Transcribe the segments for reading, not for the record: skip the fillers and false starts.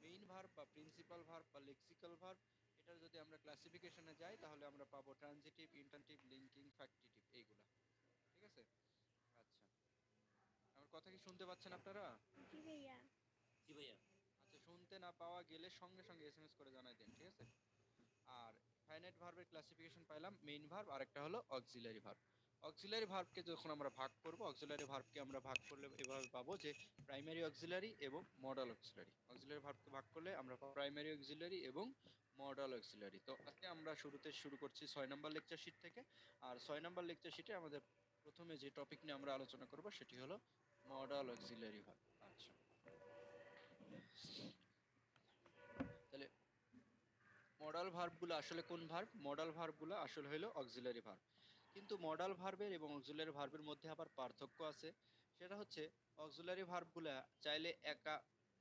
Main verb বা principal verb বা lexical verb, এটার যদি আমরা ক্লাসিফিকেশনে যাই তাহলে আমরা পাবো ট্রানজিটিভ, ইন্টারটিভ, লিঙ্কিং, ফ্যাক্টিটিভ এইগুলা। ঠিক আছে? আচ্ছা, আমার কথা কি শুনতে পাচ্ছেন আপনারা? জি ভাইয়া। জি ভাইয়া। আচ্ছা, শুনতে না পাওয়া গেলে সঙ্গে সঙ্গে এসএমএস করে জানাই দেন, ঠিক আছে? আর ফাইনাইট ভার্বের ক্লাসিফিকেশন পাইলাম মেইন ভার্ব, আর একটা হলো অক্সিলারি ভার্ব। অক্সিলারি ভার্বকে যখন আমরা ভাগ করব, অক্সিলারি ভার্বকে আমরা ভাগ করলে এভাবে পাবো যে প্রাইমারি অক্সিলারি এবং মডাল অক্সিলারি। অক্সিলারি ভার্বকে ভাগ করলে আমরা পাবো প্রাইমারি অক্সিলারি এবং মডাল অক্সিলারি। তো আজকে আমরা শুরু করছি 6 নম্বর লেকচার শিট থেকে। আর 6 নম্বর লেকচার শিটে আমাদের প্রথমে যে টপিক নিয়ে আমরা আলোচনা করব সেটি হলো মডাল অক্সিলারি ভার্ব। আচ্ছা, তাহলে মডাল ভার্বগুলো আসলে কোন ভার্ব? মডাল ভার্বগুলো আসলে হলো অক্সিলারি ভার্ব। কিন্তু মডাল ভার্বের এবং অক্সিলারি ভার্বের মধ্যে আবার পার্থক্য আছে। সেটা হচ্ছে অক্সিলারি ভার্বগুলা চাইলে একা,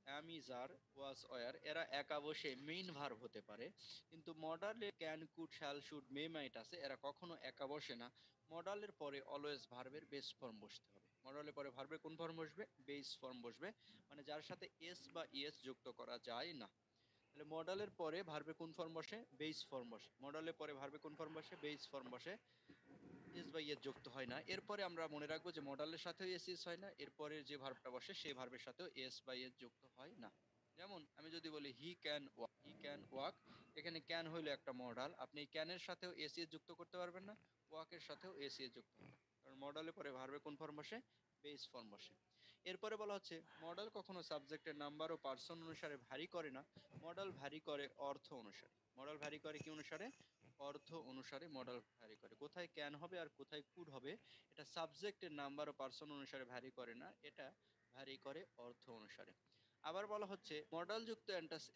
অ্যাম, ইজ, আর, ওয়াজ, ওয়ার, এরা একা বসে মেইন ভার্ব হতে পারে। কিন্তু মডালে ক্যান, কুড, শ্যাল, শুড, মে, মাইট আছে, এরা কখনো একা বসে না। মডালের পরে অলওয়েজ ভার্বের বেস ফর্ম বসতে হবে। মডালের পরে ভার্বের কোন ফর্ম বসবে? বেস ফর্ম বসবে, মানে যার সাথে এস বা ইএস যুক্ত করা যায় না। তাহলে মডালের পরে ভার্বে কোন ফর্ম বসে? বেস ফর্ম বসে। মডালের পরে ভার্বে কোন ফর্ম বসে? বেস ফর্ম বসে। এস বা ইয়েস যুক্ত হয় না। এরপরে আমরা মনে রাখবো যে মডালের সাথেও এস এস হয় না, এরপরে যে ভার্বটা বসে সেই ভার্বের সাথেও এস বা ইয়েস যুক্ত হয় না। যেমন আমি যদি বলি he can walk, he can walk, এখানে ক্যান হইলো একটা মডাল, আপনি ক্যানের সাথেও এস এস যুক্ত করতে পারবেন না, ওয়াকের সাথেও এস এস যুক্ত হবে না, কারণ মডালের পরে ভার্বে কোন ফর্ম বসে? বেস ফর্ম বসে। এরপরে বলা হচ্ছে মডাল কখনো সাবজেক্টের নাম্বার ও পার্সন অনুসারে ভ্যারি করে না, মডাল ভ্যারি করে অর্থ অনুসারে। মডাল ভ্যারি করে কি অনুসারে? অর্থ অনুসারে মডাল ভ্যারি করে। কোথায় ক্যান হবে আর কোথায় কুড হবে, এটা সাবজেক্টের নাম্বার ও পার্সন অনুসারে ভ্যারি করে না, এটা ভ্যারি করে অর্থ অনুসারে। আবার বলা হচ্ছে মডাল যুক্ত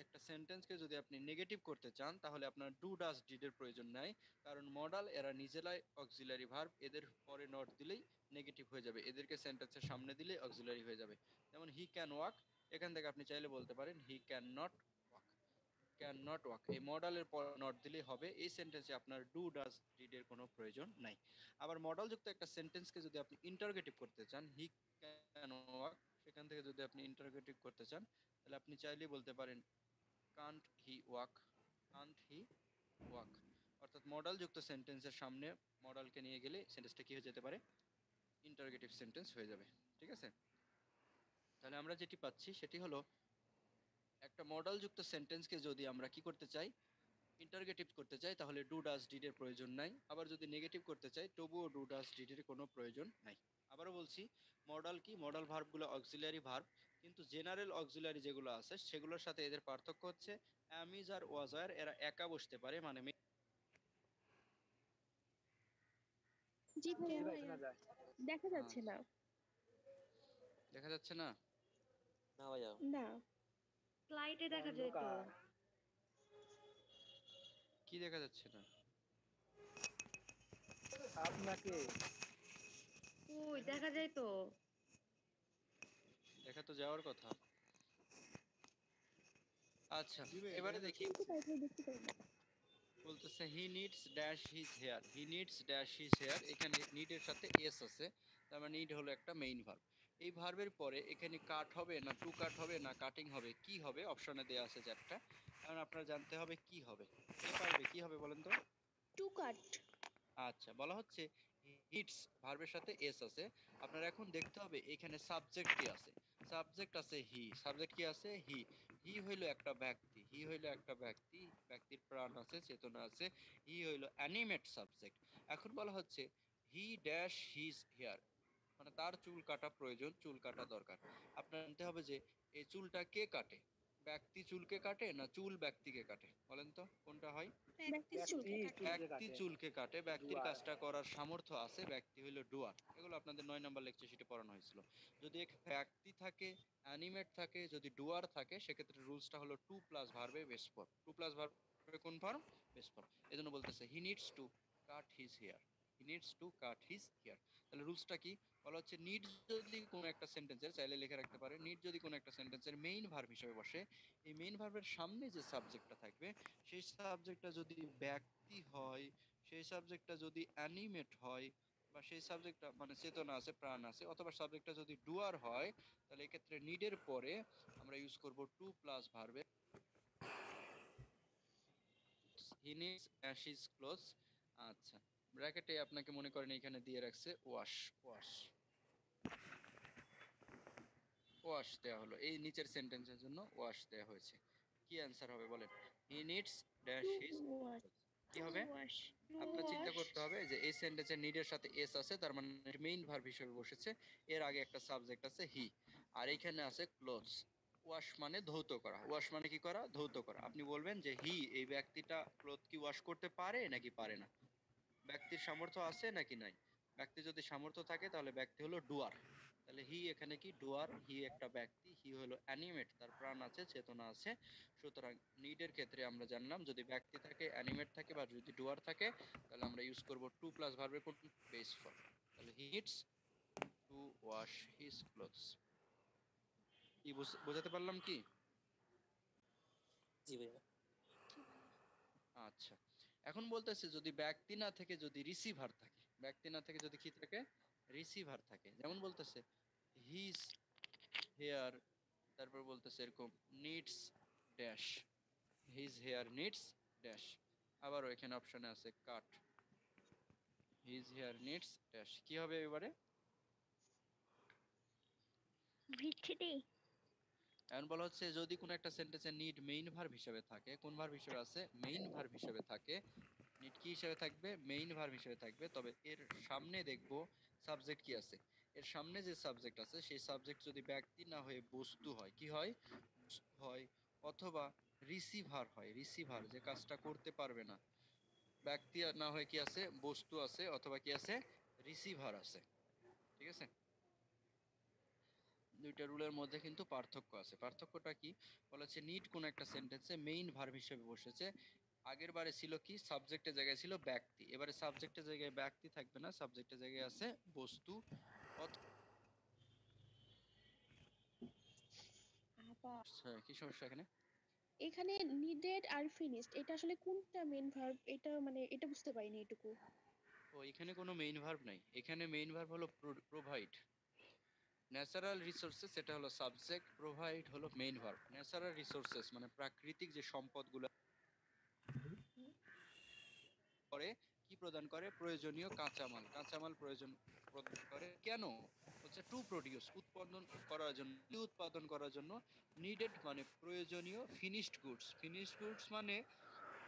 একটা সেন্টেন্সকে যদি আপনি নেগেটিভ করতে চান তাহলে আপনার ডু ডাজ ডিড এর প্রয়োজন নাই, কারণ মডাল এরা নিজেরাই অক্সিলারি ভার্ব, এদের পরে নট দিলেই নেগেটিভ হয়ে যাবে, এদেরকে সেন্টেন্সের সামনে দিলে অক্সিলারি হয়ে যাবে। যেমন হি ক্যান ওয়াক, এখান থেকে আপনি চাইলে বলতে পারেন he can not walk. Can not walk, এই মডালের পর নট দিলেই হবে। এই সেন্টেন্সে আপনার ডু ডাজ ডিড এর কোনো প্রয়োজন নাই। আবার মডাল যুক্ত একটা সেন্টেন্সকে যদি আপনি ইন্টারোগেটিভ করতে চান, হি ক্যান ওয়াক, সেখান থেকে যদি আপনি ইন্টারোগেটিভ করতে চান তাহলে আপনি চাইলেই বলতে পারেন can't he walk, can't he walk. অর্থাৎ মডাল যুক্ত সেন্টেন্সের সামনে মডালকে নিয়ে গেলে সেন্টেন্সটা কি হয়ে যেতে পারে? ইন্টারোগেটিভ সেন্টেন্স হয়ে যাবে। ঠিক আছে? তাহলে আমরা যেটি পাচ্ছি সেটি হলো একটা মডাল যুক্ত সেন্টেন্সকে যদি আমরা কি করতে চাই? ইন্টারগেটিভ করতে চাই তাহলে ডু ডাজ ডিড এর প্রয়োজন নাই। আবার যদি নেগেটিভ করতে চাই তবুও ডু ডাজ ডিড এর কোনো প্রয়োজন নাই। আবারও বলছি, মডাল কি? মডাল ভার্বগুলো অক্সিলারি ভার্ব, কিন্তু জেনারেল অক্সিলারি যেগুলো আছে সেগুলোর সাথে এদের পার্থক্য হচ্ছে অ্যাম, ইজ, আর, ওয়াজ, আর, এরা একা বসতে পারে, মানে জি জি ভাইয়া। ভাই শোনা যায়। দেখা যাচ্ছে আচ্ছা, না। দেখা যাচ্ছে না? না ভাইয়া। না, স্লাইডে দেখা যায় তো। অন্ধকার। কি দেখা যাচ্ছে না? আপনাকে। ওই দেখা যায় তো। দেখা তো যাওয়ার কথা। আচ্ছা, জি ভাই এবারে দেখা দেখি। যাচ্ছে। দেখতে পাই ভাই, দেখতে পাই না। বলতেছে he needs dash his hair, he needs dash his hair, এখানে নিড এর সাথে এস আছে, তার মানে নিড হলো একটা মেইন ভার্ব। এই ভার্বের পরে এখানে কাট হবে না টু কাট হবে না কাটিং হবে, কি হবে? অপশনে দেওয়া আছে চারটা, কারণ আপনার জানতে হবে কি হবে। কে পারবে? কি হবে বলেন তো? টু কাট। আচ্ছা, বলা হচ্ছে হিটস ভার্বের সাথে এস আছে। আপনার এখন দেখতে হবে এখানে সাবজেক্ট কি আছে। সাবজেক্ট আছে হি, সাবজেক্ট কি আছে? হি। হি হইলো একটা ব্যক্তি, হি হইলো একটা ব্যক্তি, ব্যক্তির প্রাণ আছে, চেতনা আছে। হি হইলো অ্যানিমেট সাবজেক্ট। এখন বলা হচ্ছে হি ড্যাশ হিজ হেয়ার, মানে তার চুল কাটা প্রয়োজন, চুল কাটা দরকার। আপনার জানতে হবে যে এই চুলটা কে কাটে? ব্যক্তি চুলকে কাটে না চুল ব্যক্তিকে কাটে? বলেন তো কোনটা হয়? ব্যক্তির ব্যক্তি চুলকে কাটে। চুলকে ব্যক্তি কাটে। চুলকে কাটে, ব্যক্তির ডুয়ার। কাজটা করার সামর্থ্য আছে, ব্যক্তি হইলো ডুয়ার। এগুলো আপনাদের 9 নম্বর লেকচার শিটে পড়ানো হয়েছিল। যদি এখানে ব্যক্তি থাকে, অ্যানিমেট থাকে, যদি ডুয়ার থাকে, সেক্ষেত্রে রুলসটা হলো টু প্লাস ভার্বে বেস ফর্ম। টু প্লাস ভার্বে কোন ফর্ম? Base form. এজন্য বলতেছে he needs to cut his hair, he needs to cut his hair. তাহলে রুলসটা কি? বলা হচ্ছে নিড যদি কোনো একটা সেন্টেন্সের, চাইলে লিখে রাখতে পারে, নিড যদি কোনো একটা সেন্টেন্সের মেইন ভার্ব হিসেবে বসে, এই মেইন ভার্বের সামনে যে সাবজেক্টটা থাকবে সেই সাবজেক্টটা যদি ব্যক্তি হয়, সেই সাবজেক্টটা যদি অ্যানিমেট হয়, বা সেই সাবজেক্টটা মানে চেতনা আছে, প্রাণ আছে, অথবা সাবজেক্টটা যদি ডুয়ার হয়, তাহলে এক্ষেত্রে নিডের পরে আমরা ইউজ করব টু প্লাস ভার্বে হি নিডস হিজ ক্লোথস। আচ্ছা, ব্র্যাকেটে আপনাকে মনে করেন এখানে দিয়ে রাখছে ওয়াশ, ওয়াশ, ওয়াশ দেওয়া হলো, এই নিচের সেন্টেন্সের জন্য ওয়াশ দেওয়া হয়েছে। কি অ্যান্সার হবে বলেন? হি needs dash to his, wash, কি টু হবে? ওয়াশ, টু আপনার চিন্তা ওয়াশ। করতে হবে যে এই সেন্টেন্সের নিডের সাথে এস আছে, তার মানে মেইন ভার্ব হিসেবে বসেছে, এর আগে একটা সাবজেক্ট আছে হি, আর এখানে আছে ক্লোথস। ওয়াশ মানে ধৌত করা, ওয়াশ মানে কি করা? ধৌত করা। আপনি বলবেন যে হি, এই ব্যক্তিটা ক্লোথ কি ওয়াশ করতে পারে নাকি পারে না? ব্যক্তির সামর্থ্য আছে নাকি নাই? ব্যক্তি যদি সামর্থ্য থাকে তাহলে ব্যক্তি হলো ডুয়ার। তাহলে হি এখানে কি? ডুয়ার। হি একটা ব্যক্তি, হি হলো অ্যানিমেট, তার প্রাণ আছে, চেতনা আছে। সুতরাং নিডের ক্ষেত্রে আমরা জানলাম যদি ব্যক্তি থাকে, অ্যানিমেট থাকে, বা যদি ডুয়ার থাকে, তাহলে আমরা ইউজ করব টু প্লাস ভার্বের কোন? Base form. তাহলে he needs to wash his clothes. কি বোঝাতে পারলাম কি? জি ভাইয়া। আচ্ছা, এখন বলতেছে যদি ব্যক্তি না থেকে যদি রিসিভার থাকে, ব্যক্তি না থেকে যদি কি থাকে? রিসিভার থাকে। যেমন বলতেছে হিজ হেয়ার, তারপর বলতেছে এরকম needs dash, his hair needs dash. আবারও এখানে অপশনে আছে cut, his hair needs dash. কি হবে এবারে? বিচ্ছিরি। এখন বলা হচ্ছে যদি কোনো একটা সেন্টেন্সে নিড মেইন ভার্ব হিসেবে থাকে, কোন ভার্ব হিসেবে আছে? মেইন ভার্ব হিসেবে থাকে। নিড কি হিসেবে থাকবে? মেইন ভার্ব হিসেবে থাকবে। তবে এর সামনে দেখবো সাবজেক্ট কি আছে। এর সামনে যে সাবজেক্ট আছে সেই সাবজেক্ট যদি ব্যক্তি না হয়ে বস্তু হয়, কি হয়? বস্তু হয়, অথবা রিসিভার হয়। রিসিভার যে কাজটা করতে পারবে না। ব্যক্তি না হয়ে কি আছে? বস্তু আছে, অথবা কি আছে? রিসিভার আছে। ঠিক আছে? দুইটা রুলের মধ্যে কিন্তু পার্থক্য আছে। পার্থক্যটা কি? বলা হচ্ছে নিড কোন একটা সেন্টেন্সে মেইন ভার্ব হিসেবে বসেছে। আগের বারে ছিল কি? সাবজেক্টের জায়গায় ছিল ব্যক্তি, এবারে সাবজেক্টের জায়গায় ব্যক্তি থাকবে না, সাবজেক্টের জায়গায় আছে বস্তু। আচ্ছা, কি সমস্যা এখানে? এখানে নিডেড আর ফিনিশড, এটা আসলে কোনটা মেন ভার্ব? এটা মানে এটা বুঝতে পারিনি এটুকু। ও, এখানে কোনো মেইন ভার্ব নাই, এখানে মেইন ভার্ব হলো প্রোভাইড। ন্যাচারাল রিসোর্সেস এটা হলো সাবজেক্ট, প্রোভাইড হলো মেইন ভার্ব। ন্যাচারাল রিসোর্সেস মানে প্রাকৃতিক যে সম্পদগুলো করে, কি প্রদান করে? প্রয়োজনীয় কাঁচামাল, কাঁচামাল প্রয়োজন প্রদান করে। কেন? হচ্ছে টু প্রডিউস, উৎপাদন করার জন্য। উৎপাদন করার জন্য নিডেড মানে প্রয়োজনীয়, ফিনিশড গুডস, ফিনিশড গুডস মানে,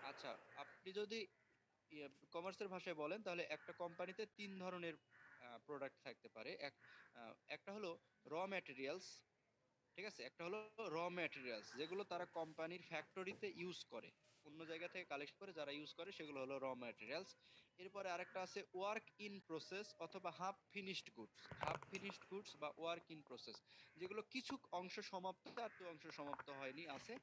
আচ্ছা, আপনি যদি কমার্সের ভাষায় বলেন তাহলে একটা কোম্পানিতে তিন ধরনের প্রোডাক্ট থাকতে পারে। একটা হলো র ম্যাটেরিয়ালস, ঠিক আছে? একটা হলো র ম্যাটেরিয়ালস যেগুলো তারা কোম্পানির ফ্যাক্টরিতে ইউজ করে, অন্য জায়গা থেকে কালেক্ট করে যারা ইউজ করে, সেগুলো হলো র ম্যাটেরিয়ালস। এরপরে আরেকটা আছে ওয়ার্ক ইন প্রসেস অথবা half finished goods. Half finished goods বা ওয়ার্ক ইন প্রসেস, যেগুলো কিছু অংশ সমাপ্ত আর কিছু অংশ সমাপ্ত হয়নি আছে।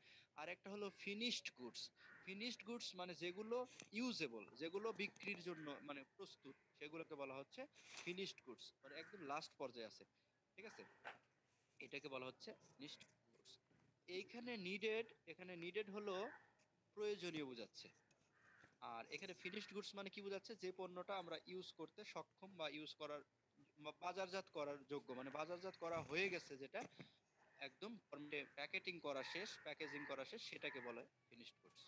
আর একটা হলো ফিনিশড গুডস। ফিনিশড গুডস মানে যেগুলো ইউজেবল, যেগুলো বিক্রির জন্য মানে প্রস্তুত, সেগুলোকে বলা হচ্ছে ফিনিশড গুডস, মানে একদম লাস্ট পর্যায়ে আছে। ঠিক আছে? এটাকে বলা হচ্ছে ফিনিশড গুডস। এইখানে নিডেড, এখানে নিডেড হলো প্রয়োজনীয় বোঝাচ্ছে। আর এখানে ফিনিশড গুডস মানে কি বোঝাচ্ছে? যে পণ্যটা আমরা ইউজ করতে সক্ষম বা ইউজ করার বা বাজারজাত করার যোগ্য, মানে বাজারজাত করা হয়ে গেছে, যেটা একদম প্যাকেটিং করা শেষ, প্যাকেজিং করা শেষ, সেটাকে বলে ফিনিশড গুডস।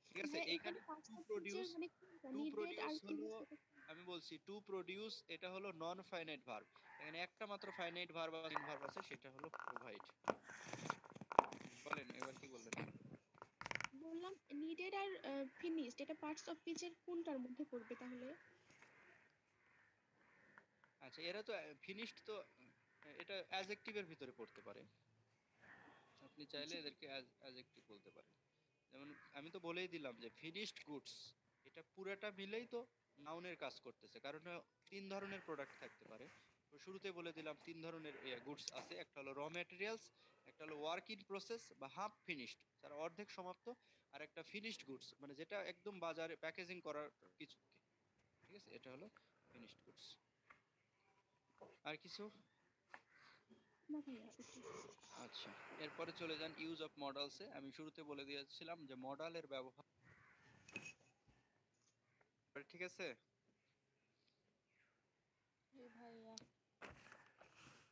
ঠিক আছে? হ্যাঁ, এইখানে এখানে টু পাঁচটা ফিচার প্রডিউস, মানে কোনটা? টু নিডেড প্রডিউস আর হলো, ফিনিশড এটা আমি বলছি টু প্রডিউস এটা হলো নন ফাইনাইট ভার্ব। এখানে একটা মাত্র ফাইনাইট ভার্ব বা মেইন ভার্ব আছে, সেটা হলো প্রোভাইড। বলেন এবার কি বললেন? বললাম। নিডেড আর ফিনিশড এটা পার্টস অফ স্পিচের কোনটার মধ্যে পড়বে তাহলে? আচ্ছা, এরা তো ফিনিশড তো, এটা অ্যাডজেক্টিভের ভিতরে পড়তে পারে। আপনি চাইলে আচ্ছা, এদেরকে অ্যাডজেক্টিভ বলতে পারেন। যেমন আমি তো বলেই দিলাম যে ফিনিশড গুডস, এটা পুরাটা মিলেই তো নাউনের কাজ করতেছে, কারণ তিন ধরনের প্রোডাক্ট থাকতে পারে। তো শুরুতে বলে দিলাম তিন ধরনের গুডস আছে, একটা হলো র ম্যাটেরিয়ালস, একটা হলো ওয়ার্ক ইন প্রসেস বা হাফ ফিনিশড, যারা অর্ধেক সমাপ্ত, আর একটা ফিনিশড গুডস মানে যেটা একদম বাজারে প্যাকেজিং করার কিছু। ঠিক আছে? এটা হলো ফিনিশড গুডস। আর কিছু? না ভাইয়া এটাই। আচ্ছা, এরপরে চলে যান ইউজ অফ মডালসে। আমি শুরুতে বলে দিয়েছিলাম যে মডালের ব্যবহার, ঠিক আছে? জি ভাইয়া।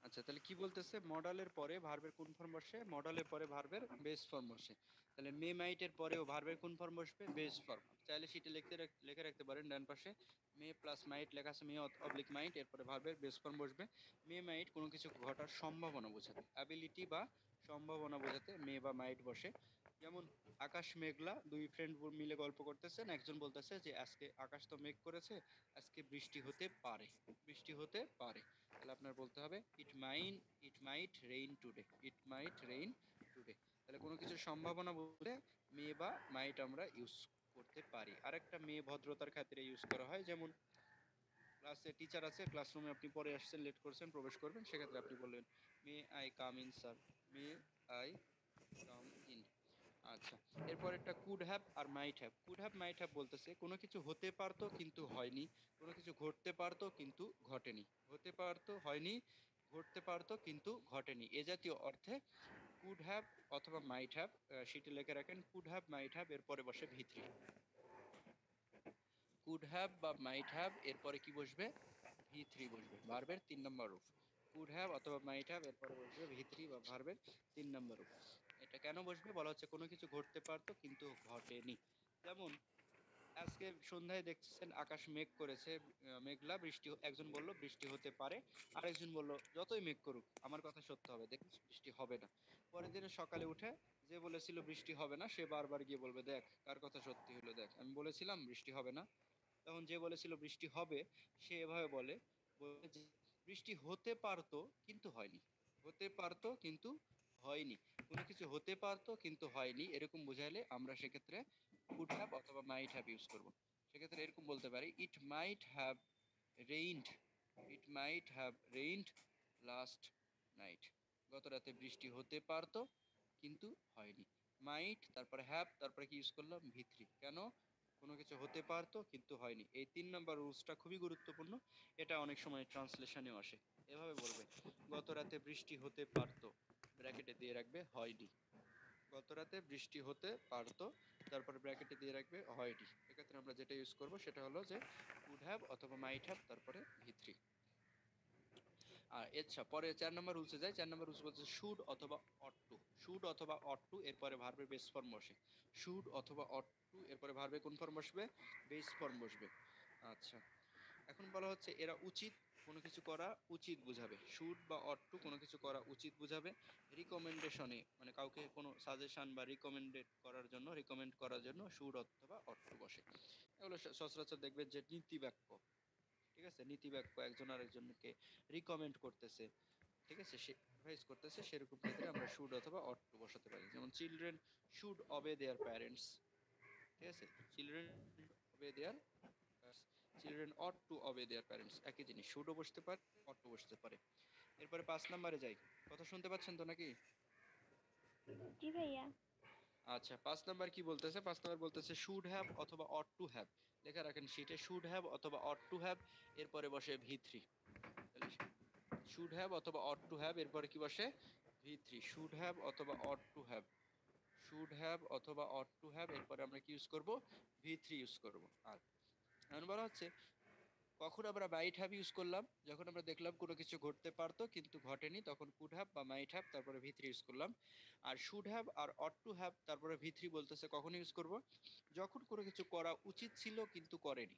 আচ্ছা, তাহলে কি বলতেছে, মডালের পরে ভার্বের কোন ফর্ম বসে? মডালের পরে ভার্বের বেস ফর্ম বসে। তাহলে মে মাইটের পরেও ভার্বের কোন ফর্ম বসবে? Base form. চাইলে শিটে লিখে রাখতে পারেন ডান পাশে মে প্লাস মাইট লেখা আছে, মে অবলিক মাইট, এরপরে ভার্বের বেস ফর্ম বসবে। মে মাইট কোনো কিছু ঘটার সম্ভাবনা বোঝাতে, অ্যাবিলিটি বা সম্ভাবনা বোঝাতে মে বা মাইট বসে। যেমন আকাশ মেঘলা, দুই ফ্রেন্ড মিলে গল্প করতেছেন, একজন বলতেছে যে আজকে আকাশ তো মেঘ করেছে, আজকে বৃষ্টি হতে পারে, বৃষ্টি হতে পারে। তাহলে আপনার বলতে হবে ইট মাইট রেইন টুডে, ইট মাইট রেইন টুডে। তাহলে কোনো কিছুর সম্ভাবনা বলতে মে বা মাইট আমরা ইউজ করতে পারি। আরেকটা মে ভদ্রতার খাতিরে ইউজ করা হয়, যেমন ক্লাসে টিচার আছে, ক্লাসরুমে আপনি পরে আসছেন, লেট করছেন, প্রবেশ করবেন, সেক্ষেত্রে আপনি বললেন may I come in sir, may I come in. আচ্ছা, এরপর একটা কুড হ্যাভ আর might have. Could have might have বলতেছে কোনো কিছু হতে পারতো কিন্তু হয়নি, কোনো কিছু ঘটতে পারতো কিন্তু ঘটেনি, হতে পারতো হয়নি, ঘটতে পারতো কিন্তু ঘটেনি, এ জাতীয় অর্থে কুড হ্যাভ অথবা মাইট হ্যাভ সেটি লিখে রাখেন। কুড হ্যাভ মাইট হ্যাভ এরপরে বসে ভিত্রি। কুড হ্যাভ বা মাইট হ্যাভ এরপরে কি বসবে? ভি3 বসবে, ভার্বের 3 নম্বর রূপ। কুড হ্যাভ অথবা মাইট হ্যাভ এরপরে বসবে ভি3 বা ভার্বের 3 নম্বর রূপ। এটা কেন বসবে? বলা হচ্ছে কোনো কিছু ঘটতে পারতো কিন্তু ঘটেনি। যেমন আজকে সন্ধ্যায় দেখছেন আকাশ মেঘ করেছে, মেঘলা, বৃষ্টি, একজন বলল বৃষ্টি হতে পারে, আরেকজন বলল যতই মেঘ করুক আমার কথা সত্য হবে, দেখিস বৃষ্টি হবে না। পরের দিনে সকালে উঠে যে বলেছিল বৃষ্টি হবে না সে বারবার গিয়ে বলবে দেখ কার কথা সত্যি হলো, দেখ আমি বলেছিলাম বৃষ্টি হবে না। তখন যে বলেছিল বৃষ্টি হবে সে এভাবে বলে, যে বৃষ্টি হতে পারতো কিন্তু হয়নি, হতে পারতো কিন্তু হয়নি। কোনো কিছু হতে পারতো কিন্তু হয়নি এরকম বোঝাইলে আমরা সেক্ষেত্রে কুড হ্যাভ অথবা মাইট হ্যাভ ইউজ করব। সেক্ষেত্রে এরকম বলতে পারি it might have rained, it might have rained last night. গত রাতে বৃষ্টি হতে পারতো কিন্তু হয়নি। মাইট তারপরে হ্যাভ তারপরে কি ইউজ করলাম? ভিত্রি। কেন? কোনো কিছু হতে পারতো কিন্তু হয়নি। এই 3 নম্বর রুলসটা খুবই গুরুত্বপূর্ণ। এটা অনেক সময় ট্রান্সলেশনেও আসে। এভাবে বলবে গত রাতে বৃষ্টি হতে পারতো, ব্র্যাকেটে দিয়ে রাখবে হয়নি। গত রাতে বৃষ্টি হতে পারতো, তারপরে ব্র্যাকেটে দিয়ে রাখবে হয়নি। এক্ষেত্রে আমরা যেটা ইউজ করব সেটা হলো যে কুড হ্যাভ অথবা মাইট হ্যাভ তারপরে ভি3। আর আচ্ছা, পরে 4 নম্বর রুলসে যাই। 4 নম্বর রুলস বলছে শুড অথবা অট টু। শুড অথবা অট টু এরপরে ভার্বের বেস ফর্ম বসে। শুড অথবা অট টু এরপরে ভার্বে কোন ফর্ম বসবে? বেস ফর্ম বসবে। আচ্ছা, এখন বলা হচ্ছে এরা উচিত, কোনো কিছু করা উচিত বুঝাবে। শুড বা অট টু কোনো কিছু করা উচিত বুঝাবে। রিকমেন্ডেশনে মানে কাউকে কোনো সাজেশন বা রিকমেন্ড করার জন্য শুড অথবা অট টু বসে। এগুলো সচরাচর দেখবেন যে নীতি বাক্য, ঠিক আছে, নীতি বাক্য একজন আরেকজনকে রিকমেন্ড করতেছে, ঠিক আছে, সে অ্যাডভাইস করতেছে, সেরকম ক্ষেত্রে আমরা শুড অথবা অট টু বসাতে পারি। যেমন children should obey their parents, ঠিক আছে, children obey their, children ought to obey their parents, একই জিনিস, শুডও বসতে পারে অট টু বসতে পারে। এরপরে 5 নম্বরে যাই, কথা শুনতে পাচ্ছেন তো নাকি? জি ভাইয়া। আচ্ছা, 5 নম্বর কি বলতেছে? 5 নম্বর বলতেছে শুড হ্যাভ অথবা অট টু হ্যাভ। লেখা রাখেন শিটে শুড হ্যাভ অথবা অট টু হ্যাভ এরপরে বসে ভি3। তাহলে শুড হ্যাভ অথবা অট টু হ্যাভ এরপরে কি বসে? ভি3। শুড হ্যাভ অথবা ought to have, should have অথবা অট টু হ্যাভ এরপরে আমরা কি ইউজ করব? ভি3 ইউজ করব। আর এখন বলা হচ্ছে কখন আমরা মাইট হ্যাভ ইউজ করলাম? যখন আমরা দেখলাম কোনো কিছু ঘটতে পারতো কিন্তু ঘটেনি, তখন কুড হ্যাভ বা মাইট হ্যাভ তারপরে ভি3 ইউজ করলাম। আর শুড হ্যাভ আর অট টু হ্যাভ তারপরে ভি3 বলতেছে কখন ইউজ করব? যখন কোনো কিছু করা উচিত ছিল কিন্তু করেনি,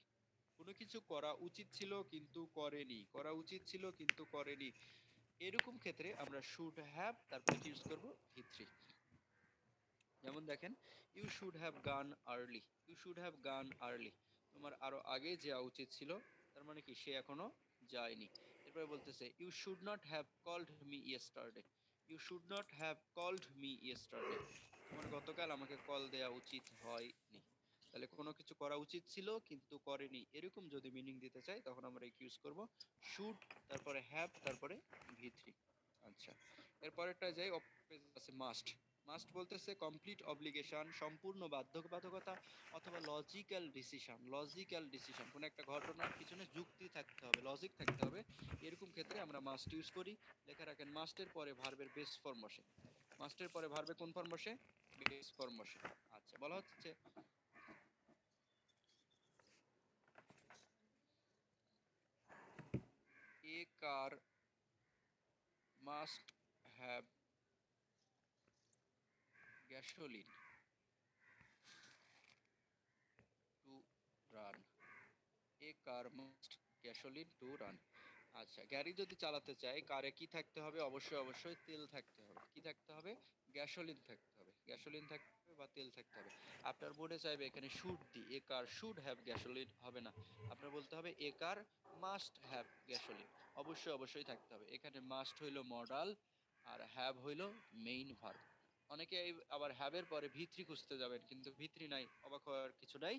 কোনো কিছু করা উচিত ছিল কিন্তু করেনি, করা উচিত ছিল কিন্তু করেনি, এরকম ক্ষেত্রে আমরা শুড হ্যাভ তারপরে কি ইউজ করব? ভি3। যেমন দেখেন you should have gone early, you should have gone early, তোমার আরো আগে যাওয়া উচিত ছিল, তার মানে কি সে এখনো যায়নি। এরপরে বলতেছে you should not have called me yesterday, you should not have called me yesterday, তোমার গতকাল আমাকে কল দেওয়া উচিত হয়নি। তাহলে কোনো কিছু করা উচিত ছিল কিন্তু করেনি, এরকম যদি মিনিং দিতে চাই তখন আমরা ইউজ করব শুড তারপরে হ্যাভ তারপরে ভি3। আচ্ছা, এরপরেরটা যাই, আছে মাস্ট। মাস্ট বলতেছে কমপ্লিট অব্লিগেশন, সম্পূর্ণ বাধ্যবাধকতা অথবা লজিক্যাল ডিসিশন। লজিক্যাল ডিসিশন, কোনো একটা ঘটনার পিছনে যুক্তি থাকতে হবে, লজিক থাকতে হবে, এরকম ক্ষেত্রে আমরা মাস্ট ইউজ করি। লেখা রাখেন মাস্টের পরে ভার্বের বেস ফর্ম বসে। মাস্টের পরে ভার্বে কোন ফর্ম বসে? বেস ফর্ম বসে। আচ্ছা, বলা হচ্ছে car must have gasoline to run. A car must gasoline to run. আচ্ছা, গাড়ি যদি চালাতে চাই কারে কি থাকতে হবে? অবশ্যই অবশ্যই তেল থাকতে হবে। কি থাকতে হবে? গ্যাসোলিন থাকতে হবে। গ্যাসোলিন থাকতে হবে বা তেল থাকতে হবে। আপনার মনে চাইবে এখানে should the, A car should have gasoline হবে না। আপনার বলতে হবে এ কার মাস্ট হ্যাভ গ্যাসোলিন। অবশ্যই অবশ্যই থাকতে হবে। এখানে মাস্ট হইলো মডাল আর হ্যাভ হইলো মেইন ভার্ব। অনেকে আবার হ্যাভের পরে ভি3 খুঁজতে যাবেন, কিন্তু ভি3 নাই, অবাক হওয়ার কিছু নাই।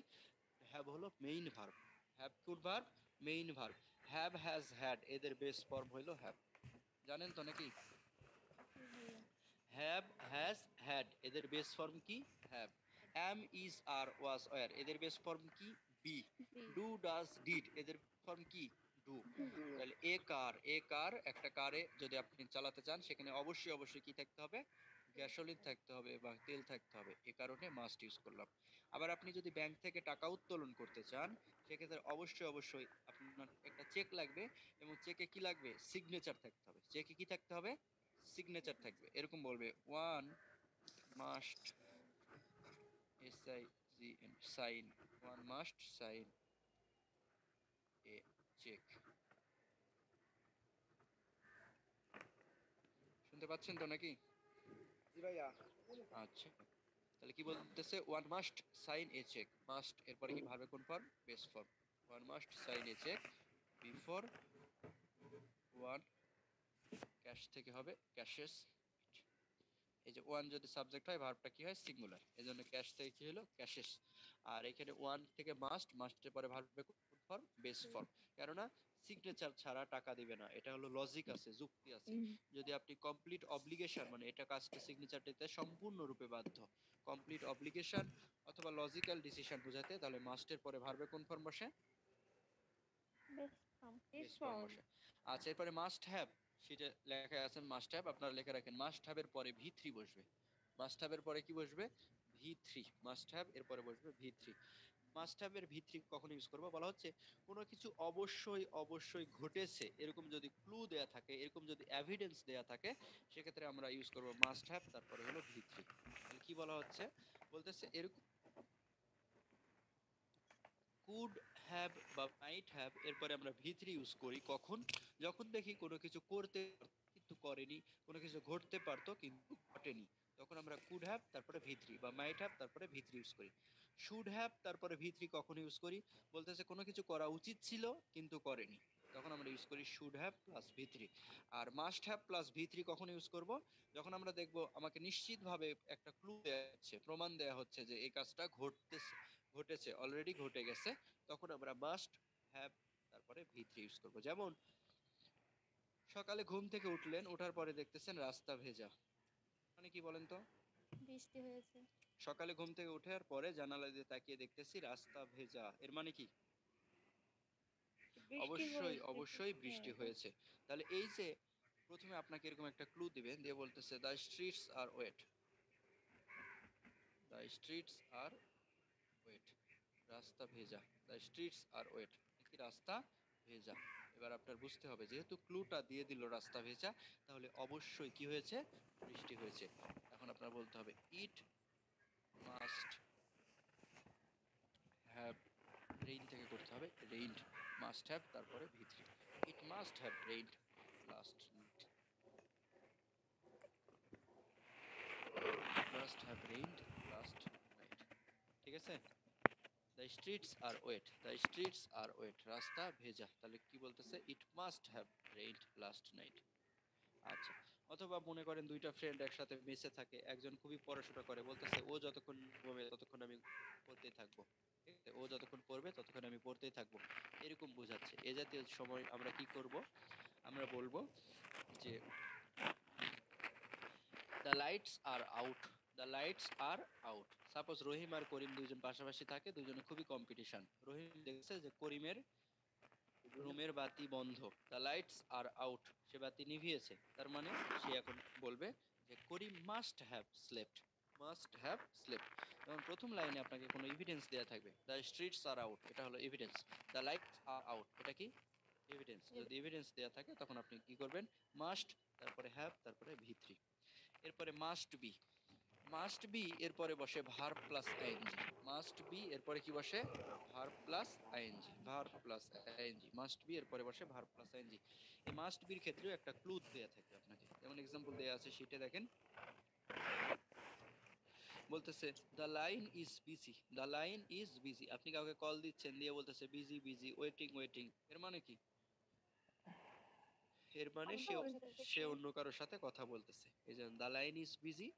হ্যাভ হলো মেইন ভার্ব। হ্যাভ কোন ভার্ব? Main verb. Have, has, had এদের বেস ফর্ম হইলো হ্যাভ। জানেন তো নাকি? জি ভাইয়া। হ্যাভ, হ্যাজ, হ্যাড এদের বেস ফর্ম কি? Have. Am, is, are, was, were এদের বেস ফর্ম কি? বি। জি। ডু, ডাজ, ডিড এদের ফর্ম কি? ডু। ডু। তাহলে এ কার একটা কারে যদি আপনি চালাতে চান সেখানে অবশ্যই অবশ্যই কি থাকতে হবে? গ্যাসোলিন থাকতে হবে বা তেল থাকতে হবে। এ কারণে মাস্ট ইউজ করলাম। আবার আপনি যদি ব্যাংক থেকে টাকা উত্তোলন করতে চান সেক্ষেত্রে অবশ্যই অবশ্যই আপনার একটা চেক লাগবে এবং চেকে কি লাগবে? সিগনেচার থাকতে হবে। চেকে কি থাকতে হবে? সিগনেচার থাকবে। এরকম বলবে one must SIGN sign, one must sign a cheque. শুনতে পাচ্ছেন তো নাকি? জি ভাইয়া। আচ্ছা, তাহলে কি বলতেছে? One must sign a cheque. Must এরপরে কি ভার্বে কোন ফর্ম? Base form. One must sign a cheque before one cash থেকে হবে ক্যাশেস। এই যে ওয়ান যদি সাবজেক্ট হয় ভার্বটা কি হয়? সিঙ্গুলার। এজন্য ক্যাশ থেকে কি হলো? ক্যাশেস। আর এখানে ওয়ান থেকে মাস্ট, মাস্টের পরে ভার্বে কোন ফর্ম? Base form. কেননা সিগনেচার ছাড়া টাকা দিবে না, এটা হলো লজিক আছে, যুক্তি আছে। যদি আপনি কমপ্লিট অব্লিগেশন মানে এটা কাজটা সিগনেচার দিতে সম্পূর্ণরূপে বাধ্য, কমপ্লিট অব্লিগেশন অথবা লজিক্যাল ডিসিশন বোঝাতে, তাহলে মাস্টের পরে ভার্বে কোন ফর্ম বসে? Base form. বেস ফর্ম বসে। আচ্ছা, এরপরে মাস্ট হ্যাভ, সেটা লেখা আছে মাস্ট হ্যাভ, আপনারা লেখা রাখেন মাস্ট হ্যাভ এর পরে ভি3 বসবে। মাস্ট হ্যাভ এর পরে কি বসবে? ভি3। মাস্ট হ্যাভ এর পরে বসবে ভি3। মাস্ট হ্যাভ এর ভি3 কখন ইউজ করব? বলা হচ্ছে কোনো কিছু অবশ্যই অবশ্যই ঘটেছে এরকম যদি ক্লু দেয়া থাকে, এরকম যদি এভিডেন্স দেয়া থাকে, সেক্ষেত্রে আমরা ইউজ করব মাস্ট হ্যাভ, তারপরে হলো ভি3। তাহলে কি বলা হচ্ছে? বলতেছে এরকম কুড হ্যাভ বা মাইট হ্যাভ এরপরে আমরা ভি3 ইউজ করি কখন? যখন দেখি কোনো কিছু করতে কিন্তু করেনি, কোনো কিছু ঘটতে পারতো কিন্তু ঘটেনি, তখন আমরা কুড হ্যাভ তারপরে ভি3 বা মাইট হ্যাভ তারপরে ভি3 ইউজ করি। শুড হ্যাভ তারপরে ভি3 কখন ইউজ করি? বলতেছে কোনো কিছু করা উচিত ছিল কিন্তু করেনি, তখন আমরা ইউজ করি শুড হ্যাভ প্লাস ভি3। আর মাস্ট হ্যাভ প্লাস ভি3 কখন ইউজ করব? যখন আমরা দেখব আমাকে নিশ্চিতভাবে একটা ক্লু দেওয়া হচ্ছে, প্রমাণ দেওয়া হচ্ছে যে এই কাজটা ঘটেছে, অলরেডি ঘটে গেছে, তখন আমরা মাস্ট হ্যাভ তারপরে ভি3 ইউজ করব। যেমন সকালে ঘুম থেকে উঠলেন, ওঠার পরে দেখতেছেন রাস্তা ভেজা, মানে কি বলেন তো? বৃষ্টি হয়েছে। সকালে ঘুম থেকে ওঠার পরে জানালা দিয়ে তাকিয়ে দেখতেছি রাস্তা ভেজা, এর মানে কি? বৃষ্টি অবশ্যই হয়েছে। অবশ্যই বৃষ্টি হ্যাঁ। হয়েছে। তাহলে এই যে প্রথমে আপনাকে এরকম একটা ক্লু দিবেন, দিয়ে বলতেছে the streets are wet, the streets are wet, রাস্তা ভেজা, দ্য স্ট্রিটস আর ওয়েট, কি রাস্তা ভেজা। এবার আপনার বুঝতে হবে যেহেতু ক্লুটা দিয়ে দিল রাস্তা ভেজা, তাহলে অবশ্যই কি হয়েছে? বৃষ্টি হয়েছে। এখন আপনার বলতে হবে ইট মাস্ট হ্যাভ, রেইন থেকে করতে হবে রেইনড, মাস্ট হ্যাভ তারপরে ভি3। It must have rained last night, must have rained last night. ঠিক আছে? The streets are wet, the streets are wet, রাস্তা ভেজা, তাহলে কি বলতেছে? It must have rained last night. আচ্ছা, অথবা মনে করেন দুইটা ফ্রেন্ড একসাথে মেসে থাকে, একজন খুবই পড়াশোনা করে, বলতেছে ও যতক্ষণ ঘুমাবে ততক্ষণ আমি পড়তেই থাকবো, ঠিক আছে? ও যতক্ষণ পড়বে ততক্ষণ আমি পড়তেই থাকবো, এরকম বোঝাচ্ছে। এ জাতীয় সময় আমরা কি করব? আমরা বলবো যে the lights are out, the lights are out. Suppose Rahim আর করিম দুইজন পাশাপাশি থাকে, দুইজনে খুবই কম্পিটিশন। রহিম দেখছে যে করিমের রুমের বাতি বন্ধ, দ্য লাইটস আর আউট, সে বাতি নিভিয়েছে, তার মানে সে এখন বলবে যে Karim must have slept, must have slept. যেমন প্রথম লাইনে আপনাকে কোনো এভিডেন্স দেওয়া থাকবে, দ্য স্ট্রিটস আর আউট, এটা হলো evidence. The lights are out, এটা কি? এভিডেন্স, যদি এভিডেন্স দেয়া থাকে তখন আপনি কি করবেন, মাস্ট, তারপরে হ্যাভ, তারপরে ভি3। এরপরে মাস্ট বি, মাস্ট বি এরপরে বসে verb plus ING. Must be এরপরে কি বসে, verb plus ING, verb plus ING. Must be এরপরে বসে ভার্ব প্লাস আইএনজি। এই মাস্ট বির ক্ষেত্রেও একটা ক্লু দেয়া থাকবে আপনাকে, যেমন এক্সাম্পল দেয়া আছে সেটা দেখেন। বলতেছে the line is busy, the line is busy. আপনি কাউকে কল দিচ্ছেন, দিয়ে বলতেছে বিজি বিজি, ওয়েটিং ওয়েটিং। এর মানে কি, এর মানে সে সে অন্য কারোর সাথে কথা বলতেছে। এই যে the line is busy,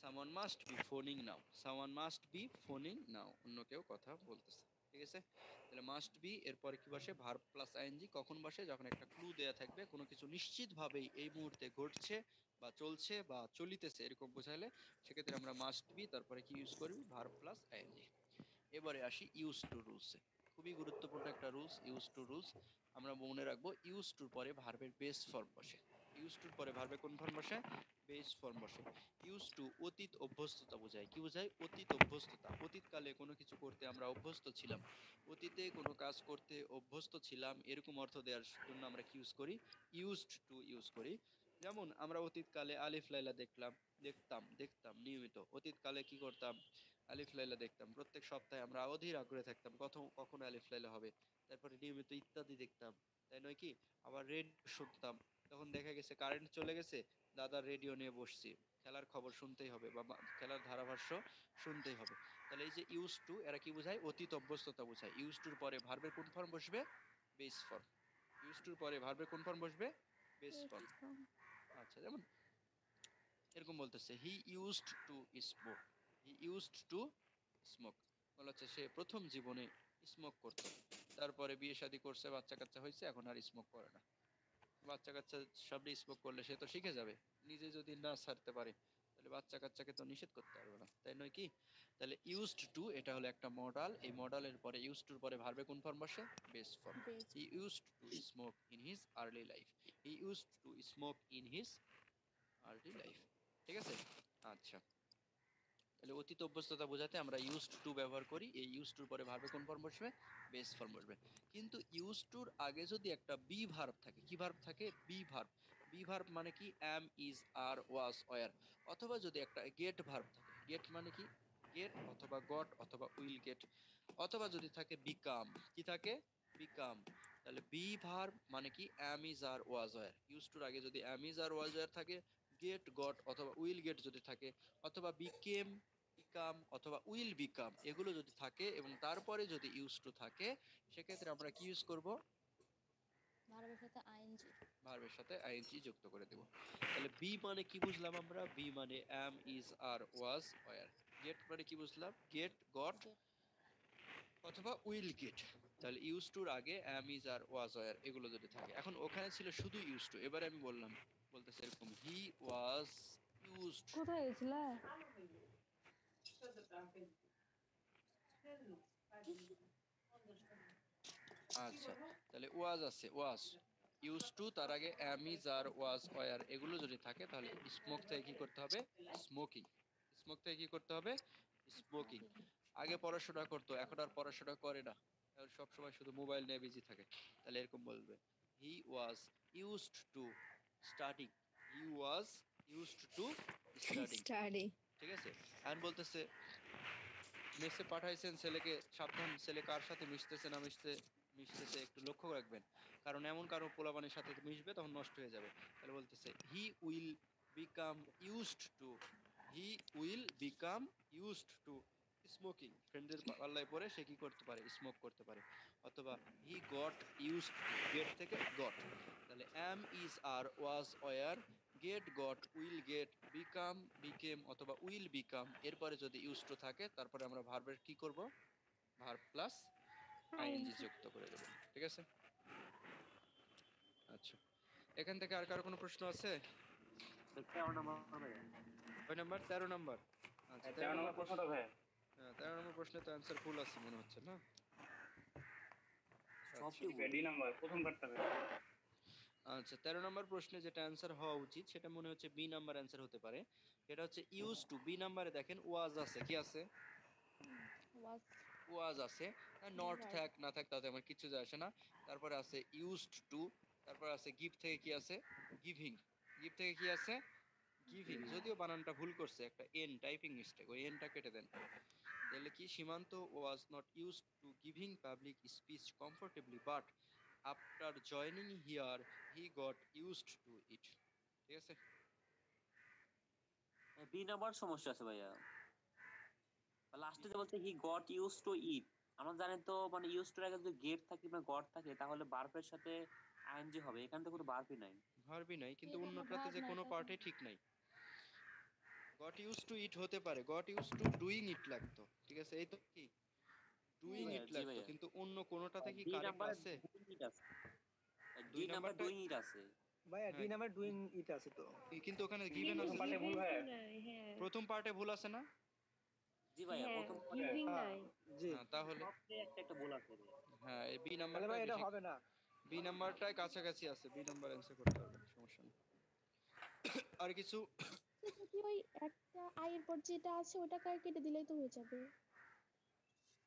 someone must be phoning now, someone must be phoning now, অন্য কেউ কথা বলতেছে। ঠিক আছে, তাহলে মাস্ট বি এরপরে কি বসে, ভার্ব প্লাস আইএনজি। কখন বসে, যখন একটা ক্লু দেয়া থাকবে, কোনো কিছু নিশ্চিতভাবেই এই মুহূর্তে ঘটছে বা চলছে বা চলিতেছে এরকম বোঝাইলে সেক্ষেত্রে আমরা মাস্ট বি তারপরে কি ইউজ করবি, ভার্ব প্লাস আইএনজি। এবারে আসি ইউজ টু রুলসে। খুবই গুরুত্বপূর্ণ একটা রুলস, ইউজ টু রুলস। আমরা মনে রাখবো ইউজ টুর পরে ভার্বের বেস ফর্ম বসে। ইউজ টুর পরে ভার্বে কোন ফর্ম বসে, বেস ফর্ম বসে। ইউজ টু অতীত অভ্যস্ততা বোঝায়। কি বোঝায়, অতীত অভ্যস্ততা। অতীতকালে কোনো কিছু করতে আমরা অভ্যস্ত ছিলাম, অতীতে কোনো কাজ করতে অভ্যস্ত ছিলাম, এরকম অর্থ দেওয়ার জন্য আমরা কি ইউজ করি, ইউজড টু ইউজ করি। যেমন আমরা অতীতকালে আলিফ লাইলা দেখতাম নিয়মিত। অতীতকালে কি করতাম, আলিফ লাইলা দেখতাম। প্রত্যেক সপ্তাহে আমরা অধীর আগ্রহে থাকতাম কখন আলিফ লাইলা হবে। তারপরে নিয়মিত ইত্যাদি দেখতাম, তাই নয় কি। আবার রেডিও শুনতাম, তখন দেখা গেছে কারেন্ট চলে গেছে, দাদার রেডিও নিয়ে বসছি, খেলার খবর শুনতেই হবে বা খেলার ধারাভাষ্য শুনতেই হবে। তাহলে এই যে ইউজ টু, এরা কি বোঝায়, অতীত অভ্যস্ততা বোঝায়। ইউজ টুর পরে ভার্বের কোন ফর্ম বসবে, বেস ফর্ম। ইউজ টুর পরে ভার্বের কোন ফর্ম বসবে, বেস ফর্ম। আচ্ছা, যেমন এরকম বলতেছে he used to smoke, he used to smoke. বলা হচ্ছে সে প্রথম জীবনে স্মোক করত, তারপরে বিয়ে শাদী করছে, বাচ্চা কাচ্চা হয়েছে, এখন আর স্মোক করে না। বাচ্চা কাচ্চা সামনে স্মোক করলে সে তো শিখে যাবে, নিজে যদি না ছাড়তে পারে তাহলে বাচ্চা কাচ্চাকে তো নিষেধ করতে পারবে না, তাই নয় কি। তাহলে ইউজড টু এটা হলো একটা মডাল, এই মডালের পরে ইউজ টুর পরে ভার্বে কোন ফর্ম বসে, base form. Base. He used to smoke in his early life, he used to smoke in his early life. ঠিক আছে, আচ্ছা। তাহলে অতীত অভ্যস্ততা বোঝাতে আমরা ইউজড টু ব্যবহার করি। এই ইউজ টুর পরে ভার্বে কোন ফর্ম বসবে, বেস ফর্ম বসবে। কিন্তু ইউজ টুর আগে যদি একটা বি ভার্ব থাকে, কি ভার্ব থাকে, বি ভার্ব। বি ভার্ব মানে কি, am, is, are, was, war. অথবা যদি একটা গেট ভার্ব থাকে, গেট মানে কি, গেট অথবা গট অথবা উইল গেট। অথবা যদি থাকে বিকাম, কি থাকে, বিকাম। তাহলে বি ভার্ব মানে কি, am, is, are, was, were. Use টুর আগে যদি am, is, are, was, were থাকে, গেট, গট অথবা উইল গেট যদি থাকে, অথবা বিকেম, বিকাম অথবা উইল বিকাম, এগুলো যদি থাকে এবং তারপরে যদি ইউজ টু থাকে, সেক্ষেত্রে আমরা কি ইউজ করব, ভার্বের সাথে আইএনজি। ভার্বের সাথে আইএনজি যুক্ত করে দেব। তাহলে বি মানে কি বুঝলাম আমরা, বি মানে am, is, are, was, were. Get মানে কি বুঝলাম, গেট, গট অথবা উইল গেট। তাহলে ইউজ টুর আগে am, is, are, was, wire এগুলো যদি থাকে। এখন ওখানে ছিল শুধু ইউজ টু, এবারে আমি বললাম, বলতেছে এরকম, হি ওয়াজ ইউজড। কোথায় গেছিলা? আচ্ছা, তাহলে ওয়াজ আছে, ওয়াজ। ইউজ টু তার আগে am, is, are, was, wire এগুলো যদি থাকে, তাহলে স্মোক থেকে কি করতে হবে, স্মোকিং। স্মোক থেকে কি করতে হবে, স্মোকিং। স্মোকিং। আগে পড়াশোনা করতো, এখন আর পড়াশোনা করে না, এখন সব সময় শুধু মোবাইল নিয়ে বিজি থাকে। তাহলে এরকম বলবে, he was used to studying, he was used to studying. Study. ঠিক আছে, এখন বলতেছে মেসে পাঠাইছেন ছেলেকে, সাবধান, ছেলে কার সাথে মিশতেছে না মিশতেছে একটু লক্ষ্য রাখবেন, কারণ এমন কারো পোলাপানের সাথে মিশবে তখন নষ্ট হয়ে যাবে। তাহলে বলতেছে he will become used to, he will become used to smoking. ফ্রেন্ডের পাল্লায় পরে সে কি করতে পারে, স্মোক করতে পারে। অথবা he got used to, get থেকে গট। তাহলে am, is, are, was, were, get, got, will get, become, became অথবা উইল বিকাম, এরপরে যদি ইউজ টু থাকে তারপরে আমরা ভার্বের কি করব, ভার্ব প্লাস আইএনজি যুক্ত করে দেব। ঠিক আছে, আচ্ছা। এখান থেকে আর কারো কোনো প্রশ্ন আছে? 13 নম্বর ভাইয়া। কয় নাম্বার, 13 নাম্বার। আচ্ছা, 13 13 নম্বর নম্বর প্রশ্নটা ভাইয়া। হ্যাঁ, 13 নম্বর প্রশ্নে তো অ্যান্সার ফুল আছে মনে হচ্ছে না। সবটি ডি নাম্বার প্রথম কার্ডটা ভাইয়া। আচ্ছা, 13 নম্বর প্রশ্নে যেটা অ্যান্সার হওয়া উচিত সেটা মনে হচ্ছে বি নাম্বার অ্যান্সার হতে পারে। এটা হচ্ছে ইউজ টু। বি নাম্বারে দেখেন ওয়াজ আছে, কি আছে, ওয়াজ ওয়াজ আছে, নট verb। থাক না থাক তাতে আমার কিছু যায় আসে না। তারপরে আছে ইউজড টু, তারপর আছে গিভ থেকে কি আছে, গিভিং। গিভ থেকে কি আছে, গিভিং। যদিও বানানটা ভুল করছে, একটা এন টাইপিং মিস্টেক, ওই এনটা কেটে দেন। তাহলে কি, Simanta was not used to giving public speech comfortably, but after joining here he got used to it. ঠিক আছে। বি নাম্বার সমস্যা আছে ভাইয়া। লাস্টে যে বলছে হি গট ইউজ টু ইট, আমরা জানি তো মানে ইউজ টু আগে যদি গেট থাকে বা গট থাকে তাহলে ভার্বের সাথে আইএনজি হবে, এখানে তো কোনো ভার্বই নাই। ভার্বই নাই, কিন্তু এখানে অন্যটাতে ভার্ব যে নাই কোনো তাই পার্টে তো। ঠিক নাই। গট ইউজ টু ইট হতে পারে, goat use to doing it লাগতো। ঠিক আছে, এই তো কি জি ডুইং ভাইয়া, ইট জি লাগতো, ভাইয়া। কিন্তু অন্য কোনোটাতে কি ডি কারেক্ট নাম্বারে আছে? ডুইং ইট আছে, ডি দুই নাম্বার নাম্বারটা, ডুইং ইট আছে। ভাইয়া ডি হ্যাঁ, নাম্বার ডুইং ইট আছে তো। কিন্তু ওখানে গিভেন প্রথম আছে না, পার্টে ভুল গিভিং তো হয়। নাই, হ্যাঁ প্রথম পার্টে ভুল আছে না। জি ভাইয়া, হ্যাঁ, প্রথম হ্যাঁ। গিভিং হ্যাঁ নাই। জি। হ্যাঁ, তাহলে সবচেয়ে একটা একটা ভুল আছে ভাইয়া। হ্যাঁ, এই বি তাহলে ভাই নাম্বারটাই এটা বেশি, হবে না। বি নাম্বারটাই কাছাকাছি আছে, বি নাম্বার অ্যান্সার করতে পারবেন, সমস্যা নেই। আর কিছু? যদি ওই একটা আই এর পর যেটা আছে ওটা কার কেটে দিলেই তো হয়ে যাবে।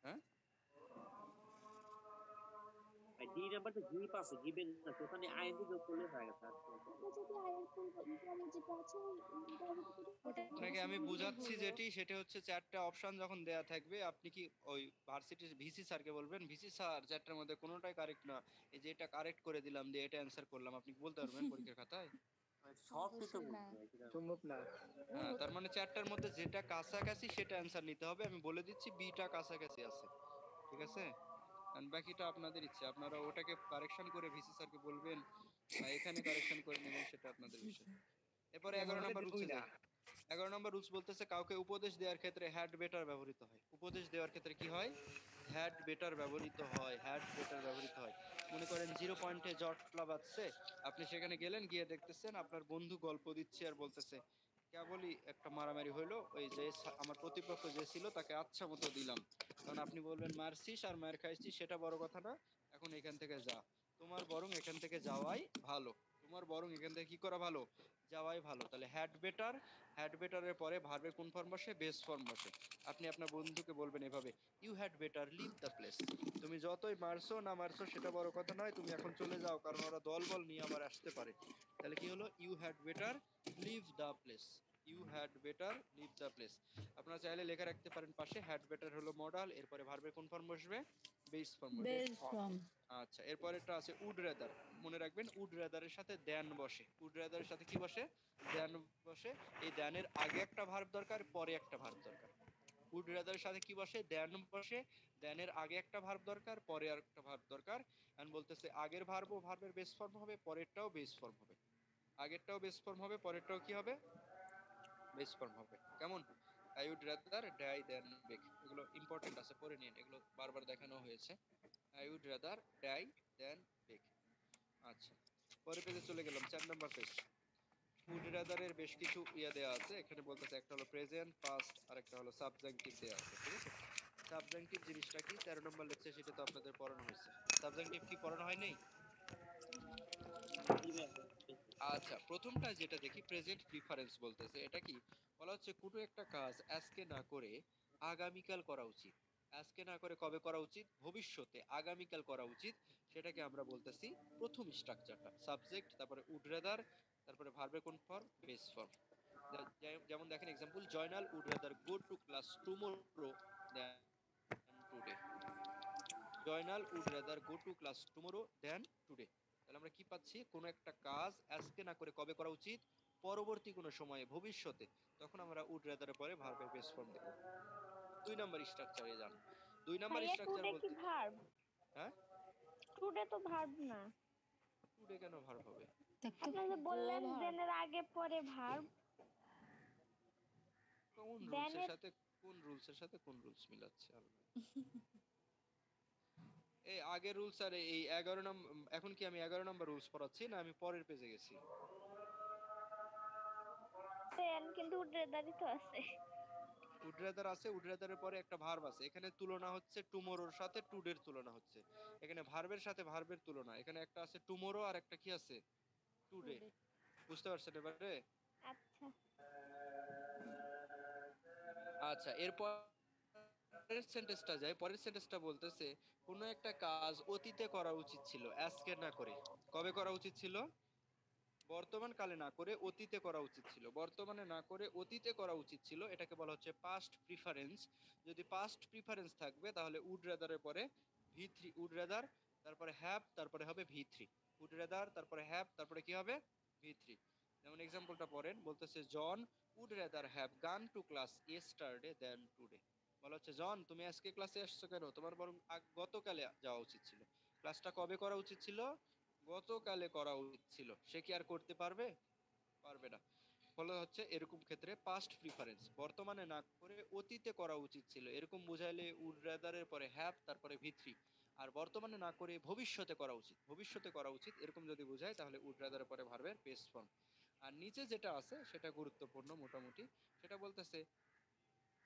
হ্যাঁ, ভাই ডি নাম্বারতে গিভ আছে, গিভেন আছে, ওখানে আইএনজি যোগ করলে হয়ে গেছে আর কি। ওটা যদি আই এর পূর্ব পরে যেটা আছে ওটার ভিতরে কেটে ওটা দিলেই আপনাকে আমি হবে। বুঝাচ্ছি যেটি, সেটা হচ্ছে চারটা অপশন যখন দেয়া থাকবে, আপনি কি ওই ভার্সিটির ভিসি স্যারকে বলবেন, ভিসি স্যার চারটার মধ্যে কোনোটাই কারেক্ট না, এই যে এটা কারেক্ট করে দিলাম, দিয়ে এটা অ্যান্সার করলাম, আপনি কি বলতে পারবেন পরীক্ষার খাতায়? সব কিছু অবশ্যই না। বলতে হয় সেটা। সম্ভব না। হ্যাঁ, তার মানে চারটার মধ্যে যেটা কাছাকাছি সেটা অ্যান্সার নিতে হবে। আমি বলে দিচ্ছি বিটা কাছাকাছি আছে। ঠিক আছে, আর বাকিটা আপনাদের ইচ্ছে, আপনারা ওটাকে কারেকশন করে ভিসি স্যারকে বলবেন, না এখানে কারেকশন করে নেবেন, সেটা আপনাদের বিষয়। এরপরে এমন 11 হলে নম্বর দিবই রুলসে না। যাই। 11 নম্বর রুলস বলতেছে কাউকে উপদেশ দেওয়ার ক্ষেত্রে হ্যাড বেটার ব্যবহৃত হয়। উপদেশ দেওয়ার ক্ষেত্রে কি হয়, হ্যাড বেটার ব্যবহৃত হয়, হ্যাড বেটার ব্যবহৃত হয়। মনে করেন 0 পয়েন্টে জটলা বাজছে, আপনি সেখানে গেলেন, গিয়ে দেখতেছেন আপনার বন্ধু গল্প দিচ্ছে আর বলতেছে, কেবলই একটা মারামারি হইলো, ওই যে আমার প্রতিপক্ষ যে ছিল তাকে আচ্ছা মতো দিলাম। কারণ আপনি বলবেন মারছিস আর মার খাইছিস সেটা বড় কথা না, এখন এখান থেকে যা, তোমার বরং এখান থেকে যাওয়াই ভালো, তোমার বরং এখান থেকে কি করা ভালো, যাওয়াই ভালো। তাহলে হ্যাড বেটার, হ্যাড বেটারের পরে ভার্বের কোন ফর্ম বসে, বেস ফর্ম বসে। আপনি আপনার বন্ধুকে বলবেন এভাবে, you had better leave the place. তুমি যতই মারছো না মারছো সেটা বড় কথা নয়, তুমি এখন চলে যাও, কারণ ওরা দল বল নিয়ে আবার আসতে পারে। তাহলে কি হলো, you had better leave the place, you had better leave the place. আপনারা চাইলে লেখা রাখতে পারেন পাশে, হ্যাড বেটার হলো মডাল, এরপরে ভার্বের কোন ফর্ম বসবে, বেস ফর্ম বসবে। Base form. আচ্ছা, এরপরেরটা আছে উড রেদার। মনে রাখবেন উড রেদারের সাথে দ্যান বসে, উড রেদারের সাথে কি বসে, দ্যান বসে। এই দ্যানের আগে একটা ভার্ব দরকার, পরে একটা ভার্ব দরকার। উড রেদারের সাথে কি বসে, দ্যান বসে, দ্যানের আগে একটা ভার্ব দরকার, পরে আর একটা ভার্ব দরকার। এন্ড বলতেছে আগের ভার্বও ভার্বের বেস ফর্ম হবে, পরেরটাও বেস ফর্ম হবে। আগেরটাও বেস ফর্ম হবে, পরেরটাও কি হবে, বেস ফর্ম হবে। কেমন, I would rather die than beg, এগুলো ইম্পর্টেন্ট আছে, পড়ে নিন, এগুলো বারবার দেখানো হয়েছে। I would rather die than beg. আচ্ছা, পরের পেজে চলে গেলাম, 4 নাম্বার পেজ। উড রাদারের বেশ কিছু দেওয়া আছে এখানে, বলতেছে একটা হলো প্রেজেন্ট, পাস্ট, আর একটা হলো সাবজাংটিভ দেওয়া আছে। ঠিক আছে, সাবজাংটিভ জিনিসটা কি, 13 নম্বর লেকচার সেটা তো আপনাদের পড়ানো হয়েছে। সাবজাংটিভ কি পড়ানো হয় নাই? জি ভাইয়া। আচ্ছা, প্রথমটা যেটা দেখি, প্রেজেন্ট প্রিফারেন্স বলতেছে, এটা কি বলা হচ্ছে, কোনো একটা কাজ আজকে না করে আগামীকাল করা উচিত। আজকে না করে কবে করা উচিত, ভবিষ্যতে, আগামীকাল করা উচিত। সেটাকে আমরা বলতেছি প্রথম স্ট্রাকচারটা, সাবজেক্ট, তারপরে উড রেদার, তারপরে ভার্বের কোন ফর্ম, বেস ফর্ম। যেমন দেখেন example, Joynal would rather go to class tomorrow than today. Joynal would rather go to class tomorrow than today. তাহলে আমরা কি পাচ্ছি, কোনো একটা কাজ আজকে না করে কবে করা উচিত, পরবর্তী কোনো সময়ে, ভবিষ্যতে, তখন আমরা উড রেদারের পরে ভার্বের বেস ফর্ম দেব। 2 নাম্বার স্ট্রাকচারে যান। 2 নাম্বার ভাইয়া স্ট্রাকচার টুডে কি বলতে, ভার্ব? হ্যাঁ, টুডে তো ভার্ব না। টুডে কেন ভার্ব হবে? দেখতো আপনি যে গো বললেন ভার্ব। দেনের আগে পরে ভার্ব, কোন রুলসের দেনের সাথে কোন রুলসের সাথে কোন রুলস মিলাচ্ছে আল্লাহ। এই আগের রুলস আর এই 11 নম্বর, এখন কি আমি 11 নম্বর রুলস পড়াচ্ছি, না আমি পরের পেজে গেছি? দেন কিন্তু উড্রেদারই তো আছে। উড রাদার আছে, উড রাদারের পরে একটা ভার্ব আছে, এখানে তুলনা হচ্ছে টুমোরোর সাথে টুডের তুলনা হচ্ছে। এখানে ভার্বের সাথে ভার্বের তুলনা, এখানে একটা আছে টুমোরো আর একটা কি আছে, টুডে। টুডে। বুঝতে পারছেন এবারে? আচ্ছা, আচ্ছা, এরপর পরের সেন্টেন্সটা যায়, পরের সেন্টেন্সটা বলতেছে কোনো একটা কাজ অতীতে করা উচিত ছিল আজকে না করে। কবে করা উচিত ছিল? বর্তমান কালে না করে অতীতে করা উচিত ছিল। বর্তমানে না করে অতীতে করা উচিত ছিল, এটাকে বলা হচ্ছে পাস্ট প্রিফারেন্স। যদি পাস্ট প্রিফারেন্স থাকবে তাহলে উড রাদারের পরে ভি থ্রি, উড রাদার তারপরে হ্যাভ তারপরে হবে ভি থ্রি। উড রাদার তারপরে হ্যাভ তারপরে কি হবে? V three. যেমন এক্সাম্পলটা পড়েন, বলতেছে John would rather have gone to class yesterday than today. বলা হচ্ছে জন তুমি আজকে ক্লাসে আসছো কেন, তোমার বরং গতকালে যাওয়া উচিত ছিল। ক্লাসটা কবে করা উচিত ছিল? গতকালে করা উচিত ছিল। সে কি আর করতে পারবে? পারবে না। ফলে হচ্ছে এরকম ক্ষেত্রে পাস্ট প্রিফারেন্স, বর্তমানে না করে অতীতে করা উচিত ছিল, এরকম বুঝাইলে উড রাদারের পরে হ্যাভ তারপরে ভি থ্রি। আর বর্তমানে না করে ভবিষ্যতে করা উচিত, ভবিষ্যতে করা উচিত এরকম যদি বোঝায় তাহলে উড রাদারের পরে ভার্বের বেস ফর্ম। আর নিচে যেটা আছে সেটা গুরুত্বপূর্ণ মোটামুটি, সেটা বলতেছে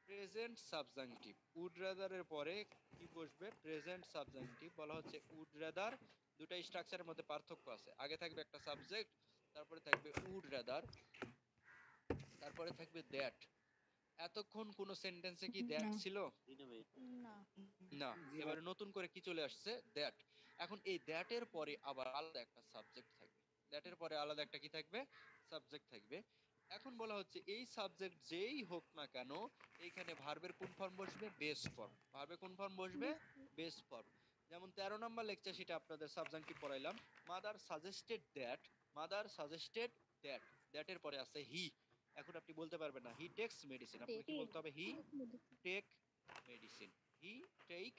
প্রেজেন্ট সাবজাংটিভ। উড রাদারের পরে কি বসবে? Present subjunctive. বলা হচ্ছে উড রাদার দুটা স্ট্রাকচারের মধ্যে পার্থক্য আছে। আগে থাকবে একটা সাবজেক্ট, তারপরে থাকবে উড রাদার, তারপরে থাকবে দ্যাট। এতক্ষণ কোন সেন্টেন্সে কি দ্যাট না। ছিল? এই না ভাই। না। না। জি ভাই। এবারে নতুন করে কি চলে আসছে? দ্যাট। এখন এই দ্যাটের পরে আবার আলাদা একটা সাবজেক্ট থাকবে। দ্যাটের পরে আলাদা একটা কি থাকবে? সাবজেক্ট থাকবে। এখন বলা হচ্ছে এই সাবজেক্ট যেই হোক না কেন, এইখানে ভার্বের কোন ফর্ম বসবে? Base form. ভার্বের কোন ফর্ম বসবে? Base form. যেমন 13 নম্বর লেকচার শিটে আপনাদের সাবজাংটিভ পড়াইলাম, mother suggested that, mother suggested that, দ্যাটের পরে আছে হি। এখন আপনি বলতে পারবেন না হি টেকস মেডিসিন, আপনাকে কি বলতে হবে? He take medicine, he take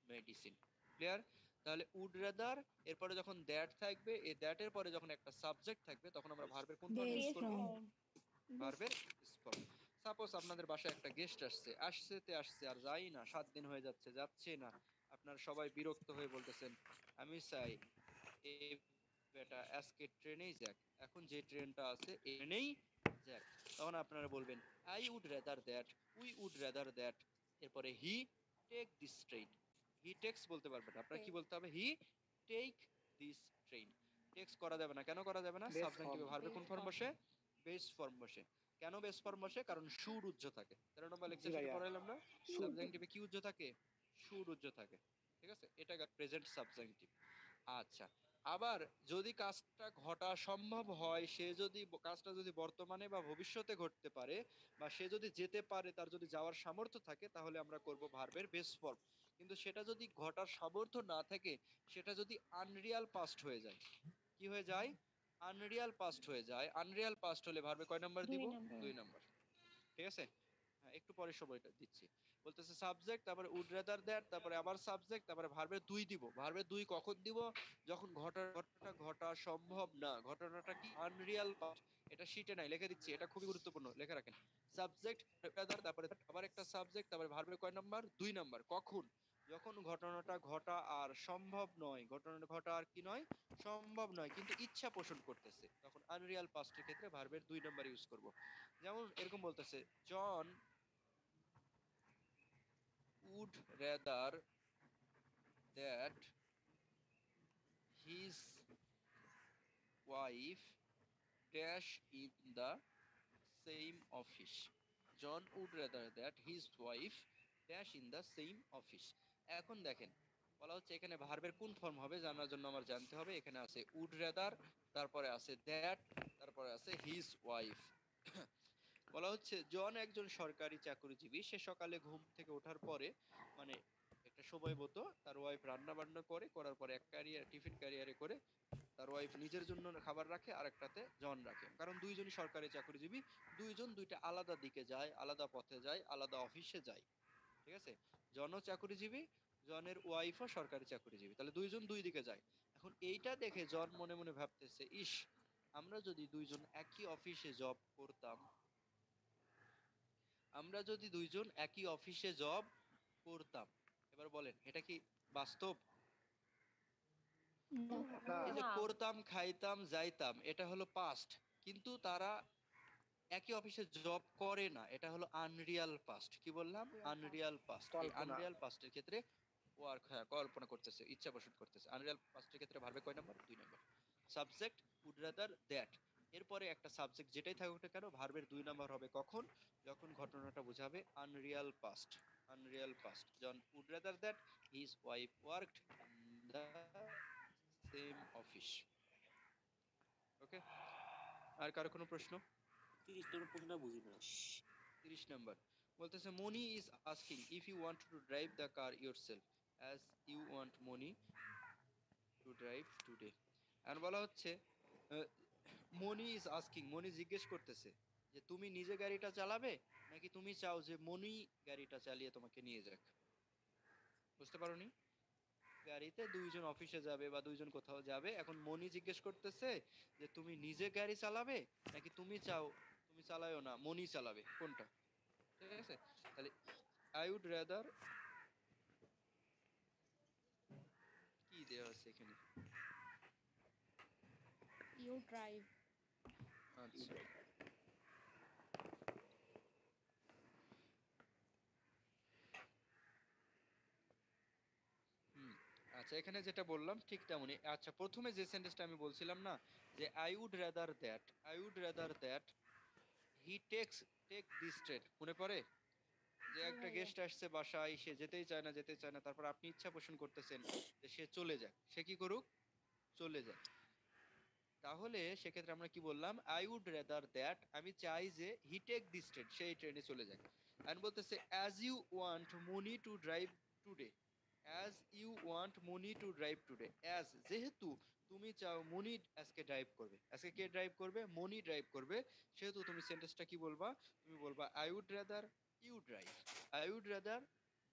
medicine. Clear? তাহলে উড রাদার এরপরে যখন দ্যাট থাকবে, এই দ্যাটের পরে যখন একটা সাবজেক্ট থাকবে তখন আমরা ভার্বের কোন ফর্ম ইউজ বেস বেস করব? ফর্ম। ফর্ম। ভার্বের ফর্ম। সাপোজ আপনাদের বাসায় একটা গেস্ট আসছে, আসছে আর যাই না, 7 দিন হয়ে যাচ্ছে, যাচ্ছে না। আপনার সবাই বিরক্ত হয়ে বলতেছেন আমি চাই এই বেটা আজকে ট্রেনেই যাক, এখন যে ট্রেনটা আছে এই ট্রেনেই যাক। তখন আপনারা বলবেন I would rather that, we would rather that, এরপরে he take this train. He takes বলতে পারবেন, আপনার কি বলতে হবে? He take this train. Takes করা যাবে না। কেন করা যাবে না? Base form. সাবজেক্টিভে ভার্বে কোন ফর্ম বসে? বেস ফর্ম বসে। কেন বেস ফর্ম বসে? কারণ সুর উজ্জ থাকে। 13 নম্বর জি লেকচার ভাইয়া। পড়াইলাম না, সাবজেক্টিভে কি উজ্জ থাকে? সুর উজ্জ থাকে। ঠিক আছে, এটা প্রেজেন্ট সাবজেক্টিভ। আচ্ছা, আবার যদি কাজটা ঘটা সম্ভব হয়, সে যদি কাজটা যদি বর্তমানে বা ভবিষ্যতে ঘটতে পারে, বা সে যদি যেতে পারে, তার যদি যাওয়ার সামর্থ্য থাকে, তাহলে আমরা করব ভার্বের বেস ফর্ম। কিন্তু সেটা যদি ঘটার সামর্থ্য না থাকে, সেটা যদি আনরিয়াল পাস্ট হয়ে যায়, কি হয়ে যায়? আনরিয়াল পাস্ট হয়ে যায়। আনরিয়াল পাস্ট হলে ভার্বে কয় নাম্বার দিব? 2 নাম্বার। ঠিক আছে, হ্যাঁ, একটু পরে সময়টা দিচ্ছি। বলতেছে সাবজেক্ট, তারপরে উড রাদার দ্যাট, তারপরে আবার সাবজেক্ট, তারপরে ভার্বের 2 দিব। ভার্বের 2 কখন দিব? যখন ঘটনাটা ঘটা সম্ভব না, ঘটনাটা কি আনরিয়াল পাস্ট। এটা শীটে নাই, লিখে দিচ্ছি, এটা খুবই গুরুত্বপূর্ণ, লিখে রাখেন। সাবজেক্ট রাদার, তারপরে আবার একটা সাবজেক্ট, তারপরে ভার্বের কয় নাম্বার? 2 নাম্বার। কখন? যখন ঘটনাটা ঘটা আর সম্ভব নয়, ঘটনাটা ঘটা আর কি নয়? সম্ভব নয়, কিন্তু ইচ্ছা পোষণ করতেছে, তখন আনরিয়াল পাস্টের ক্ষেত্রে ভার্বের 2 নাম্বার ইউজ করব। যেমন এরকম বলতেছে জন would rather that his wife dash in the same office. John would rather that his wife dash in the same office. এখন দেখেন, বলা হচ্ছে এখানে ভার্বের কোন ফর্ম হবে জানার জন্য আমার জানতে হবে, এখানে আছে would rather, তারপরে আছে that, তারপরে আছে his wife। বলা হচ্ছে জন একজন সরকারি চাকরিজীবী, সে সকালে ঘুম থেকে ওঠার পরে, মানে একটা সময় মতো তার ওয়াইফ রান্না বান্না করে, করার পরে এক ক্যারিয়ার টিফিন ক্যারিয়ারে করে তার ওয়াইফ নিজের জন্য খাবার রাখে, আর একটাতে জন রাখে। কারণ দুইজনই সরকারি চাকরিজীবী, দুইজন দুইটা আলাদা দিকে যায়, আলাদা পথে যায়, আলাদা অফিসে যায়। ঠিক আছে, জনও চাকরিজীবী, জনের ওয়াইফও সরকারি চাকরিজীবী, তাহলে দুইজন দুই দিকে যায়। এখন এইটা দেখে জন মনে মনে ভাবতেছে, ইস, আমরা যদি দুইজন একই অফিসে জব করতাম, আমরা যদি দুইজন একই অফিসে জব করতাম। এবার বলেন এটা কি বাস্তব? না। এই যে না। করতাম, খাইতাম, যাইতাম, এটা হলো পাস্ট, কিন্তু তারা একই অফিসে জব করে না, এটা হলো আনরিয়াল পাস্ট। কি বললাম? Unreal past. এই কল্পনা। আনরিয়াল পাস্টের ক্ষেত্রে ওয়ার্ক, হ্যাঁ, কল্পনা করতেছে, ইচ্ছা পোষণ করতেছে। আনরিয়াল পাস্টের ক্ষেত্রে ভার্বে কয় number? 2 number. Subject would rather that, এরপরে একটা সাবজেক্ট যেটাই থাকুক না কেন, ভার্বের 2 নাম্বার হবে কখন? যখন ঘটনাটা বোঝাবে unreal past. unreal past. John would rather that his wife worked in the same office. ওকে, আর কারো কোনো প্রশ্ন? 30 নম্বর প্রশ্নটা বুঝি না। 30 নাম্বার বলতেছে Moni is asking if you want to drive the car yourself as you want Moni to drive today. আর বলা হচ্ছে মনি ইজ আস্কিং, মনি জিজ্ঞেস করতেছে যে তুমি নিজে গাড়িটা চালাবে নাকি তুমি চাও যে মনি গাড়িটা চালিয়ে তোমাকে নিয়ে যাক। বুঝতে পারোনি? গাড়িতে দুইজন অফিসে যাবে বা দুইজন কোথাও যাবে, এখন মনি জিজ্ঞেস করতেছে যে তুমি নিজে গাড়ি চালাবে নাকি তুমি চাও তুমি চালায়ও না মনি চালাবে, কোনটা? ঠিক আছে, তাহলে আই উড রাদার কি দেওয়া আছে এখানে? You drive. আচ্ছা হুম, আচ্ছা এখানে যেটা বললাম ঠিক তেমনই। আচ্ছা প্রথমে যে সেন্টেন্সটা আমি বলছিলাম না যে I would rather that he take this train, মনে পড়ে? যে জি একটা ভাইয়া। গেস্ট আসছে বাসায়, সে যেতেই চায় না, তারপর আপনি ইচ্ছা পোষণ করতেছেন যে সে চলে যাক, সে কি করুক? চলে যাক। তাহলে সেক্ষেত্রে আমরা কি বললাম? আই উড রেদার দ্যাট, আমি চাই যে হি টেক দিস ট্রেন, সেই ট্রেনে চলে যাক। আর বলতেছে as you want Moni to drive today, as you want Moni to drive today, as যেহেতু তুমি চাও মনি আজকে ড্রাইভ করবে, আজকে কে ড্রাইভ করবে? মনি ড্রাইভ করবে, সেহেতু তুমি সেন্টেন্সটা কি বলবা? তুমি বলবা I would rather you drive, I would rather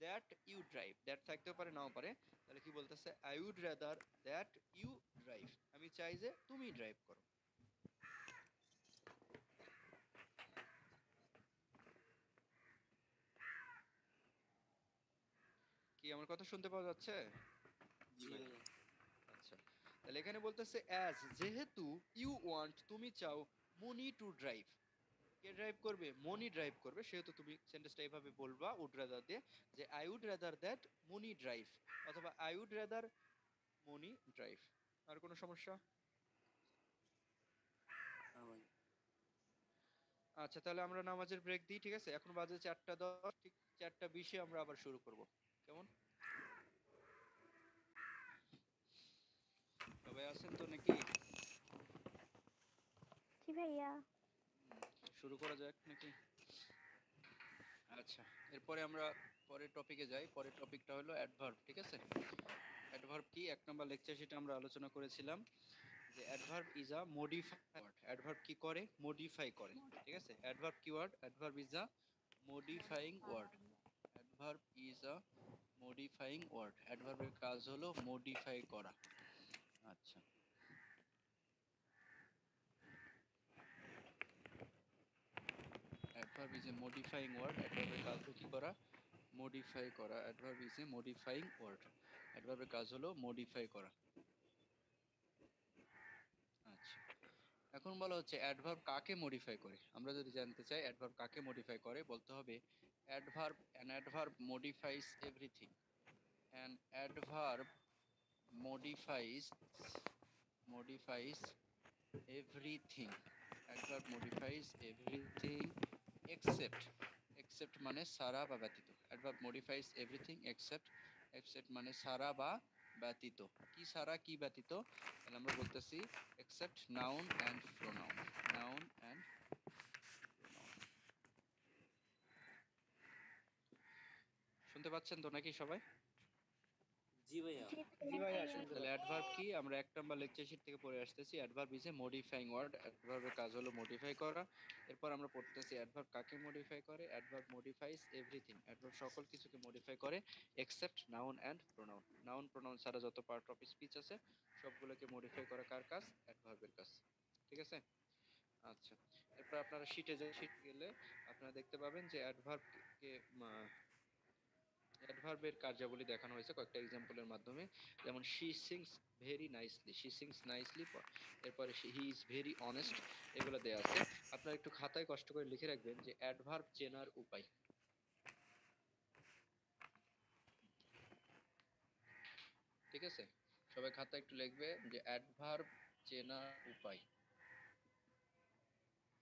that you drive, that থাকতেও পারে নাও পারে। তাহলে কি বলতেছে? I would rather that you drive, আমি চাই যে তুমি ড্রাইভ করো। কি আমার কথা শুনতে পাওয়া যাচ্ছে? জি ভাইয়া। আচ্ছা, তাহলে এখানে বলতেছে অ্যাজ যেহেতু, ইউ ওয়ান্ট তুমি চাও, মনি টু ড্রাইভ, কে ড্রাইভ করবে? মনি ড্রাইভ করবে, সেহেতু তুমি সেন্টেন্সটা এইভাবে বলবা উড রাদার দিয়ে, যে I would rather that Moni drive, অথবা I would rather Moni drive. আর কোনো সমস্যা? হ্যাঁ ভাই। আচ্ছা তাহলে আমরা নামাজের ব্রেক দিই, ঠিক আছে? এখন বাজে 4টা 10, ঠিক 4টা 20-এ আমরা আবার শুরু করব, কেমন? সবাই আছেন তো নাকি? জি ভাইয়া। শুরু করা যাক নাকি? আচ্ছা, এরপরে আমরা পরের টপিকে যাই। পরের টপিকটা হলো অ্যাডভার্ব, ঠিক আছে? অ্যাডভার্ব কি? 1 নম্বর লেকচার শিটে আমরা আলোচনা করেছিলাম যে adverb is a modify word. Adverb কি করে? মডিফাই করে, ঠিক আছে? অ্যাডভার্ব কি word? Adverb is a modifying word. Adverb is a modifying word. অ্যাডভার্বের কাজ হলো মডিফাই করা। আচ্ছা, adverb is a modifying word. অ্যাডভার্বের কাজ হলো কি করা? মডিফাই করা। Adverb is a modifying word. অ্যাডভার্বের কাজ হলো মডিফাই করা। আচ্ছা, এখন বলা হচ্ছে অ্যাডভার্ব কাকে মডিফাই করে। আমরা যদি জানতে চাই অ্যাডভার্ব কাকে মডিফাই করে, বলতে হবে an adverb modifies everything. An adverb modifies modifies everything. Adverb modifies everything except, except মানে সারা বা ব্যতীত। Adverb modifies everything except, except মানে সারা বা ব্যতীত। কি সারা কি ব্যতীত? তাহলে আমরা বলতেছি except noun and pronoun. Noun and pronoun. শুনতে পাচ্ছেন তো নাকি সবাই? জি ভাইয়া। জি জি ভাইয়া, ভাইয়া। শুনতে তাহলে পাচ্ছি। অ্যাডভার্ব কি? আমরা 1 নম্বর লেকচার শিট থেকে পড়ে আসতেছি। Adverb is a modifying word. অ্যাডভার্বের কাজ হলো মডিফাই করা। এরপর আমরা পড়তেছি অ্যাডভার্ব কাকে মডিফাই করে। Adverb modifies everything. অ্যাডভার্ব সকল কিছুকে মডিফাই করে except noun and pronoun. Noun pronoun ছাড়া যত পার্ট অফ স্পিচ আছে সবগুলোকে মডিফাই করা কার কাজ? অ্যাডভার্বের কাজ, ঠিক আছে? আচ্ছা, এরপর আপনারা শিটে গেলে আপনারা দেখতে পাবেন যে অ্যাডভার্বের কার্যাবলী দেখানো হয়েছে কয়েকটা এক্সাম্পলের মাধ্যমে। যেমন she sings very nicely, she sings nicely. এরপরে হি ইজ ভেরি অনেস্ট, এগুলো দেয়া আছে। আপনারা একটু খাতায় কষ্ট করে লিখে রাখবেন যে অ্যাডভার্ব চেনার উপায়, ঠিক আছে? সবাই খাতায় একটু লিখবে যে অ্যাডভার্ব চেনার উপায়।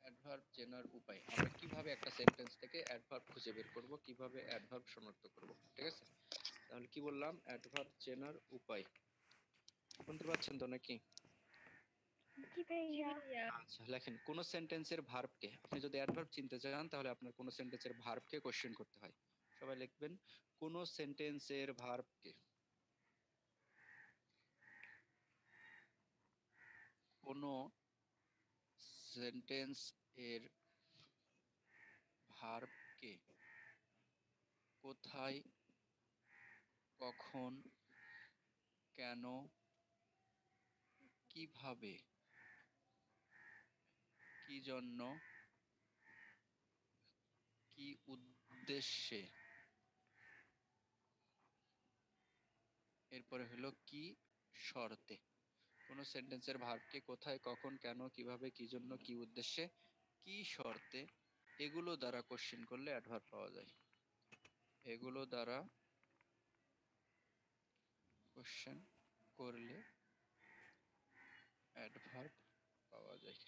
অ্যাডভার্ব অ্যাডভার্ব চেনার উপায়, আমরা কিভাবে একটা সেন্টেন্স থেকে অ্যাডভার্ব খুঁজে বের করব, কিভাবে অ্যাডভার্ব শনাক্ত করব, ঠিক আছে? তাহলে কি বললাম, অ্যাডভার্ব চেনার উপায়। শুনতে পাচ্ছেন তো নাকি? জি ভাইয়া। আচ্ছা, লেখেন কোন সেন্টেন্সের ভার্বকে, আপনি যদি অ্যাডভার্ব চিনতে চান তাহলে আপনার কোন সেন্টেন্সের ভার্বকে কোশ্চেন করতে হয়। সবাই লিখবেন কোন সেন্টেন্সের ভার্বকে, কোন সেন্টেন্স এর ভার্বকে কোথায়, কখন, কেন, কিভাবে, কি জন্য, কি উদ্দেশ্যে, এরপরে হলো কি শর্তে। কোন সেন্টেন্সের ভার্বকে কোথায়, কখন, কেন, কিভাবে, কি জন্য, কি উদ্দেশ্যে, কি শর্তে, এগুলো দ্বারা কোশ্চেন করলে অ্যাডভার্ব পাওয়া যায়। এগুলো দ্বারা কোশ্চেন করলে অ্যাডভার্ব পাওয়া যায়।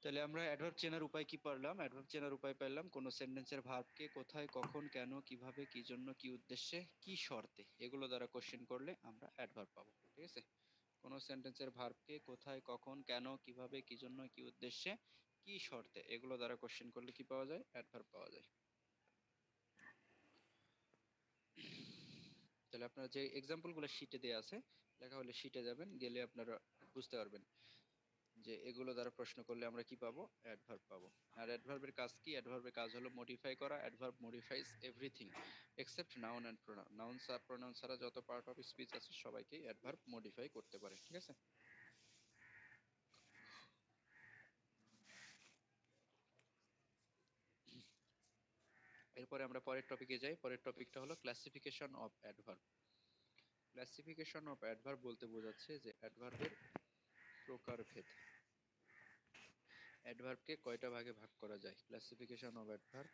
তাহলে আমরা অ্যাডভার্ব চেনার উপায় কি পারলাম? অ্যাডভার্ব চেনার উপায় পেলাম কোন সেন্টেন্সের ভার্বকে কোথায়, কখন, কেন, কিভাবে, কি জন্য, কি উদ্দেশ্যে, কি শর্তে, এগুলো দ্বারা কোশ্চেন করলে আমরা অ্যাডভার্ব পাবো, ঠিক আছে? কোন সেন্টেন্সের ভার্বকে কোথায়, কখন, কেন, কিভাবে, কি জন্য, কি উদ্দেশ্যে, কি শর্তে, এগুলো দ্বারা কোশ্চেন করলে কি পাওয়া যায়? অ্যাডভার্ব পাওয়া যায়। তাহলে আপনার যে এক্সাম্পল গুলো শীটে দেওয়া আছে, লেখা হলে শীটে যাবেন, গেলে আপনারা বুঝতে পারবেন যে এগুলো দ্বারা প্রশ্ন করলে আমরা কি পাবো? অ্যাডভার্ব পাবো। আর অ্যাডভার্বের কাজ কি? অ্যাডভার্বের কাজ হলো মডিফাই করা। Adverb modifies everything except noun and pronoun. Noun আর প্রোনাউন ছাড়া যত পার্ট অফ স্পিচ আছে সবাইকে অ্যাডভার্ব মডিফাই করতে পারে, ঠিক আছে? এরপরে আমরা পরের টপিকে যাই। পরের টপিকটা হলো classification of adverb. Classification of adverb বলতে বোঝাচ্ছে যে অ্যাডভার্বের প্রকারভেদ। অ্যাডভার্বকে কয়টা ভাগে ভাগ করা যায়? ক্লাসিফিকেশন অফ অ্যাডভার্ব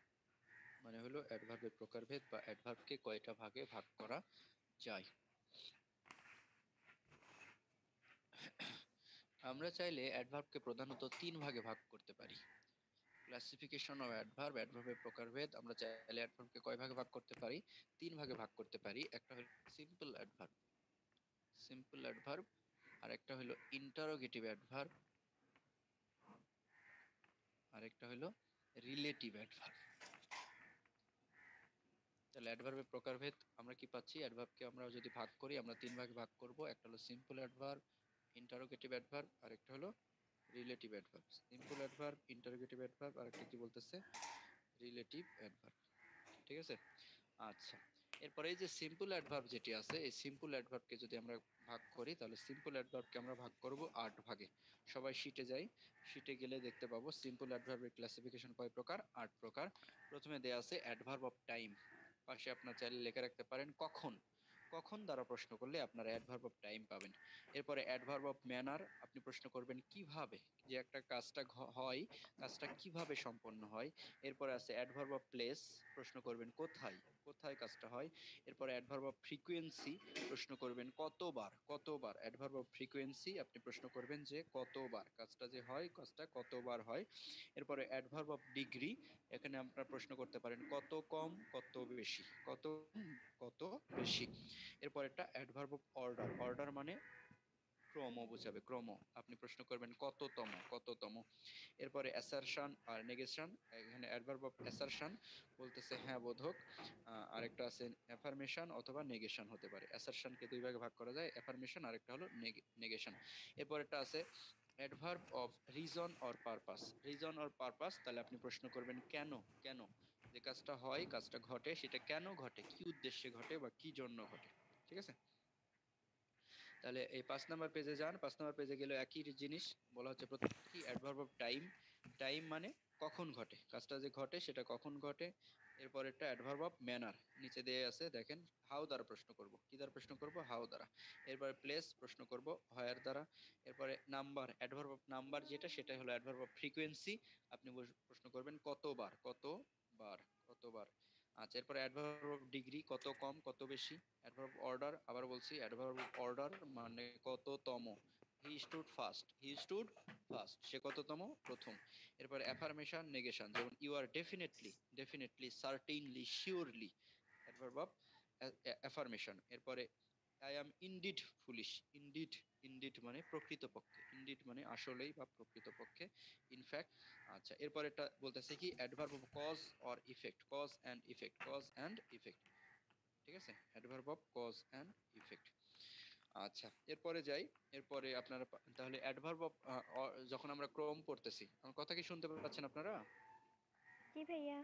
মানে হলো অ্যাডভার্বের প্রকারভেদ বা অ্যাডভার্বকে কয়টা ভাগে ভাগ করা যায়। আমরা চাইলে অ্যাডভার্বকে প্রধানত তিন ভাগে ভাগ করতে পারি। ক্লাসিফিকেশন অফ অ্যাডভার্ব, অ্যাডভার্বের প্রকারভেদ, আমরা চাইলে অ্যাডভার্বকে কয় ভাগে ভাগ করতে পারি? তিন ভাগে ভাগ করতে পারি। একটা হলো সিম্পল অ্যাডভার্ব, সিম্পল অ্যাডভার্ব, আর একটা হলো ইন্টারোগেটিভ অ্যাডভার্ব, আর একটা হলো রিলেটিভ অ্যাডভার্ব। তাহলে অ্যাডভার্বের প্রকারভেদ আমরা কি পাচ্ছি? অ্যাডভার্বকে আমরা যদি ভাগ করি, আমরা তিন ভাগে ভাগ করব। একটা হলো সিম্পল অ্যাডভার্ব, ইন্টারোগেটিভ অ্যাডভার্ব, আর একটা হলো relative adverb. Simple adverb, interrogative adverb, আর একটা কি বলতেছে? রিলেটিভ অ্যাডভার্ব, ঠিক আছে? আচ্ছা, এরপরে এই যে সিম্পল অ্যাডভার্ব যেটি আছে, এই সিম্পল অ্যাডভার্বকে যদি আমরা ভাগ করি, তাহলে সিম্পল অ্যাডভার্বকে আমরা ভাগ করব 8 ভাগে। সবাই শীটে যাই, শীটে গেলে দেখতে পাবো সিম্পল অ্যাডভার্বের ক্লাসিফিকেশন কয় প্রকার? 8 প্রকার। প্রথমে দেয়া আছে অ্যাডভার্ব অফ টাইম, পাশে আপনার চাইলে লেখা রাখতে পারেন কখন। কখন দ্বারা প্রশ্ন করলে আপনারা অ্যাডভার্ব অফ টাইম পাবেন। এরপরে অ্যাডভার্ব অফ ম্যানার, আপনি প্রশ্ন করবেন কিভাবে, যে একটা কাজটা হয়, কাজটা কিভাবে সম্পন্ন হয়। এরপরে আছে অ্যাডভার্ব অফ প্লেস, প্রশ্ন করবেন কোথায়, কোথায় কাজটা হয়। এরপরে অ্যাডভার্ব অফ ফ্রিকোয়েন্সি, প্রশ্ন করবেন কতবার, কতবার। অ্যাডভার্ব অফ ফ্রিকোয়েন্সি, আপনি প্রশ্ন করবেন যে কতবার কাজটা যে হয়, কাজটা কতবার হয়। এরপরে অ্যাডভার্ব অফ ডিগ্রি, এখানে আপনারা প্রশ্ন করতে পারেন কত কম, কত বেশি, কত কত বেশি। এরপর একটা অ্যাডভার্ব অফ অর্ডার, অর্ডার মানে ক্রম বোঝাবে, ক্রম। আপনি প্রশ্ন করবেন কততম, কততম। এরপরে অ্যাসারশন আর নেগেশন, এখানে অ্যাডভার্ব অফ অ্যাসারশন বলতেছে হ্যাঁ বোধক, আরেকটা আছে অ্যাফার্মেশন অথবা নেগেশন হতে পারে। অ্যাসারশনকে দুই ভাগে ভাগ করা যায়, অ্যাফার্মেশন আর একটা হলো নেগেশন। এরপর একটা আছে adverb of reason or purpose, reason or purpose, তাহলে আপনি প্রশ্ন করবেন কেন, কেন যে কাজটা হয়, কাজটা ঘটে, সেটা কেন ঘটে, কি উদ্দেশ্যে ঘটে বা কি জন্য ঘটে, ঠিক আছে? তাহলে এই 5 নাম্বার পেজে যান। 5 নাম্বার পেজে গেলে একই জিনিস বলা হচ্ছে, প্রত্যেকটি অ্যাডভার্ব অফ টাইম। টাইম মানে কখন ঘটে, কাজটা যে ঘটে সেটা কখন ঘটে। এরপর একটা অ্যাডভার্ব অফ ম্যানার, নিচে দেয়া আছে দেখেন, হাউ দ্বারা প্রশ্ন করব, কি দ্বারা প্রশ্ন করব? হাউ দ্বারা। এরপরে প্লেস, প্রশ্ন করব হোয়ার দ্বারা। এরপরে নাম্বার, অ্যাডভার্ব অফ নাম্বার যেটা, সেটা হলো অ্যাডভার্ব অফ ফ্রিকোয়েন্সি, আপনি প্রশ্ন করবেন কতবার, কতবার, কতবার। আচ্ছা, এরপরে অ্যাডভার্ব অফ ডিগ্রি, কত কম, কত বেশি। অ্যাডভার্ব অর্ডার, আবার বলছি অ্যাডভার্ব অর্ডার মানে কততম, he stood first, he stood first, সে কততম? প্রথম। এরপর অ্যাফার্মেশন নেগেশন, যেমন you are definitely, definitely, certainly, surely, adverb of affirmation. এরপরে I am indeed foolish, indeed, indeed মানে প্রকৃতপক্ষে, ইনডিড মানে আসলেই বা প্রকৃতপক্ষে, ইনফ্যাক্ট। আচ্ছা, এরপর এটা বলতেছে কি adverb of cause or effect, cause and effect, cause and effect, ঠিক আছে, adverb of cause and effect. আচ্ছা, এরপরে যাই। এরপরে আপনারা তাহলে অ্যাডভার্ব অফ, যখন আমরা ক্রম পড়তেছি, আমার কথা কি শুনতে পাচ্ছেন আপনারা? জি ভাইয়া।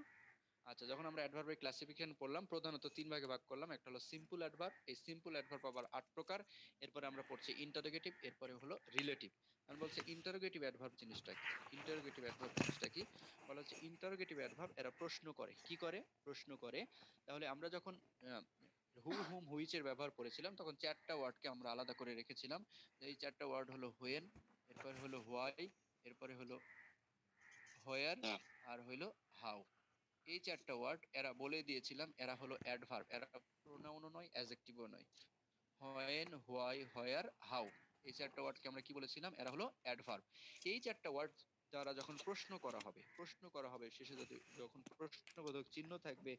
আচ্ছা, যখন আমরা অ্যাডভার্বের ক্লাসিফিকেশন পড়লাম, প্রধানত তিন ভাগে ভাগ করলাম। একটা হলো সিম্পল অ্যাডভার্ব, এই সিম্পল অ্যাডভার্ব আবার 8 প্রকার। এরপরে আমরা পড়ছি ইন্টারোগেটিভ, এরপরে হলো রিলেটিভ। আমি বলছি ইন্টারোগেটিভ অ্যাডভার্ব জিনিসটা কি? ইন্টারোগেটিভ অ্যাডভার্ব জিনিসটা কি বলা হচ্ছে, ইন্টারোগেটিভ অ্যাডভার্ব এরা প্রশ্ন করে। কি করে? প্রশ্ন করে। তাহলে আমরা যখন হু, হুম, হুইচের ব্যবহার করেছিলাম, তখন 4টা ওয়ার্ডকে আমরা আলাদা করে রেখেছিলাম। এই 4টা ওয়ার্ড হলো হোয়েন, এরপরে হলো হোয়াই, এরপরে হলো হোয়ার, আর হইলো হাউ। এই 4টা ওয়ার্ড এরা বলে দিয়েছিলাম, এরা হলো অ্যাডভার্ব, এরা প্রোনাউনও নয়, অ্যাডজেক্টিভও নয়। হোয়েন, হোয়াই, হোয়ার, হাউ, এই 4টা ওয়ার্ডকে আমরা কি বলেছিলাম? এরা হলো অ্যাডভার্ব। এই 4টা ওয়ার্ড দ্বারা যখন প্রশ্ন করা হবে, প্রশ্ন করা হবে, শেষে যদি যখন প্রশ্নবোধক চিহ্ন থাকবে,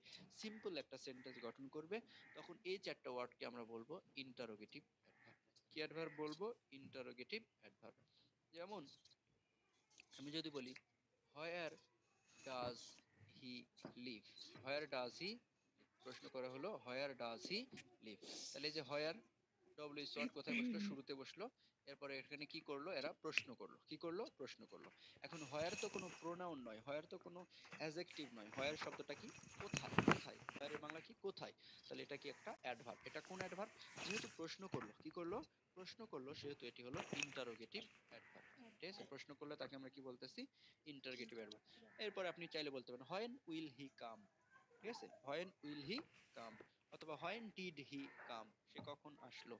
সিম্পল একটা সেন্টেন্স গঠন করবে, তখন এই 4টা ওয়ার্ডকে আমরা বলবো ইন্টারোগেটিভ অ্যাডভার্ব। কি অ্যাডভার্ব বলবো? Interrogative adverb. যেমন আমি যদি বলি where does he live, where does he, প্রশ্ন করা হলো হোয়ার ডাজ হি লিভ। তাহলে এই যে হোয়ার, ডব্লিউ ওয়ার্ড কোথায় বসলো? শুরুতে বসলো। এরপরে এখানে কি করলো? এরা প্রশ্ন করলো। কি করলো? প্রশ্ন করলো। এখন হোয়ার তো কোনো প্রোনাউন নয়, হোয়ার তো কোনো অ্যাডজেক্টিভ নয়, হোয়ার শব্দটা কি? কোথায়, কোথায়, হোয়ারের বাংলা কি? কোথায়। তাহলে এটা কি একটা অ্যাডভার্ব। এটা কোন অ্যাডভার্ব? যেহেতু প্রশ্ন করলো, কি করলো? প্রশ্ন করলো, সেহেতু এটি হলো ইন্টারোগেটিভ অ্যাডভার্ব। ঠিক আছে, প্রশ্ন করলে তাকে আমরা কি বলতেছি? Interrogative adverb. এরপরে আপনি চাইলে বলতে পারেন হোয়েন উইল হি কাম, ঠিক আছে, হোয়েন উইল হি কাম, অথবা হোয়েন ডিড হি কাম, সে কখন আসলো,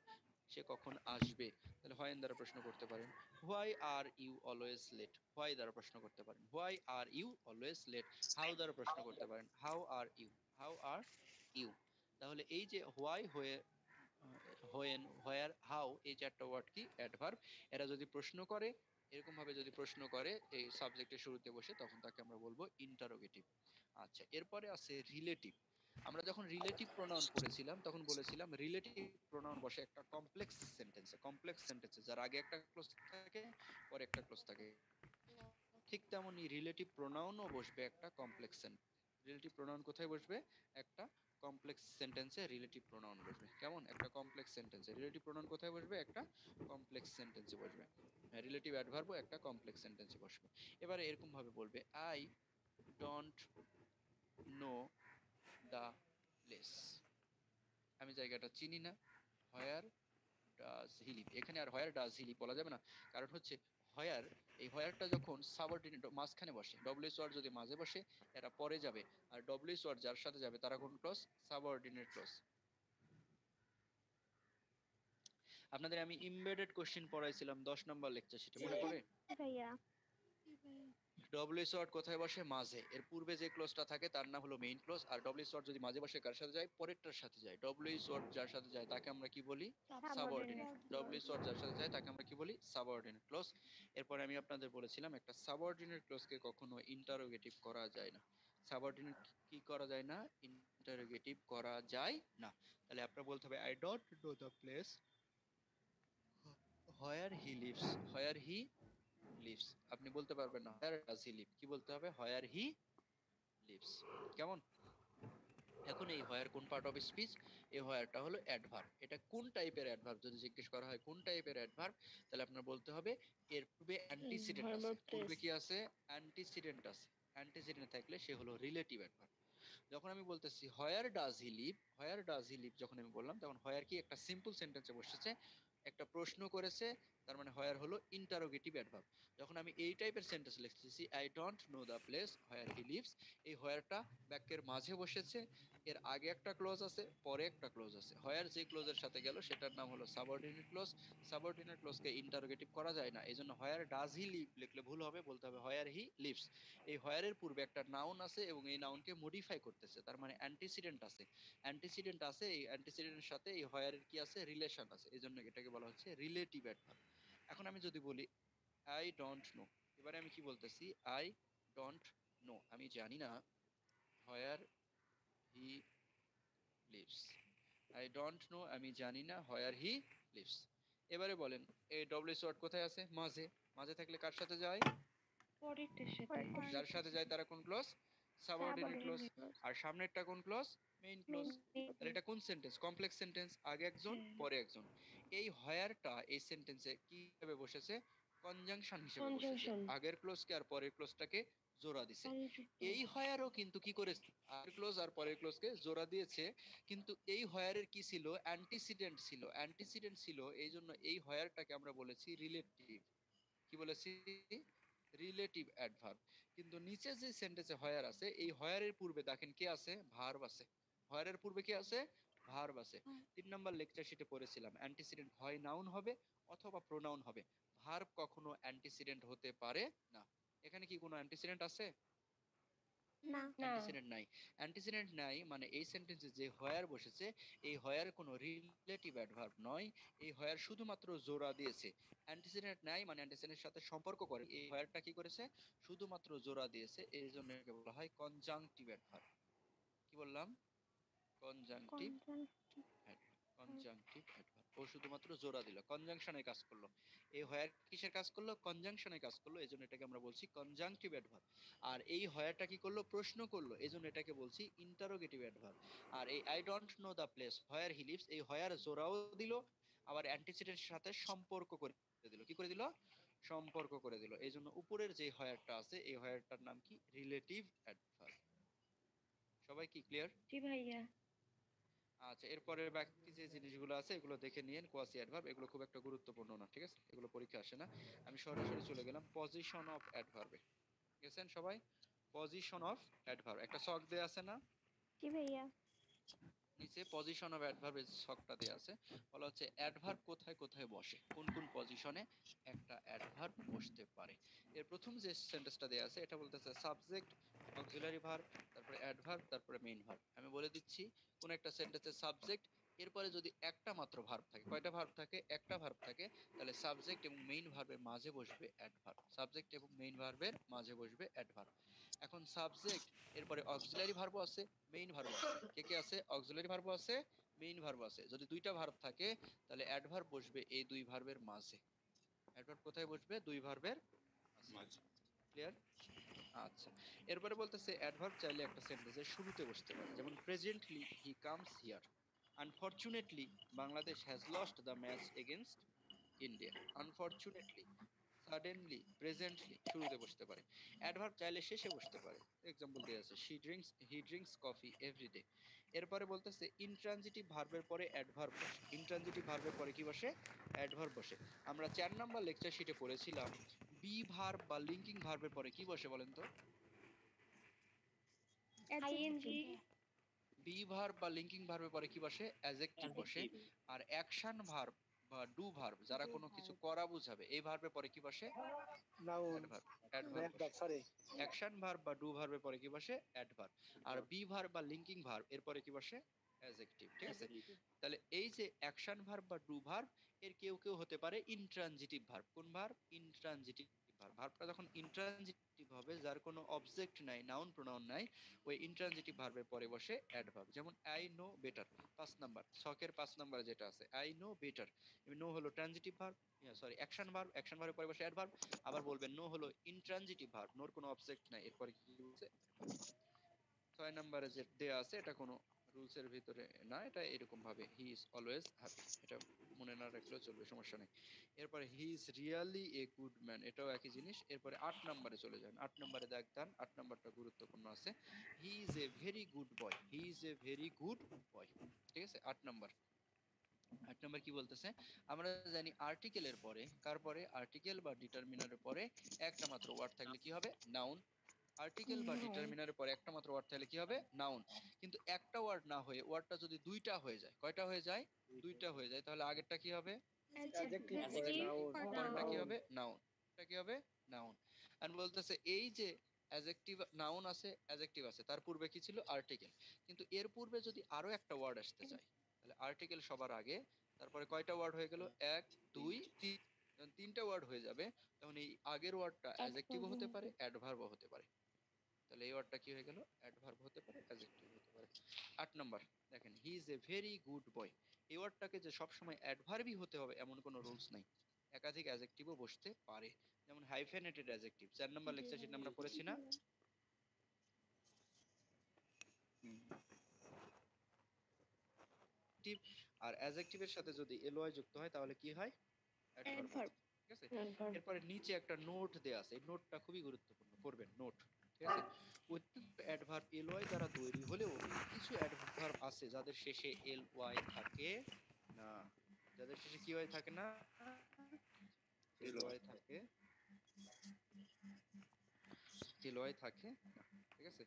সে কখন আসবে। তাহলে হোয়েন দ্বারা প্রশ্ন করতে পারেন। Why are you always late, why দ্বারা প্রশ্ন করতে পারেন। Why are you always late. How দ্বারা প্রশ্ন করতে পারেন। How are you, how are you. তাহলে এই যে হোয়াই, হয়ে, হোয়েন, হোয়ার, হাউ, এই 4টা ওয়ার্ড কি? অ্যাডভার্ব। এরা যদি প্রশ্ন করে, এরকম ভাবে যদি প্রশ্ন করে এই সাবজেক্টের শুরুতে বসে, তখন তাকে আমরা বলবো ইন্টারোগেটিভ। আচ্ছা, এরপরে আছে রিলেটিভ। আমরা যখন রিলেটিভ প্রোনাউন পড়েছিলাম, তখন বলেছিলাম রিলেটিভ প্রোনাউন বসে একটা কমপ্লেক্স সেন্টেন্সে, কমপ্লেক্স সেন্টেন্সে যার আগে একটা ক্লোজ থাকে, পরে একটা ক্লোজ থাকে। ঠিক তেমনি রিলেটিভ প্রোনাউনও বসবে একটা কমপ্লেক্স সেন্টেন্স। রিলেটিভ প্রোনাউন কোথায় বসবে? একটা কমপ্লেক্স সেন্টেন্সে রিলেটিভ প্রোনাউন বসবে। কেমন? একটা কমপ্লেক্স সেন্টেন্সে রিলেটিভ প্রোনাউন কোথায় বসবে? একটা কমপ্লেক্স সেন্টেন্সে বসবে। রিলেটিভ অ্যাডভার্বও একটা কমপ্লেক্স সেন্টেন্সে বসবে। এবারে এরকম ভাবে বলবে, I don't know the place, আমি জায়গাটা চিনি না। হোয়ার ডাজ হি লিভ, এখানে আর হোয়ার ডাজ হি লিভ বলা যাবে না। কারণ হচ্ছে হোয়ার, এই হোয়ারটা যখন সাবঅর্ডিনেট মাঝখানে বসে, ডব্লিউ ওয়ার্ড যদি মাঝে বসে, এরা পরে যাবে। আর ডব্লিউ ওয়ার্ড যার সাথে যাবে তারা কোন ক্লজ? Subordinate clause. আপনাদের আমি এমবেডেড কোশ্চেন পড়াইছিলাম 10 নম্বর লেকচার, সেটা মনে পড়ে? জি ভাইয়া। ডব্লিউ ওয়ার্ড কোথায় বসে? মাঝে। এর পূর্বে যে ক্লোজটা থাকে তার নাম হলো মেইন ক্লোজ। আর ডব্লিউ ওয়ার্ড যদি মাঝে বসে, কার সাথে যায়? পরেরটার সাথে যায়। ডব্লিউ ওয়ার্ড যার সাথে যায় তাকে আমরা কি বলি? Subordinate. Subordinate W clause. Word যার সাথে যায় তাকে আমরা কি বলি? Subordinate clause. এরপরে আমি আপনাদের বলেছিলাম একটা সাবঅর্ডিনেট ক্লোজকে কখনো ইন্টারোগেটিভ করা যায় না। সাবঅর্ডিনেট কি করা যায় না? ইন্টারোগেটিভ করা যায় না। তাহলে আপনারা বলতে হবে I don't know the place where he leaves, where he leaves. আপনি বলতে পারবেন না হোয়ার ডাজ হি লিভ, কি বলতে হবে? হোয়ার হি লিভস। কেমন? এখন এই হোয়ার কোন পার্ট অফ স্পিচ? এই হোয়ারটা হলো অ্যাডভার্ব। এটা কোন টাইপের অ্যাডভার্ব যদি জিজ্ঞেস করা হয় কোন টাইপের অ্যাডভার্ব, তাহলে আপনার বলতে হবে এর পূর্বে অ্যান্টিসিডেন্ট আছে। ভার্ব পূর্বে টেস্ট। কি আছে? অ্যান্টিসিডেন্ট আছে। অ্যান্টিসিডেন্ট থাকলে সে হলো রিলেটিভ অ্যাডভার্ব। যখন আমি বলতেছি where does he live, where does he live যখন আমি বললাম, তখন হোয়ার কি একটা সিম্পল সেন্টেন্সে বসেছে, একটা প্রশ্ন করেছে, তার মানে হোয়ার হলো ইন্টারোগেটিভ অ্যাডভার্ব। যখন আমি এই টাইপের সেন্টেন্স লিখতেছি I don't know the place where he lives, এই হোয়ারটা বাক্যের মাঝে বসেছে, এর আগে একটা ক্লোজ আছে, পরে একটা ক্লোজ আছে। হোয়ার যে ক্লোজের সাথে গেল সেটার নাম হলো সাবঅর্ডিনেট ক্লোজ। সাবঅর্ডিনেট ক্লোজকে ইন্টারোগেটিভ করা যায় না, এই জন্য হোয়ার ডাজ হি লিভ লিখলে ভুল হবে, বলতে হবে হোয়ার হি লিভস। এই হোয়ারের পূর্বে একটা নাউন আছে এবং এই নাউনকে মডিফাই করতেছে, তার মানে অ্যান্টিসিডেন্ট আছে। অ্যান্টিসিডেন্ট আছে, এই অ্যান্টিসিডেন্টের সাথে এই হোয়ারের কি আছে? রিলেশন আছে, এই জন্য এটাকে বলা হচ্ছে রিলেটিভ অ্যাডভার্ব। এখন আমি যদি বলি আই ডোন্ট নো, এবারে আমি কি বলতেছি, আই ডোন্ট নো, আমি জানি না where he lives. I don't know, আমি জানি না হোয়ার হি লিভস। এবারে বলেন এই ডব্লিউএস ওয়ার্ড কোথায় আছে? মাঝে। মাঝে থাকলে কার সাথে যায়? পরেরটার সাথে। পরেরটার যার সাথে যায় তারা কোন clause? Subordinate clause. Subordinate clause. আর সামনেরটা কোন ক্লজ? Main clause. মেইন তাহলে এটা কোন সেন্টেন্স? Complex sentence. আগে একজন হ্যাঁ। পরে একজন। এই হোয়ারটা এই সেন্টেন্সে কি হিসেবে বসেছে? কনজাংশন হিসেবে বসেছে। কনজাংশন। আগের ক্লজকে আর পরের ক্লজটাকে জোড়া দিছে। এই হোয়ারও কিন্তু কি করেছে? আগের ক্লজ আর পরের ক্লজকে জোড়া দিয়েছে, কিন্তু এই হোয়ারের কি ছিল? অ্যান্টিসিডেন্ট ছিল। অ্যান্টিসিডেন্ট ছিল, এই জন্য এই হোয়ারটাকে আমরা বলেছি রিলেটিভ। কি বলেছি? Relative adverb. কিন্তু নিচে যে সেন্টেন্সে হোয়ার আছে, এই হোয়ারের পূর্বে দেখেন কে আছে? ভার্ব আছে। হোয়ারের পূর্বে কি আছে? ভার্ব আছে। 3 নাম্বার লেকচার শিটে পড়েছিলাম অ্যান্টিসিডেন্ট হয় নাউন হবে অথবা প্রোনাউন হবে, ভার্ব কখনো অ্যান্টিসিডেন্ট হতে পারে না। এখানে কি কোনো অ্যান্টিসিডেন্ট আছে? না। অ্যান্টিসিডেন্ট নাই। অ্যান্টিসিডেন্ট নাই মানে এই সেন্টেন্সে যে হোয়ার বসেছে এই হোয়ার কোনো রিলেটিভ অ্যাডভার্ব নয়, এই হোয়ার শুধুমাত্র জোড়া দিয়েছে। অ্যান্টিসিডেন্ট নাই মানে অ্যান্টিসিডেন্টের সাথে সম্পর্ক করে, এই হোয়ারটা কি করেছে? শুধুমাত্র জোড়া দিয়েছে, এই জন্য একে বলা হয় কনজাংটিভ অ্যাডভার্ব। কি বললাম? Conjunctive conjunctive adverb. ও শুধুমাত্র জোড়া দিল, কনজাংশনে কাজ করলো। এই হোয়ার কিসের কাজ করলো? কনজাংশনে কাজ করলো, এজন্য এটাকে আমরা বলছি কনজাংটিভ অ্যাডভার্ব। আর এই হোয়ারটা কি করলো? প্রশ্ন করলো, এজন্য এটাকে বলছি ইন্টারোগেটিভ অ্যাডভার্ব। আর এই I don't know the place where he lives, এই হোয়ার জোড়াও দিল, আবার অ্যান্টিসিডেন্টের সাথে সম্পর্ক করে দিল। কি করে দিল? সম্পর্ক করে দিল। এই জন্য উপরের যে হোয়ারটা আছে এই হোয়ারটার নাম কি? Relative adverb. সবাই কি ক্লিয়ার? জি ভাইয়া। আচ্ছা, এরপরে বাকি যে জিনিসগুলো আছে এগুলো দেখে নিয়েন। কোয়াসি অ্যাডভার্ব এগুলো খুব একটা গুরুত্বপূর্ণ না, ঠিক আছে? এগুলো পরীক্ষা আসে না। আমি সরাসরি চলে গেলাম পজিশন অফ অ্যাডভার্বে। গেছেন সবাই? পজিশন অফ অ্যাডভার্ব একটা ছক দেয়া আছে না জি ভাইয়া। নিচে? পজিশন অফ অ্যাডভার্বের ছকটা দেয়া আছে। বলা হচ্ছে অ্যাডভার্ব কোথায় কোথায় বসে, কোন কোন পজিশনে একটা অ্যাডভার্ব বসতে পারে। এর প্রথম যে সেন্টেন্সটা দেয়া আছে এটা বলতেছে সাবজেক্ট, অক্সিলারি ভার্ব, তারপরে অ্যাডভার্ব, তারপরে মেইন ভার্ব। আমি বলে দিচ্ছি কোন একটা সেন্টেন্সের সাবজেক্ট, এরপরে যদি একটা মাত্র ভার্ব থাকে। কয়টা ভার্ব থাকে? একটা ভার্ব থাকে। তাহলে সাবজেক্ট এবং মেইন ভার্বের মাঝে বসবে অ্যাডভার্ব। সাবজেক্ট এবং মেইন ভার্বের মাঝে বসবে অ্যাডভার্ব। এখন সাবজেক্ট, এরপরে অক্সিলারি ভার্বও আছে, মেইন ভার্ব আছে। কে কে আছে? অক্সিলারি ভার্ব আছে, মেইন ভার্ব আছে। যদি দুইটা ভার্ব থাকে তাহলে অ্যাডভার্ব বসবে এই দুই ভার্বের মাঝে। অ্যাডভার্ব কোথায় বসবে? দুই ভার্বের মাঝে। ক্লিয়ার? আচ্ছা, এরপরে বলতেছে অ্যাডভার্ব চাইলে একটা সেন্টেন্সের শুরুতে বসতে পারে। যেমন presently he comes here, unfortunately Bangladesh has lost the match against India. Unfortunately, suddenly, presently শুরুতে বসতে পারে। অ্যাডভার্ব চাইলে শেষে বসতে পারে। এক্সাম্পল দেয়া আছে হি ড্রিঙ্কস কফি এভরিডে। এরপরে বলতেছে ইনট্রানজিটিভ ভার্বের পরে অ্যাডভার্ব বসে। ইনট্রানজিটিভ ভার্বের পরে কি বসে? অ্যাডভার্ব বসে। আমরা 4 নাম্বার লেকচার শিটে পড়েছিলাম বি ভার্ব বা লিঙ্কিং ভার্বের পরে কি বসে বলেন তো? আইএনজি। বি ভার্ব বা লিঙ্কিং ভার্বের পরে কি বসে? অ্যাডজেক্টিভ বসে। আর অ্যাকশন ভার্ব বা ডু ভার্ব যারা কোনো কিছু করা বোঝাবে এই ভার্বের পরে কি বসে? অ্যাডভার্ব। অ্যাডভার্ব বসে। অ্যাকশন ভার্ব বা ডু ভার্বের পরে কি বসে? অ্যাডভার্ব। আর বি ভার্ব বা লিঙ্কিং ভার্ব এর পরে কি বসে? অ্যাডজেক্টিভ। ঠিক আছে? তাহলে এই যে অ্যাকশন ভার্ব বা ডু ভার্ব এর কেউ কেউ হতে পারে ইনট্রানজিটিভ ভার্ব। কোন ভার্ব? Intransitive verb. ভার্বটা যখন ইনট্রানজিটিভ হবে, যার কোনো অবজেক্ট নাই, নাউন প্রোনাউন নাই, ওই ইনট্রানজিটিভ ভার্বের পরে বসে অ্যাডভার্ব। যেমন আই নো বেটার, 5 নাম্বার ছকের 5 নাম্বার যেটা আছে আই নো বেটার, নো হলো transitive verb, sorry action verb, action ভার্বের পরে বসে অ্যাডভার্ব। আবার বলবেন নো হলো ইনট্রানজিটিভ ভার্ব, নোর কোনো অবজেক্ট নাই, এরপরে কি বলছে? 6 নম্বরে যে দেয়া আছে এটা কোনো রুলস এর ভিতরে না, এটা এরকম ভাবে হি ইজ অলওয়েজ হ্যাপি, এটা মনে না রাখলেও চলবে, সমস্যা নেই। এরপরে he is really a good man, এটাও একই জিনিস। এরপরে 8 নম্বরে চলে যান। 8 নম্বরে দেন 8 নম্বরটা গুরুত্বপূর্ণ আছে। He is a very good boy, he is a very good boy. ঠিক আছে? 8 নম্বর। 8 নম্বর কি বলতেছে? আমরা জানি আর্টিকেলের পরে, কার পরে? আর্টিকেল বা ডিটারমিনারের পরে একটা মাত্র ওয়ার্ড থাকলে কি হবে? নাউন। আর্টিকেল বা ডিটারমিনারের পরে একটা মাত্র ওয়ার্ড থাকলে কি হবে? নাউন। কিন্তু একটা ওয়ার্ড না হয়ে ওয়ার্ডটা যদি দুইটা হয়ে যায়, কয়টা হয়ে যায়? দুইটা হয়ে যায়, তাহলে আগেরটা কি হবে? পরেরটা কি হবে? নাউন। এটা কি হবে? নাউন। আর বলতেছে এই যে অ্যাডজেক্টিভ, নাউন আছে, অ্যাডজেক্টিভ আছে, তার পূর্বে কি ছিল? আর্টিকেল। কিন্তু এর পূর্বে যদি আরো একটা ওয়ার্ড আসতে চায় তাহলে আর্টিকেল সবার আগে, তারপরে কয়টা ওয়ার্ড হয়ে গেল? 1 2 3, যখন তিনটা ওয়ার্ড হয়ে যাবে তখন এই আগের ওয়ার্ডটা অ্যাডজেক্টিভও হতে পারে, অ্যাডভার্বও হতে পারে। তাহলে এই ওয়ার্ডটা কি হয়ে গেল? অ্যাডভার্ব হতে পারে, অ্যাডজেক্টিভ হতে পারে। 8 নাম্বার দেখেন, he is a very good boy. এই ওয়ার্ডটাকে যে সবসময় অ্যাডভার্বই হতে হবে এমন কোনো রুলস নাই, একাধিক অ্যাডজেক্টিভও বসতে পারে। যেমন হাইফেনেটেড অ্যাডজেক্টিভ 4 নাম্বার লেকচার সেটা আমরা পড়েছি না? আর অ্যাডজেক্টিভের সাথে যদি এলওয়াই যুক্ত হয় তাহলে কি হয়? অ্যাডভার্ব। অ্যাডভার্ব। ঠিক আছে, এরপরে নিচে একটা নোট দেয়া আছে, এই নোটটা খুবই গুরুত্বপূর্ণ, পড়বেন নোট। ঠিক আছে, অতিরিক্ত অ্যাডভার্ব এলওয়াই দ্বারা তৈরি হলেও কিছু অ্যাডভার্ব আছে যাদের শেষে এলওয়াই থাকে না। যাদের শেষে কি ওয়াই থাকে না? এলওয়াই থাকে, এলওয়াই থাকে না। ঠিক আছে,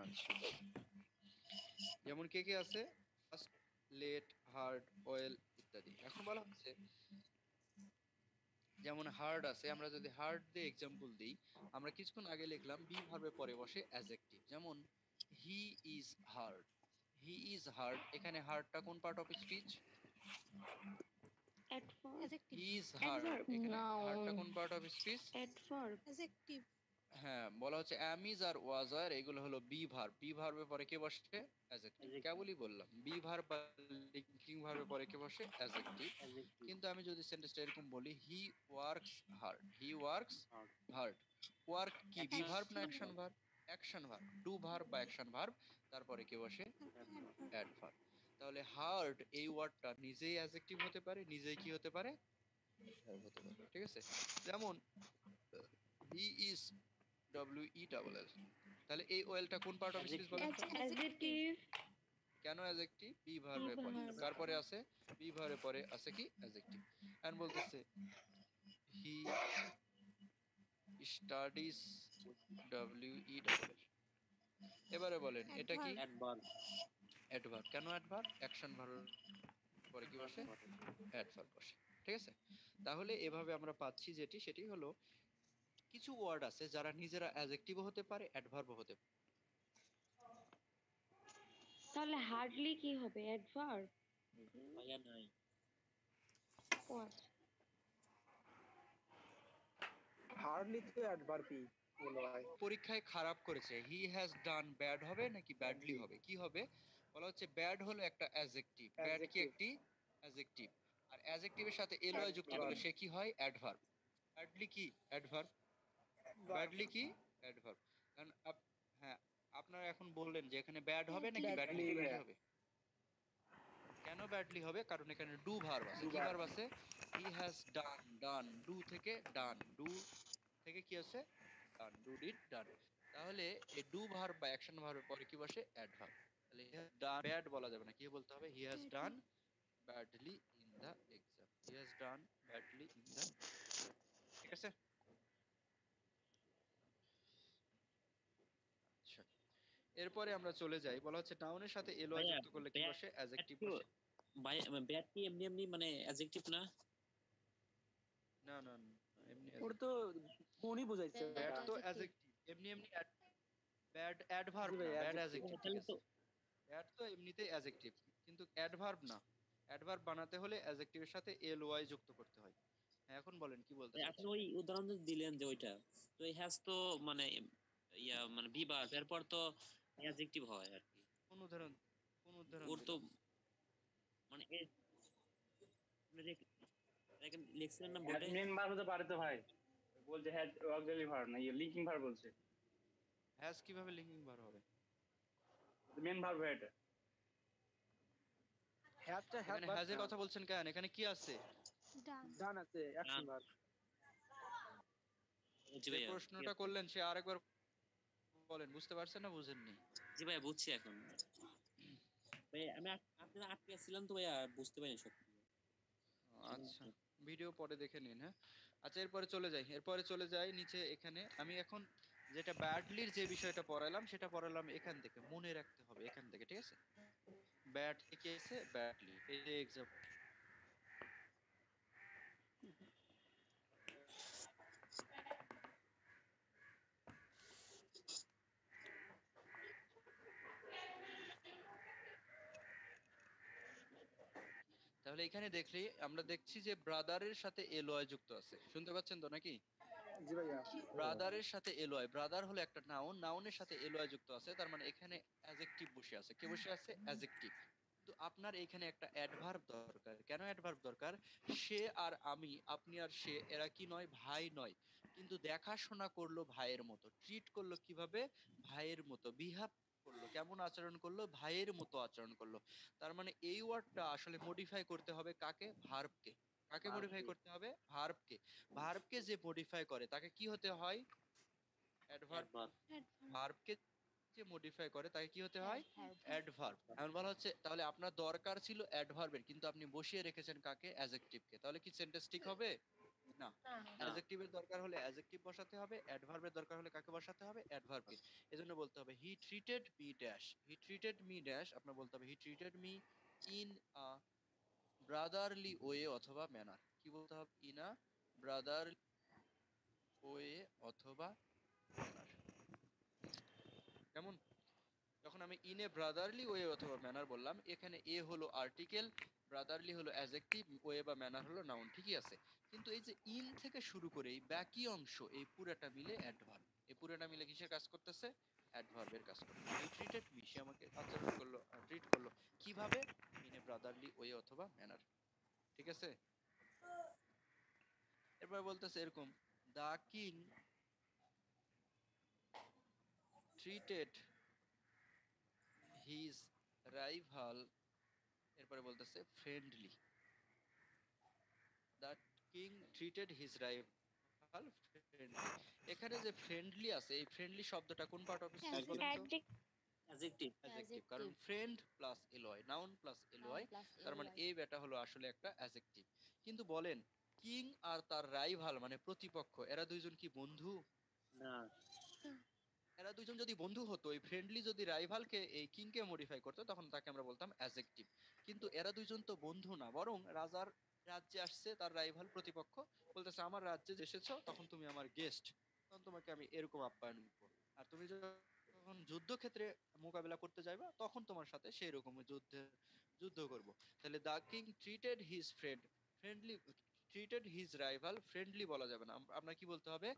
আচ্ছা, যেমন কে কে আছে? ফার্স্ট, লেট, হার্ড, অয়েল ইত্যাদি। এখন বলা হচ্ছে যেমন হার্ড আছে, আমরা যদি হার্ড দিয়ে এক্সাম্পল দিই, আমরা কিছুক্ষণ আগে লিখলাম বি ভার্বের পরে বসে অ্যাডজেক্টিভ। যেমন he is hard, he is hard, এখানে হার্ডটা কোন part of speech? Adverb. Adjective. He is hard, এখানে হার্ডটা কোন part of speech? Adverb. Adjective. হ্যাঁ, বলা হচ্ছে অ্যাম ইজ আর ওয়াজ আর, এগুলো হলো বি ভার্ব। বি ভার্বের পরে কে বসে? অ্যাডজেক্টিভ। কেবলই বললাম বি ভার্ব বা লিঙ্কিং ভার্বের পরে কে বসে? অ্যাডজেক্টিভ। কিন্তু আমি যদি সেন্টেন্সটা এরকম বলি, he works hard, he works hard, work কি বি ভার্ব না action verb? Action verb. Do verb বা অ্যাকশন ভার্ব, তারপরে কে বসে? অ্যাডভার্ব। তাহলে হার্ড এই ওয়ার্ডটা নিজেই অ্যাডজেক্টিভ হতে পারে, নিজেই কি হতে পারে? verb হতে পারে। ঠিক আছে, যেমন হি ইজ WELL, তাহলে এই ওয়েলটা কোন পার্ট অফ স্পিচ বলেন তো? অ্যাডজেক্টিভ। কেন অ্যাডজেক্টিভ? বি ভার্বের পরে। কার পরে আছে? বি ভার্বের পরে আছে কি? অ্যাডজেক্টিভ। এন্ড বলতেছে হি স্টাডিজ WELL। এবারে বলেন এটা কি? অ্যাডভার্ব। অ্যাডভার্ব। কেন অ্যাডভার্ব? অ্যাকশন ভার্বের পরে কি বসে? অ্যাডভার্ব বসে। ঠিক আছে, তাহলে এভাবে আমরা পাচ্ছি যেটি, সেটি হলো কিছু ওয়ার্ড আছে যারা নিজেরা অ্যাডজেক্টিভও হতে পারে, অ্যাডভার্বও হতে পারে। তাহলে হার্ডলি কি হবে? অ্যাডভার্ব? ভাইয়া নাই। ও আচ্ছা। হার্ডলি তো অ্যাডভার্বই বলা হয়। পরীক্ষায় খারাপ করেছে, হি হ্যাজ ডান ব্যাড হবে নাকি ব্যাডলি হবে? কি হবে? বলা হচ্ছে ব্যাড হলো একটা অ্যাডজেক্টিভ, ব্যাড কি একটি অ্যাডজেক্টিভ, আর অ্যাডজেক্টিভের সাথে এলওয়াই যুক্ত করলে সে কি হয়? অ্যাডভার্ব। ব্যাডলি কি? অ্যাডভার্ব। ব্যাডলি কি? অ্যাডভার্ব। কারণ হ্যাঁ, আপনারা এখন বললেন যে এখানে ব্যাড হবে নাকি ব্যাডলি হবে? কি হবে? কেন ব্যাডলি হবে? কারণ এখানে ডু ভার্ব আছে। কি ভার্ব আছে? He has done, done do থেকে ডান, ডু থেকে কি আছে? ডান, ডু ডিড ডান। তাহলে এই ডু ভার্ব বা অ্যাকশন ভার্বের পরে কি বসে? অ্যাডভার্ব। তাহলে ডান ব্যাড বলা যাবে না, কি বলতে হবে? He has done badly in the exam, he has done badly in the. ঠিক আছে, আচ্ছা, এরপরে আমরা চলে যাই, বলা হচ্ছে নাউনের সাথে এলওয়াই ভাইয়া যুক্ত করলে কি বসে? অ্যাডজেক্টিভ ব্যাড বসে। ভাই ব্যাড কি এমনি এমনি মানে অ্যাডজেক্টিভ না? না না না, এমনি ওর তো কোনই বুঝাইছে ব্যাড ওটা। তো অ্যাডজেক্টিভ, এমনি এমনি ব্যাড অ্যাডভার্ব জি ভাই, না, ব্যাড adjective। অ্যাডজেক্টিভ। ঠিক তাহলে আছে, তো ব্যাড তো এমনিতেই অ্যাডজেক্টিভ, কিন্তু অ্যাডভার্ব না। অ্যাডভার্ব বানাতে হলে অ্যাডজেক্টিভের সাথে এলওয়াই যুক্ত করতে হয়। হ্যাঁ, এখন বলেন কি বলতে আপনি চাচ্ছেন? ওই উদাহরণ যে দিলেন যে ওইটা, তো এই হ্যাজ তো মানে ইয়া মানে বিভার্ব, এরপর তো অ্যাডজেক্টিভ হয় আর কি। কোন উদাহরণ, কোন উদাহরণ ওর তো দিলাম? মানে লেখছিলেন না বোর্ডে? মেন ভার্ব হতে পারে তো ভাই, বলছে হ্যাজ অক্সিলারি ভার্ব না, লিঙ্কিং ভার্ব বলছে। হ্যাজ কিভাবে লিঙ্কিং ভার্ব হবে? মেন ভার্ব এটা। হ্যাজটা হ্যাজ এখানে হ্যাজের কথা বলছেন কেন? এখানে কি আছে? ডান। ডান আছে, অ্যাকশন ভার্ব। জি যে ভাইয়া, প্রশ্নটা করলেন সে আরেকবার বলেন, বুঝতে পারছেন না বুঝেননি? জি ভাইয়া বুঝছি এখন। ভাইয়া আমি আপনারা আটকে ছিলাম তো ভাইয়া, বুঝতে পারিনি সব কিছু। আচ্ছা, ভিডিও পরে দেখে নিন। হ্যাঁ, আচ্ছা, এরপরে চলে যাই, নিচে। এখানে আমি এখন যেটা ব্যাডলির যে বিষয়টা পড়ালাম সেটা পড়ালাম এখান থেকে, মনে রাখতে হবে এখান থেকে। ঠিক আছে, ব্যাড থেকে এসে ব্যাডলি, এই যে এক্সাম্পল। তাহলে এখানে দেখলে আমরা দেখছি যে ব্রাদারের সাথে এলওয়াই যুক্ত আছে, শুনতে পাচ্ছেন তো নাকি? জি ভাইয়া। ব্রাদারের সাথে এলওয়াই, ব্রাদার হলো একটা নাউন, নাউনের সাথে এলওয়াই যুক্ত আছে, তার মানে এখানে অ্যাডজেক্টিভ বসে আছে। কে বসে আছে? অ্যাডজেক্টিভ। কিন্তু আপনার এখানে একটা অ্যাডভার্ব দরকার। কেন অ্যাডভার্ব দরকার? সে আর আমি, আপনি আর সে, এরা কি নয়? ভাই নয়। কিন্তু দেখাশোনা করলো ভাইয়ের মতো, ট্রিট করলো কিভাবে? ভাইয়ের মতো, বিহেভ করলো, কেমন আচরণ করলো? ভাইয়ের মতো আচরণ করলো। তার মানে এই ওয়ার্ডটা আসলে মডিফাই করতে হবে কাকে? ভার্বকে। কাকে মডিফাই ভার্বকে। করতে হবে? ভার্বকে। ভার্বকে যে মডিফাই করে তাকে কি হতে হয়? অ্যাডভার্ব। অ্যাডভার্ব। ভার্বকে যে মডিফাই করে তাকে কি হতে হয়? অ্যাডভার্ব। অ্যাডভার্ব। এখন বলা হচ্ছে তাহলে আপনার দরকার ছিল অ্যাডভার্বের, কিন্তু আপনি বসিয়ে রেখেছেন কাকে? অ্যাডজেক্টিভকে। তাহলে কি সেন্টেন্স ঠিক হবে? না। না। অ্যাডজেক্টিভের দরকার হলে অ্যাডজেক্টিভ বসাতে হবে, অ্যাডভার্বের দরকার হলে কাকে বসাতে হবে? অ্যাডভার্বকে। এজন্য বলতে হবে he treated me dash, he treated me dash, আপনার বলতে হবে he treated me in a brotherly way অথবা ম্যানার। কি বলতে হবে? ইন আ ব্রাদার ওয়ে অথবা ম্যানার। কেমন? যখন আমি ইন এ ব্রাদারলি ওয়ে অথবা ম্যানার বললাম, এখানে এ হলো আর্টিকেল, ব্রাদারলি হলো অ্যাডজেক্টিভ, ওয়ে বা ম্যানার হলো নাউন, ঠিকই আছে। কিন্তু এই যে ইন থেকে শুরু করে এই বাকি অংশ, এই পুরোটা মিলে অ্যাডভার্ব। এই পুরোটা মিলে কিসের কাজ করতেছে? অ্যাডভার্বের কাজ করতেছে। হি ট্রিটেড মি, সে আমাকে আচরণ করলো, ট্রিট করলো কিভাবে? ইন এ ব্রাদারলি ওয়ে অথবা ম্যানার। ঠিক আছে? এরপর বলতেছে এরকম, the king treated his rival, এরপরে বলতেছে friendly. The king treated his rival friendly. এখানে যে ফ্রেন্ডলি আছে, এই ফ্রেন্ডলি শব্দটা কোন পার্ট অফ স্পিচ বলেন তো? অ্যাডজেক্টিভ। অ্যাডজেক্টিভ। কারণ friend plus LY, noun plus LY, তার মানে এই বেটা হলো আসলে একটা অ্যাডজেক্টিভ। কিন্তু বলেন, কিং আর তার রাইভাল মানে প্রতিপক্ষ, এরা দুইজন কি বন্ধু? না। এরা দুইজন যদি বন্ধু হতো, এই ফ্রেন্ডলি যদি রাইভালকে, এই কিংকে মডিফাই করতো, তখন তাকে আমরা বলতাম অ্যাডজেক্টিভ। কিন্তু এরা দুইজন তো বন্ধু না, বরং রাজার রাজ্যে আসছে তার রাইভাল প্রতিপক্ষ, বলতেছে আমার রাজ্যে যে এসেছো তখন তুমি আমার গেস্ট, তখন তোমাকে আমি এরকম আপ্যায়ন করবো। আর তুমি যখন যুদ্ধক্ষেত্রে মোকাবেলা করতে যাইবা, তখন তোমার সাথে সেই রকম যুদ্ধ করব। তাহলে the king treated his friend friendly, treated his rival friendly বলা যাবে না, আপনার কি বলতে হবে?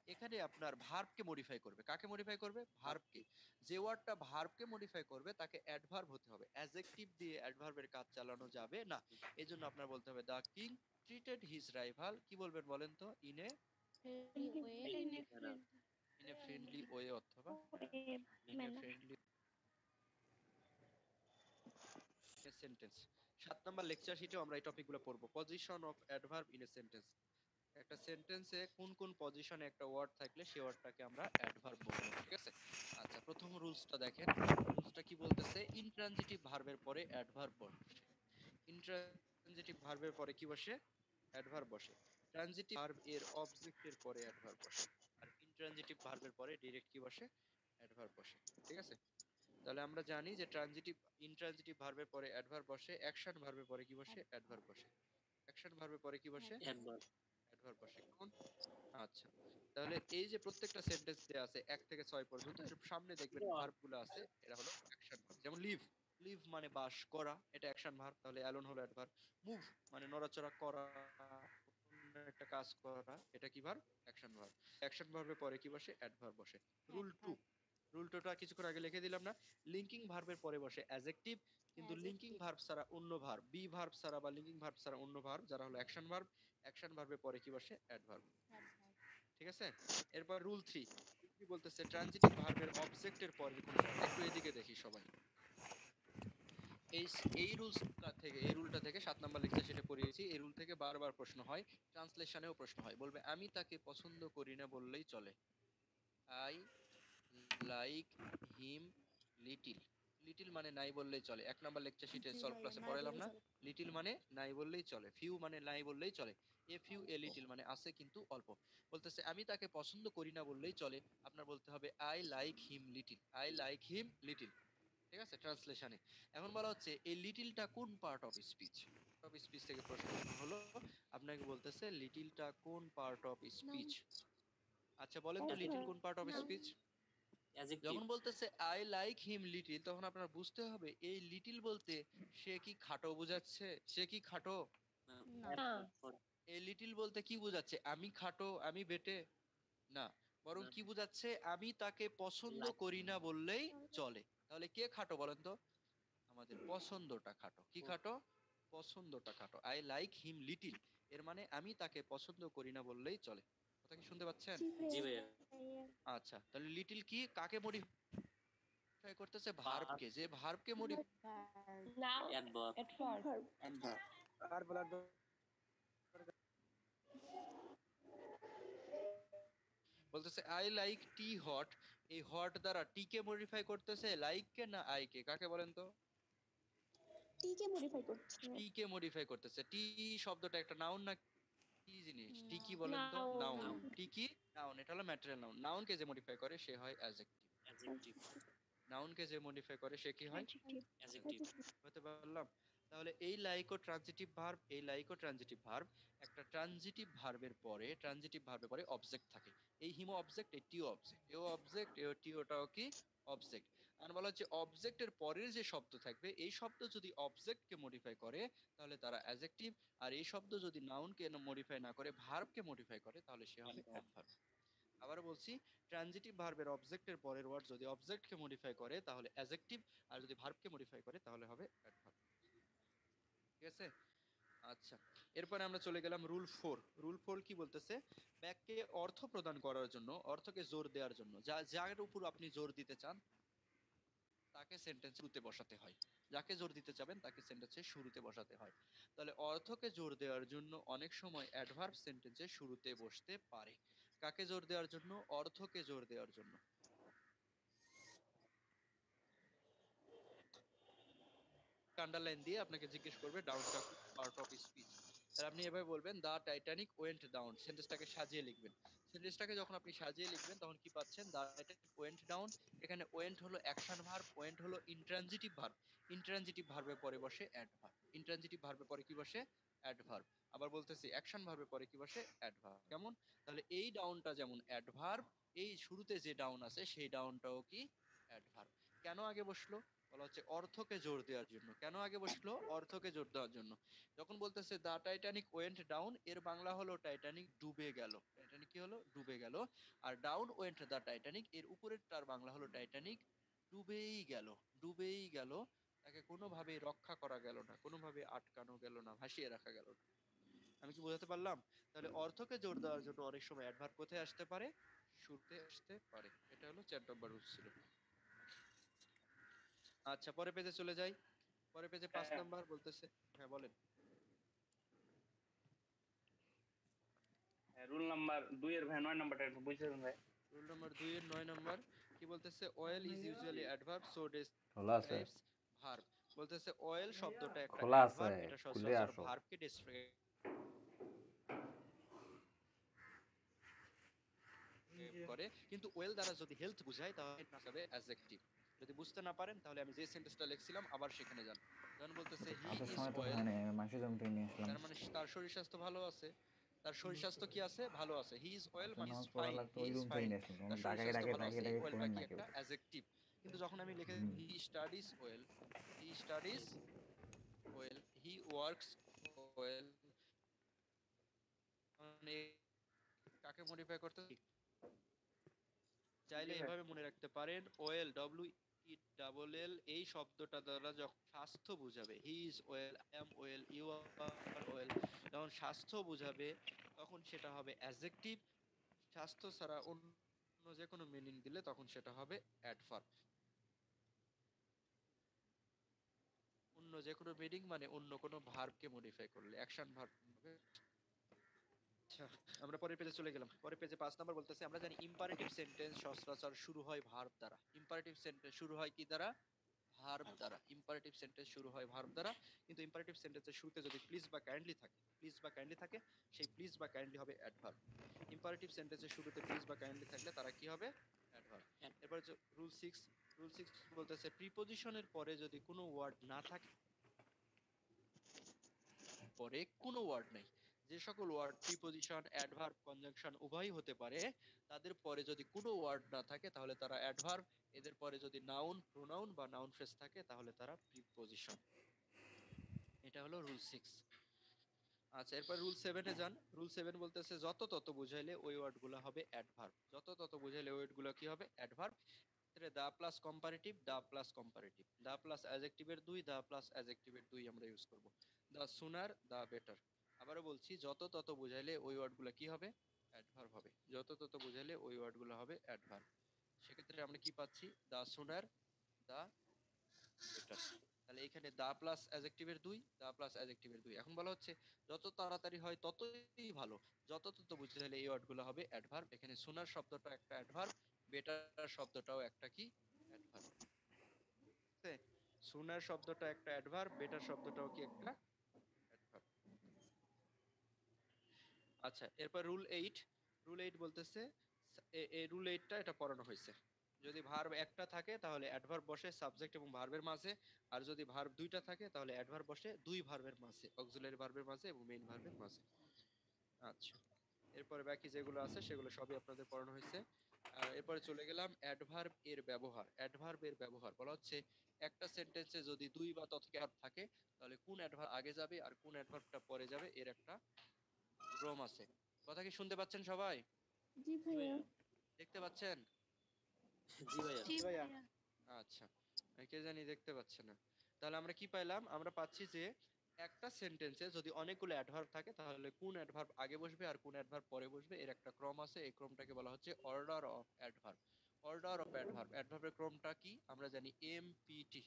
এখানে আপনার ভার্বকে মডিফাই করবে। কাকে মডিফাই করবে? ভার্বকে। যে ওয়ার্ডটা ভার্বকে মডিফাই করবে তাকে অ্যাডভার্ব হতে হবে। অ্যাডজেক্টিভ দিয়ে অ্যাডভার্বের কাজ চালানো যাবে না। এজন্য আপনার বলতে হবে the king treated his rival, কি বলবেন বলেন তো? ইন এ ফ্রেন্ডলি ওয়ে অথবা in a friendly sentence. 7 number lecture শিটেও আমরা এই টপিকগুলো পড়বো। Position of adverb in a sentence. একটা সেন্টেন্সে কোন কোন পজিশনে একটা ওয়ার্ড থাকলে সেই ওয়ার্ডটাকে আমরা অ্যাডভার্ব বলবো, ঠিক আছে? আচ্ছা, প্রথম রুলসটা দেখেন। রুলসটা কি বলতেছে? ইনট্রানজিটিভ ভার্বের পরে অ্যাডভার্ব বসে। ইনট্রানজিটিভ ভার্বের পরে কি বসে? অ্যাডভার্ব বসে। ট্রানজিটিভ ভার্ব এর অবজেক্টের পরে অ্যাডভার্ব বসে। আর ইনট্রানজিটিভ ভার্বের পরে ডাইরেক্ট কি বসে? অ্যাডভার্ব বসে, ঠিক আছে? তাহলে আমরা জানি যে ইনট্রানজিটিভ ভার্বের পরে অ্যাডভার্ব বসে, অ্যাকশন ভার্বের পরে কি বসে? অ্যাডভার্ব বসে। অ্যাকশন ভার্বের পরে কি বসে? অ্যাডভার্ব। অ্যাডভার্ব বসে। কোন? আচ্ছা, তাহলে এই যে প্রত্যেকটা সেন্টেন্স দেয়া আছে 1 থেকে 6 পর্যন্ত, এর সামনে দেখবেন ভার্ব গুলো আছে, এরা হলো অ্যাকশন ভার্ব। যেমন লিভ, লিভ মানে বাস করা, এটা অ্যাকশন ভার্ব, তাহলে অ্যালোন হলো অ্যাডভার্ব। মুভ মানে নড়াচড়া করা, কোন একটা কাজ করা, এটা কি ভার্ব? Action verb. অ্যাকশন ভার্বের পরে কি বসে? অ্যাডভার্ব বসে। রুল 2, রুল 2টা কিছুক্ষণ আগে লিখে দিলাম না? লিংকিং ভার্বের পরে বসে অ্যাডজেক্টিভ, কিন্তু লিংকিং ভার্ব ছাড়া অন্য ভার্ব, বি ভার্ব ছাড়া বা লিংকিং ভার্ব ছাড়া অন্য ভার্ব যারা হলো অ্যাকশন ভার্ব, অ্যাকশন ভার্বের পরে কি বসে? অ্যাডভার্ব, ঠিক আছে? এরপর রুল 3 কি বলতেছে? ট্রানজিটিভ ভার্বের অবজেক্টের পরে কোন ভার্ব, একটু এদিকে দেখি সবাই। এই এই রুলটা থেকে 7 নাম্বার লেকচার সেটা পড়িয়েছি। এই রুল থেকে বারবার প্রশ্ন হয়, ট্রান্সলেশনেও প্রশ্ন হয়। বলবে আমি তাকে পছন্দ করি না বললেই চলে। I like him little. Little মানে নাই বললেই চলে। 1 নাম্বার লেকচার শিটে সলভ ক্লাসে পড়াইলাম না? লিটিল মানে নাই বললেই চলে, ফিউ মানে নাই বললেই চলে, এ ফিউ এ লিটিল মানে আছে কিন্তু অল্প। বলতেছে আমি তাকে পছন্দ করি না বললেই চলে, আপনার বলতে হবে I like him little, I like him little, ঠিক আছে? ট্রান্সলেশনে এখন বলা হচ্ছে এই লিটিলটা কোন part of speech? Of speech থেকে প্রশ্ন হলো, আপনাকে বলতেছে লিটিলটা কোন পার্ট অফ স্পিচ? আচ্ছা বলেন তো লিটিল কোন পার্ট অফ স্পিচ? অ্যাডজেক্টিভ। যখন বলতেছে আই লাইক হিম লিটিল, তখন আপনার বুঝতে হবে এই লিটিল বলতে সে কি খাটো বোঝাচ্ছে? সে কি খাটো? না। না। এই লিটিল বলতে কি বোঝাচ্ছে? আমি খাটো, আমি বেটে? না, বরং না। কি বোঝাচ্ছে? আমি তাকে পছন্দ লাইক। করি না বললেই চলে। তাহলে কে খাটো বলেন তো? আমাদের পছন্দটা খাটো। কি খাটো? পছন্দটা খাটো। আই লাইক হিম লিটিল, এর মানে আমি তাকে পছন্দ করি না বললেই চলে। কথা কি শুনতে পাচ্ছেন? জি ভাইয়া। আচ্ছা, তাহলে লিটিল কি কাকে মডিফাই করতেছে? ভার্ব। ভার্বকে। যে ভার্বকে মডিফাই নাও অ্যাডভার্ব। অ্যাডভার্ব। আর বলার বলতেছে আই লাইক টি হট, এই হট দ্বারা টি কে মডিফাই করতেছে, লাইক কে না আই কে? কাকে বলেন তো? টি কে মডিফাই করছে। টি কে মডিফাই করতেছে। টি শব্দটা একটা নাউন না কি জিনিস? টি কি না। বলেন তো? নাউন। নাউন। টি কি? নাউন। এটা হলো ম্যাটেরিয়াল নাউন। নাউন কে যে মডিফাই করে সে হয় অ্যাডজেক্টিভ। অ্যাডজেক্টিভ। নাউন কে যে মডিফাই করে সে কি হয়? অ্যাডজেক্টিভ। অ্যাডজেক্টিভ। হতে পারলাম? তাহলে এই লাইক ও ট্রানজিটিভ ভার্ব, এই লাইক ও ট্রানজিটিভ ভার্ব, একটা ট্রানজিটিভ ভার্বের পরে, ট্রানজিটিভ ভার্বের পরে অবজেক্ট থাকে। এই হিমো অবজেক্ট, এই টিও অবজেক্ট, এও অবজেক্ট, এও টিওটাও কি অবজেক্ট। আর বলা হচ্ছে অবজেক্টের পরের যে শব্দ থাকবে, এই শব্দ যদি অবজেক্টকে মডিফাই করে তাহলে তারা অ্যাডজেক্টিভ, আর এই শব্দ যদি নাউনকে মডিফাই না করে ভার্বকে মডিফাই করে তাহলে সে হবে অ্যাডভার্ব। আবার বলছি, ট্রানজিটিভ ভার্বের অবজেক্টের পরের ওয়ার্ড যদি অবজেক্টকে মডিফাই করে তাহলে অ্যাডজেক্টিভ, আর যদি ভার্বকে মডিফাই করে তাহলে হবে অ্যাডভার্ব। ঠিক আছে? আচ্ছা, এরপরে আমরা চলে গেলাম রুল 4। রুল 4 কি বলতেছে? বাক্যে অর্থ প্রদান করার জন্য, অর্থকে জোর দেওয়ার জন্য, যার উপর আপনি জোর দিতে চান তাকে সেন্টেন্স শুরুতে বসাতে হয়। যাকে জোর দিতে চাবেন তাকে সেন্টেন্সের শুরুতে বসাতে হয়। তাহলে অর্থকে জোর দেওয়ার জন্য অনেক সময় অ্যাডভার্ব সেন্টেন্সের শুরুতে বসতে পারে। কাকে জোর দেওয়ার জন্য? অর্থকে জোর দেওয়ার জন্য। আন্ডারলাইন দিয়ে আপনাকে জিজ্ঞেস করবে ডাউনটা কোন পার্ট অফ স্পিচ। তাহলে আপনি এভাবে বলবেন দা টাইটানিক ওয়েন্ট ডাউন। সেন্টেন্সটাকে সাজিয়ে লিখবেন। সেন্টেন্সটাকে যখন আপনি সাজিয়ে লিখবেন তখন কি পাচ্ছেন? দা টাইটানিক ওয়েন্ট ডাউন। এখানে ওয়েন্ট হলো অ্যাকশন ভার্ব, ওয়েন্ট হলো ইন্ট্রানজিটিভ ভার্ব। ইন্ট্রানজিটিভ ভার্বের পরে বসে অ্যাডভার্ব। ইন্ট্রানজিটিভ ভার্বের পরে কি বসে? অ্যাডভার্ব। আবার বলতেছি অ্যাকশন ভার্বের পরে কি বসে? অ্যাডভার্ব। কেমন? তাহলে এই ডাউনটা যেমন অ্যাডভার্ব, এই শুরুতে যে ডাউন আছে সেই ডাউনটাও কি অ্যাডভার্ব। কেন আগে বসলো? বলা হচ্ছে অর্থকে জোর দেওয়ার জন্য। কেন আগে বসলো? অর্থকে জোর দেওয়ার জন্য। যখন বলতেছে দা টাইটানিক ওয়েন্ট ডাউন, এর বাংলা হলো টাইটানিক ডুবে গেল। টাইটানিক কি হলো? ডুবে গেল। আর ডাউন ওয়েন্ট দা টাইটানিক, এর উপরের তার বাংলা হলো টাইটানিক ডুবেই গেল। ডুবেই গেল, তাকে কোনোভাবে রক্ষা করা গেল না, কোনোভাবে আটকানো গেল না, ভাসিয়ে রাখা গেল না। আমি কি বোঝাতে পারলাম? তাহলে অর্থকে জোর দেওয়ার জন্য অনেক সময় অ্যাডভার্ব কোথায় আসতে পারে? শুরুতে আসতে পারে। এটা হলো 4 নম্বর রুল ছিল। আচ্ছা, পরের পেজে চলে যাই। পরের পেজে 5 হ্যাঁ, নাম্বার বলতেছে, হ্যাঁ বলেন। রুল নাম্বার 2 এর ভাই 9 নাম্বারটা একটু বুঝছেন ভাই? রুল নাম্বার 2 এর 9 নাম্বার কি বলতেছে? Oil is usually adverb so খোলা আছে, ডেসক্রাইবস ভার্ব। বলতেছে অয়েল শব্দটা একটা খোলা আছে, অ্যাডভার্ব, এটা খুলে সচরাচর আসো। ভার্বকে ডেসক্রাইব করে, কিন্তু ওয়েল দ্বারা যদি হেলথ বোঝায় তাহলে এটা হবে অ্যাডজেক্টিভ। যদি বুঝতে না পারেন তাহলে আমি যে সেন্টেন্সটা লিখছিলাম আবার সেখানে যান। যেমন বলতেছে হি আসার ইজ সময় তো ওয়েল, হয় নাই, আমি মাসির জন্য থেকে নিয়ে আসলাম। তার মানে তার শরীর স্বাস্থ্য ভালো আছে। তার শরীর স্বাস্থ্য কি আছে? ভালো আছে। হি ইজ ওয়েল আসলে মানে ইজ নামাজ পড়া ফাইন, লাগতো, হি ওই ইজ রুম থেকে ফাইন। নিয়ে আসলাম। তার শরীর ডাকে স্বাস্থ্য ডাকে ভালো আছে, ডাকে এই ডাকে ওয়েলটা পড়েন কি না কেউ। একটা অ্যাডজেক্টিভ। কিন্তু যখন আমি লিখে হুম। He studies well, he studies well, he works well, মানে কাকে মডিফাই করতে? জি চাইলে ভাই। এভাবে মনে রাখতে পারেন, well W E double L, এই শব্দটা দ্বারা যখন স্বাস্থ্য বুঝাবে, he is well, I am well, you are well, যখন স্বাস্থ্য বুঝাবে তখন সেটা হবে অ্যাডজেক্টিভ। স্বাস্থ্য ছাড়া অন্য যে কোনো মিনিং দিলে তখন সেটা হবে অ্যাডভার্ব। অন্য যে কোনো মিনিং মানে অন্য কোনো ভার্বকে মডিফাই করলে অ্যাকশন ভার্ব হবে। আচ্ছা, আমরা পরের পেজে চলে গেলাম। পরের পেজে 5 নাম্বার বলতেছে, আমরা জানি ইম্পারেটিভ সেন্টেন্স সচরাচর শুরু হয় ভার্ব দ্বারা। ইম্পারেটিভ সেন্টেন্স শুরু হয় কি দ্বারা? ভার্ব দ্বারা। ইম্পারেটিভ সেন্টেন্স শুরু হয় ভার্ব দ্বারা। কিন্তু ইম্পারেটিভ সেন্টেন্সের শুরুতে যদি প্লিজ বা কাইন্ডলি থাকে, প্লিজ বা কাইন্ডলি থাকে, সেই প্লিজ বা কাইন্ডলি হবে অ্যাডভার্ব। ইম্পারেটিভ সেন্টেন্সের শুরুতে প্লিজ বা কাইন্ডলি থাকলে তারা কি হবে? অ্যাডভার্ব। এরপর রুল 6। রুল 6 বলতেছে প্রিপজিশনের পরে যদি কোনো ওয়ার্ড না থাকে, পরে কোনো ওয়ার্ড নাই, যে সকল ওয়ার্ড প্রিপজিশন অ্যাডভার্ব কনজাংশন উভয়ই হতে পারে, তাদের পরে যদি কোনো ওয়ার্ড না থাকে তাহলে তারা অ্যাডভার্ব, এদের পরে যদি নাউন প্রোনাউন বা নাউন ফ্রেজ থাকে তাহলে তারা প্রিপজিশন। এটা হলো রুল 6। আচ্ছা, এরপর রুল 7-এ যান। রুল 7 বলতেছে যত তত বুঝাইলে ওই ওয়ার্ডগুলো হবে অ্যাডভার্ব। যত তত বুঝাইলে ওই ওয়ার্ডগুলো কি হবে? Adverb. The plus comparative, the plus comparative, the plus অ্যাডজেক্টিভের 2, দা প্লাস অ্যাডজেক্টিভের 2 আমরা ইউজ করব। The sooner, the better. আবারও বলছি, যত তত বুঝাইলে ওই ওয়ার্ডগুলো কি হবে? অ্যাডভার্ব হবে। যত তত বুঝাইলে ওই ওয়ার্ডগুলো হবে অ্যাডভার্ব। সেক্ষেত্রে আমরা কি পাচ্ছি? দা সুনার, দা বেটার। তাহলে এখানে দা প্লাস অ্যাডজেক্টিভের 2, দা প্লাস অ্যাডজেক্টিভের 2। এখন বলা হচ্ছে যত তাড়াতাড়ি হয় ততই ভালো। যত তত বুঝাইলে এই ওয়ার্ডগুলো হবে অ্যাডভার্ব। এখানে সুনার শব্দটা একটা অ্যাডভার্ব, বেটার শব্দটাও একটা কি? অ্যাডভার্ব। ঠিক আছে? সুনার শব্দটা একটা অ্যাডভার্ব, বেটার শব্দটাও কি একটা অ্যাডভার্ব। আচ্ছা, এরপর রুল 8। রুল 8 বলতেছে, এই রুল 8টা এটা পড়ানো হয়েছে। যদি ভার্ব একটা থাকে তাহলে অ্যাডভার্ব বসে সাবজেক্ট এবং ভার্বের মাঝে, আর যদি ভার্ব দুইটা থাকে তাহলে অ্যাডভার্ব বসে দুই ভার্বের মাঝে, অক্সিলারি ভার্বের মাঝে এবং মেইন ভার্বের মাঝে। আচ্ছা, এরপরে বাকি যেগুলো আছে সেগুলো সবই আপনাদের পড়ানো হয়েছে। এরপরে চলে গেলাম অ্যাডভার্ব এর ব্যবহার। অ্যাডভার্ব এর ব্যবহার বলা হচ্ছে একটা সেন্টেন্সে যদি দুই বা ততোধিক অ্যাডভার্ব থাকে তাহলে কোন অ্যাডভার্ব আগে যাবে আর কোন অ্যাডভার্বটা পরে যাবে এর একটা ক্রম আছে। কথা কি শুনতে পাচ্ছেন সবাই? জি ভাইয়া। দেখতে পাচ্ছেন? জি ভাইয়া। জি ভাইয়া। ভাইয়া। আচ্ছা, কে জানি দেখতে পাচ্ছে না। তাহলে আমরা কি পাইলাম? আমরা পাচ্ছি যে একটা সেন্টেন্সে যদি অনেকগুলো অ্যাডভার্ব থাকে তাহলে কোন অ্যাডভার্ব আগে বসবে আর কোন অ্যাডভার্ব পরে বসবে এর একটা ক্রম আছে। এই ক্রমটাকে বলা হচ্ছে order of adverb. Order of adverb, অ্যাডভার্বের ক্রমটা কি আমরা জানি? এমপিটি।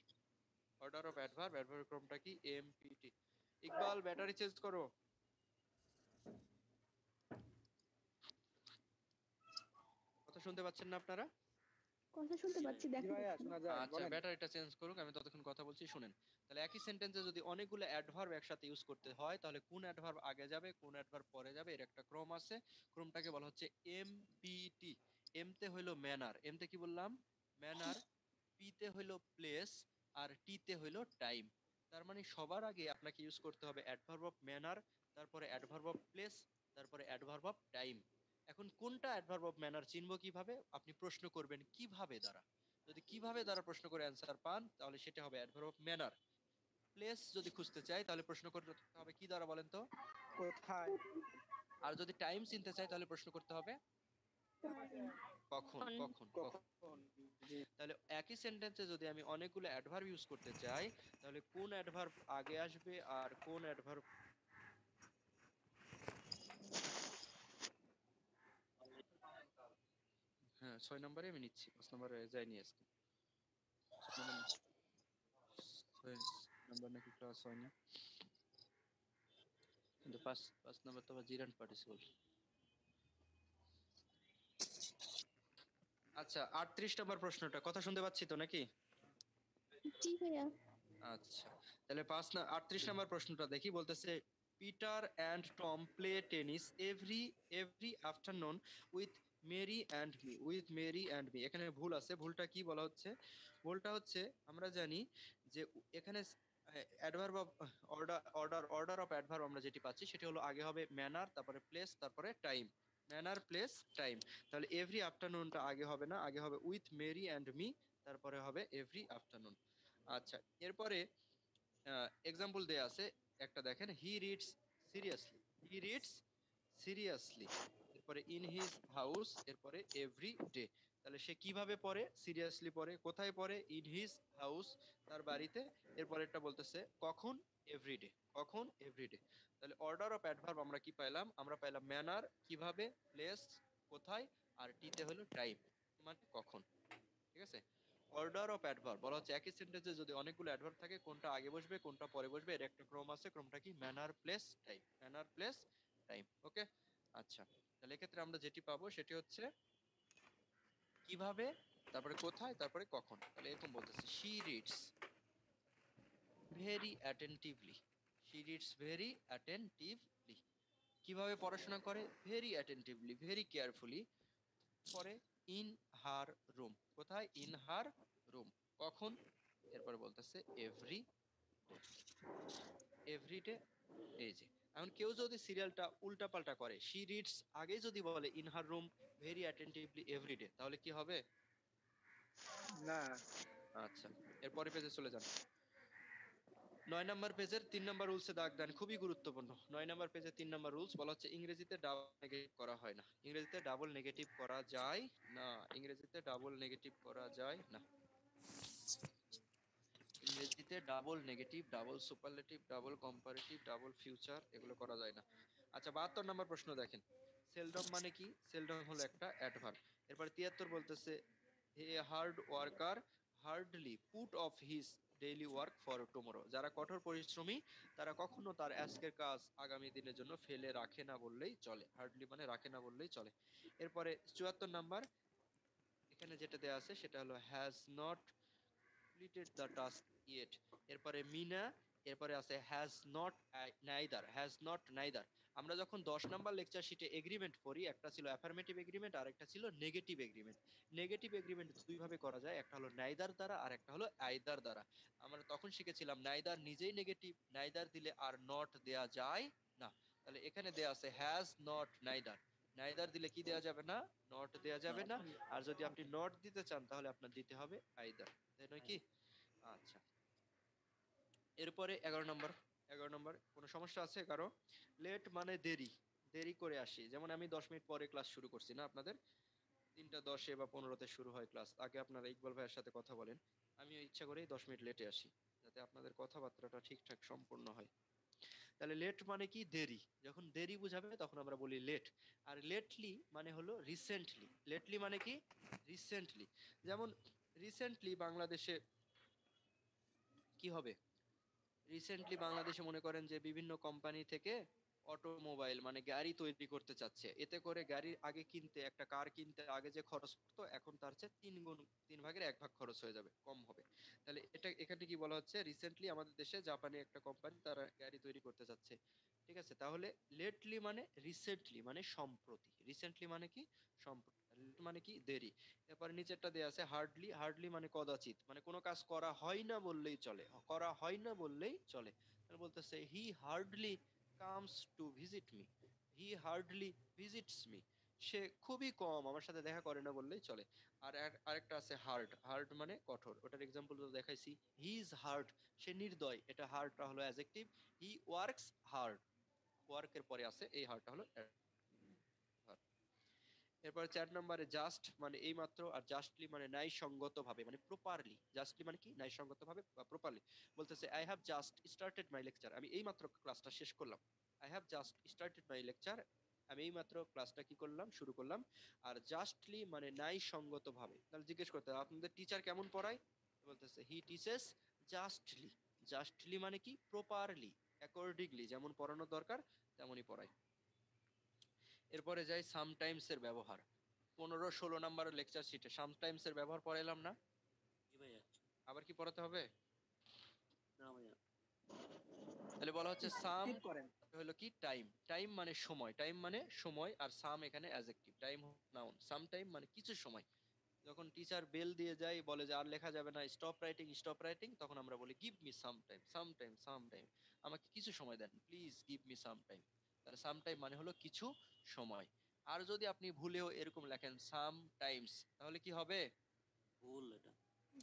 অর্ডার অফ অ্যাডভার্ব, অ্যাডভার্বের ক্রমটা কি? এমপিটি। ইকবাল, ব্যাটারি চেঞ্জ করো। কথা শুনতে পাচ্ছেন না আপনারা? কথা শুনতে জি পাচ্ছি, ভাইয়া। জি দেখা ভাইয়া, যাচ্ছে না। শোনা যায়, আচ্ছা, বলেন। ব্যাটারিটা চেঞ্জ করুক, আমি ততক্ষণ কথা বলছি শুনেন। তাহলে একই সেন্টেন্সে যদি অনেকগুলো অ্যাডভার্ব একসাথে ইউজ করতে হয় তাহলে কোন অ্যাডভার্ব আগে যাবে কোন অ্যাডভার্ব পরে যাবে এর একটা ক্রম আছে। ক্রমটাকে বলা হচ্ছে এমপিটি। এম তে হইলো ম্যানার, এম তে কি বললাম? ম্যানার। পি তে হইলো প্লেস, আর টি তে হইলো টাইম। তার মানে সবার আগে আপনাকে ইউজ করতে হবে অ্যাডভার্ব অফ ম্যানার, তারপরে অ্যাডভার্ব অফ প্লেস, তারপরে অ্যাডভার্ব অফ টাইম। এখন কোনটা অ্যাডভার্ব অফ ম্যানার চিনবো কিভাবে? আপনি প্রশ্ন করবেন কিভাবে দ্বারা। যদি কিভাবে দ্বারা প্রশ্ন করে অ্যান্সার পান তাহলে সেটা হবে অ্যাডভার্ব অফ ম্যানার। প্লেস যদি খুঁজতে চাই তাহলে প্রশ্ন করতে হবে কি দ্বারা বলেন তো? কোথায়? আর যদি টাইম চিনতে চাই তাহলে প্রশ্ন করতে হবে কখন, কখন, কখন। কখন? জি। তাহলে একই সেন্টেন্সে যদি আমি অনেকগুলো অ্যাডভার্ব ইউজ করতে চাই তাহলে কোন অ্যাডভার্ব আগে আসবে আর কোন অ্যাডভার্ব। হ্যাঁ, 6 নম্বরে আমি নিচ্ছি, 5 নম্বরে যাইনি আজকে। 6 নম্বর নাকি ক্লাস হয়নি, কিন্তু 5 নম্বর তো আবার জিরান পার্টিসিপল। আচ্ছা, 38 নম্বর প্রশ্নটা কথা শুনতে পাচ্ছি তো নাকি? জি ভাইয়া। আচ্ছা, তাহলে 38 নম্বর প্রশ্নটা দেখি। বলতেছে Peter and Tom play tennis every afternoon with Mary and me. With Mary and me, এখানে ভুল আছে। ভুলটা কি বলা হচ্ছে? ভুলটা হচ্ছে আমরা জানি যে এখানে adverb of order of adverb আমরা যেটি পাচ্ছি সেটি হলো আগে হবে ম্যানার, তারপরে প্লেস, তারপরে টাইম। Manner place time. তাহলে এভরি আফটারনুনটা আগে হবে না, আগে হবে উইথ মেরি অ্যান্ড মি, তারপরে হবে এভরি আফটারনুন। আচ্ছা, এরপরে এক্সাম্পল দেয়া আছে একটা, দেখেন। হি রিডস সিরিয়াসলি, এরপরে ইন হিজ হাউস, এরপরে এভরি ডে। তাহলে সে কিভাবে পড়ে? সিরিয়াসলি পড়ে। কোথায় পড়ে? ইন হিজ হাউস, তার বাড়িতে। এরপরেরটা বলতেছে কখন? এভরিডে। কখন? এভরিডে। তাহলে অর্ডার অফ অ্যাডভার্ব আমরা কি পাইলাম? আমরা পাইলাম ম্যানার, কিভাবে, প্লেস, কোথায়, আর টিতে হলো টাইম, মানে কখন। ঠিক আছে? অর্ডার অফ অ্যাডভার্ব বলা হচ্ছে একই সেন্টেন্সে যদি অনেকগুলো অ্যাডভার্ব থাকে কোনটা আগে বসবে কোনটা পরে বসবে এর একটা ক্রম আছে। ক্রমটা কি? Manner place time. Manner place time. Okay, আচ্ছা। তাহলে এক্ষেত্রে আমরা যেটি পাবো সেটি হচ্ছে কিভাবে, তারপরে কোথায়, তারপরে কখন। তাহলে এরকম বলতেছে she reads very attentively. She reads very attentively. কিভাবে পড়াশোনা করে? ভেরি অ্যাটেন্টিভলি, ভেরি কেয়ারফুলি পরে ইন হার রুম। কোথায়? In her room. কখন? এরপরে বলতেছে এভরি ডে। এভরি ডে এই যে এখন কেউ যদি সিরিয়ালটা উল্টাপাল্টা করে, শি রিডস আগে যদি বলে in her room very attentively every day, তাহলে কি হবে? না। আচ্ছা, এরপরে পেজে চলে যান। 9 নাম্বার পেজের 3 নাম্বার রুলসে দাগ দেন, খুবই গুরুত্বপূর্ণ। 9 নাম্বার পেজে 3 নাম্বার রুলস বলা হচ্ছে ইংরেজিতে ডাবল নেগেটিভ করা হয় না। ইংরেজিতে ডাবল নেগেটিভ করা যায় না। ইংরেজিতে ডাবল নেগেটিভ করা যায় না। ইংরেজিতে double negative, double superlative, double comparative, double future এগুলো করা যায় না। আচ্ছা, 72 নাম্বার প্রশ্ন দেখেন, সেলডম মানে কি? সেলডম হলো একটা অ্যাডভার্ব। এরপর 73 বলতেছে he hard worker hardly put off his daily work for tomorrow. যারা কঠোর পরিশ্রমী তারা কখনো তার আজকের কাজ আগামী দিনের জন্য ফেলে রাখে না বললেই চলে। হার্ডলি মানে রাখে না বললেই চলে। এরপরে 74 নাম্বার, এখানে যেটা দেয়া আছে সেটা হলো has not completed the task yet। এরপরে মিনা, এরপরে আছে হ্যাজ নট নাইদার। আমরা যখন 10 নাম্বার লেকচার শিটে এগ্রিমেন্ট পড়ি, একটা ছিল অ্যাফার্মেটিভ এগ্রিমেন্ট আর একটা ছিল নেগেটিভ এগ্রিমেন্ট। নেগেটিভ এগ্রিমেন্ট দুই ভাবে করা যায়, একটা হলো নাইদার দ্বারা আর একটা হলো আইদার দ্বারা। আমরা তখন শিখেছিলাম নাইদার নিজেই নেগেটিভ, নাইদার দিলে আর নট দেয়া যায় না। তাহলে এখানে দেয়া আছে হ্যাজ নট নাইদার, নাইদার দিলে কি দেয়া যাবে না? নট দেয়া যাবে না। আর যদি আপনি নট দিতে চান তাহলে আপনার দিতে হবে আইদার, তাই নয় কি? আচ্ছা, এরপরে 11 নম্বর কোনো সমস্যা আছে কারো? লেট মানে দেরি, দেরি করে আসি। যেমন আমি 10 মিনিট পরে ক্লাস শুরু করছি না, আপনাদের 3:10 বা 15-তে শুরু হয় ক্লাস, আগে আপনারা ইকবাল ভাইয়ের সাথে কথা বলেন, আমি ইচ্ছা করেই 10 মিনিট লেটে আসি যাতে আপনাদের কথাবার্তাটা ঠিকঠাক সম্পূর্ণ হয়। তাহলে লেট মানে কি? দেরি। যখন দেরি বুঝাবে তখন আমরা বলি লেট। আর লেটলি মানে হলো রিসেন্টলি। লেটলি মানে কি? রিসেন্টলি। যেমন রিসেন্টলি বাংলাদেশে কি হবে? রিসেন্টলি বাংলাদেশে মনে করেন যে বিভিন্ন কোম্পানি থেকে অটোমোবাইল মানে গাড়ি তৈরি করতে চাচ্ছে, এতে করে গাড়ির আগে কিনতে, একটা কার কিনতে আগে যে খরচ পড়তো এখন তার চেয়ে 3 গুণ, 3 ভাগের 1 ভাগ খরচ হয়ে যাবে, কম হবে। তাহলে এটা এখানে কি বলা হচ্ছে? রিসেন্টলি আমাদের দেশে জাপানি একটা কোম্পানি তারা গাড়ি তৈরি করতে চাচ্ছে, ঠিক আছে? তাহলে লেটলি মানে রিসেন্টলি মানে সম্প্রতি, রিসেন্টলি মানে কি? সম্প্রতি। Late মানে কি? দেরি। এরপর নিচেরটা দেয়া আছে হার্ডলি, হার্ডলি মানে কদাচিৎ, মানে কোনো কাজ করা হয় না বললেই চলে, করা হয় না বললেই চলে। তাহলে বলতেছে he hardly comes to visit me, he hardly visits me, সে খুবই কম আমার সাথে দেখা করে না বললেই চলে। আর আরেকটা আছে হার্ড, হার্ড মানে কঠোর, ওটার এক্সাম্পল তো দেখাইছি। হি ইজ হার্ড, সে নির্দয়, এটা হার্ডটা হলো অ্যাডজেক্টিভ। হি ওয়ার্কস হার্ড, ওয়ার্কের পরে আছে এই হার্ডটা হলো adjective। এরপর 4 নম্বরে জাস্ট মানে এই মাত্র, আর জাস্টলি মানে ন্যায়সঙ্গত ভাবে, মানে প্রপারলি। জাস্টলি মানে কি? ন্যায়সঙ্গত ভাবে বা প্রপারলি। বলতেছে I have just started my lecture, আমি এই মাত্র ক্লাসটা শেষ করলাম। I have just started my lecture, আমি এই মাত্র ক্লাসটা কি করলাম? শুরু করলাম। আর জাস্টলি মানে ন্যায়সঙ্গত ভাবে। তাহলে জিজ্ঞেস করতে হবে আপনাদের টিচার কেমন পড়ায়? বলতেছে হি টিচেস জাস্টলি। জাস্টলি মানে কি? প্রপারলি, অ্যাকর্ডিংলি, যেমন পড়ানো দরকার তেমনই পড়ায়। এরপরে যাই সামটাইমস এর ব্যবহার। 15-16 নাম্বার লেকচার শিটে সামটাইমস এর ব্যবহার পড়াইলাম না? জি ভাইয়া। আবার কি পড়াতে হবে? না ভাইয়া। তাহলে বলা হচ্ছে সাম স্কিপ করেন। হলো কি? টাইম। টাইম মানে সময়, টাইম মানে সময়, আর সাম এখানে adjective, time noun, some time মানে কিছু সময়। যখন টিচার বেল দিয়ে যায়, বলে যে আর লেখা যাবে না, স্টপ রাইটিং স্টপ রাইটিং, তখন আমরা বলি give me some time, some time, some time, আমাকে কিছু সময় দেন, please give me some time. তাহলে সাম টাইম মানে হলো কিছু সময়। আর যদি আপনি ভুলেও এরকম লেখেন সাম টাইমস, তাহলে কি হবে? ভুল এটা।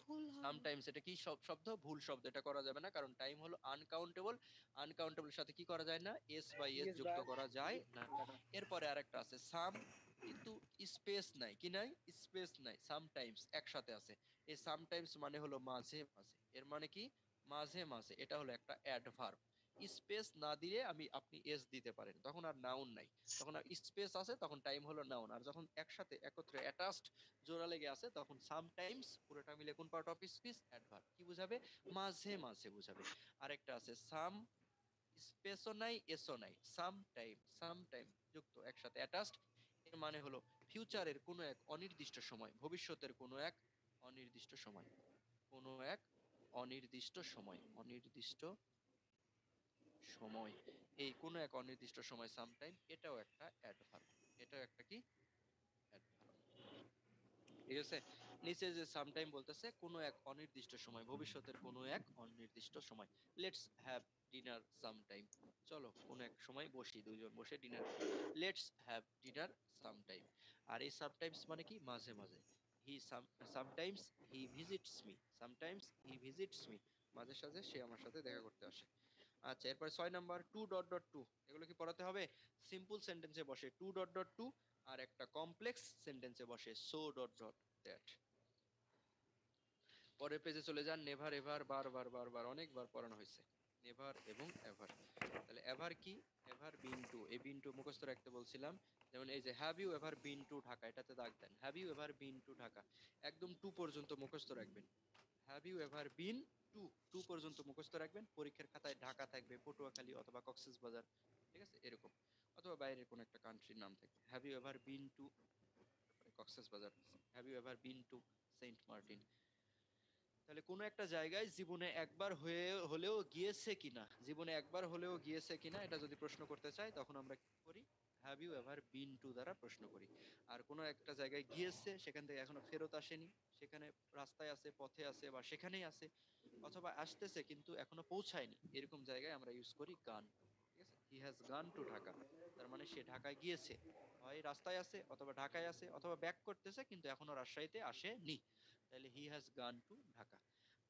ভুল হবে। সামটাইমস এটা কি শব্দ? ভুল শব্দ, এটা করা যাবে না, কারণ টাইম হলো আনকাউন্টেবল। আনকাউন্টেবল সাথে কি করা যায় না? এস বাই এস ইয়েস যুক্ত ভাই। করা যায় না। এরপরে আরেকটা আছে সাম, কিন্তু স্পেস নাই, কি নাই? স্পেস নাই, সামটাইমস একসাথে আছে। এই সামটাইমস মানে হলো মাঝে মাঝে, এর মানে কি? মাঝে মাঝে, এটা হলো একটা অ্যাডভার্ব। স্পেস না দিলে আপনি এস দিতে পারেন, তখন আর নাউন নাই, তখন আর স্পেস আছে, তখন টাইম হলো নাউন। আর যখন একসাথে একত্রে অ্যাটাচড জোড়া লেগে আছে তখন সামটাইমস পুরোটা মিলে কোন পার্ট অফ স্পিচ? অ্যাডভার্ব। কি বুঝাবে? মাঝে মাঝে বুঝাবে। আরেকটা আছে সাম স্পেসও নাই এসও নাই, সাম টাইম যুক্ত একসাথে অ্যাটাচড, এর মানে হলো ফিউচারের কোনো এক অনির্দিষ্ট সময়, ভবিষ্যতের কোনো এক অনির্দিষ্ট সময়, কোনো এক অনির্দিষ্ট সময়, অনির্দিষ্ট সময়, এই কোনো এক অনির্দিষ্ট সময় সামটাইম, এটাও একটা অ্যাডভার্ব, এটাও একটা কি? অ্যাডভার্ব। ঠিক আছে? নিচে যে সামটাইম বলতেছে কোনো এক অনির্দিষ্ট সময়, ভবিষ্যতের কোনো এক অনির্দিষ্ট সময়। লেটস হ্যাভ ডিনার সামটাইম, চলো কোনো এক সময় বসি, দুইজন বসে dinner. Let's have dinner sometime. আর এই সামটাইমস মানে কি? মাঝে মাঝে। He sometimes he visits me, sometimes he visits me, মাঝে সাঝে সে আমার সাথে দেখা করতে আসে। আচ্ছা, এরপরে 6 number, too dot dot to, এগুলো কি পড়াতে হবে? সিম্পল সেন্টেন্সে বসে টু ডট ডট টু, আর একটা কমপ্লেক্স সেন্টেন্সে বসে সো ডট ডট দ্যাট। পরের পেজে চলে যান। নেভার এভার, বারবার বারবার অনেকবার পড়ানো হয়েছে নেভার এবং এভার। তাহলে এভার কি? এভার বিন টু, এই বিন টু মুখস্থ রাখতে বলছিলাম। যেমন এই যে have you ever been to Dhaka, এটাতে দাগ দেন, have you ever been to Dhaka, একদম টু পর্যন্ত মুখস্থ রাখবেন। Have you ever been to, to পর্যন্ত মুখস্থ রাখবেন। পরীক্ষার খাতায় ঢাকা থাকবে, পটুয়াখালী অথবা কক্সবাজার, ঠিক আছে, এরকম, অথবা বাইরের কোন একটা কান্ট্রির নাম থাকবে। Have you ever been to Cox's Bazar, have you ever been to Saint Martin. তাহলে কোনো একটা জায়গায় জীবনে একবার হলেও গিয়েছে কিনা, জীবনে একবার হলেও গিয়েছে কিনা, এটা যদি প্রশ্ন করতে চাই তখন আমরা কি করি? Have you ever been to দ্বারা প্রশ্ন করি। আর কোনো একটা জায়গায় গিয়েছে, সেখান থেকে এখনো ফেরত আসেনি, সেখানে রাস্তায় আছে, পথে আছে, বা সেখানেই আছে, অথবা আসতেছে কিন্তু এখনো পৌঁছায়নি, এরকম জায়গায় আমরা ইউজ করি গান। ঠিক আছে, he has gone to Dhaka, তার মানে সে ঢাকায় গিয়েছে, হয় রাস্তায় আছে, অথবা ঢাকায় আছে, অথবা ব্যাক করতেছে কিন্তু এখনো রাজশাহীতে আসেনি। তাহলে he has gone to Dhaka.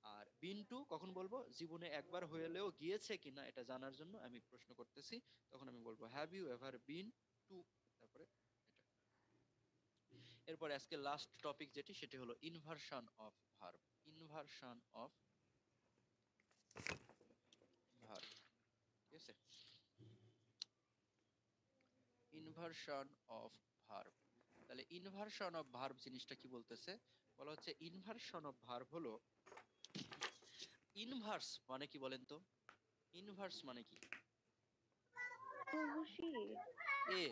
আর বিন টু কখন বলবো? জীবনে একবার হলেও গিয়েছে কিনা এটা জানার জন্য আমি প্রশ্ন করতেছি, তখন আমি বলবো have you ever been to, তারপরে এটা। এরপর আজকে লাস্ট টপিক যেটি, সেটি হলো inversion of verb. Inversion of verb, ঠিক আছে, ইনভার্সন অফ ভার্ব। তাহলে ইনভার্সন অফ ভার্ব জিনিসটা কি বলতেছে? বলা হচ্ছে ইনভার্সন অফ ভার্ব হলো, ইনভার্স মানে কি বলেন তো? ইনভার্স মানে কি? হুবহু এ,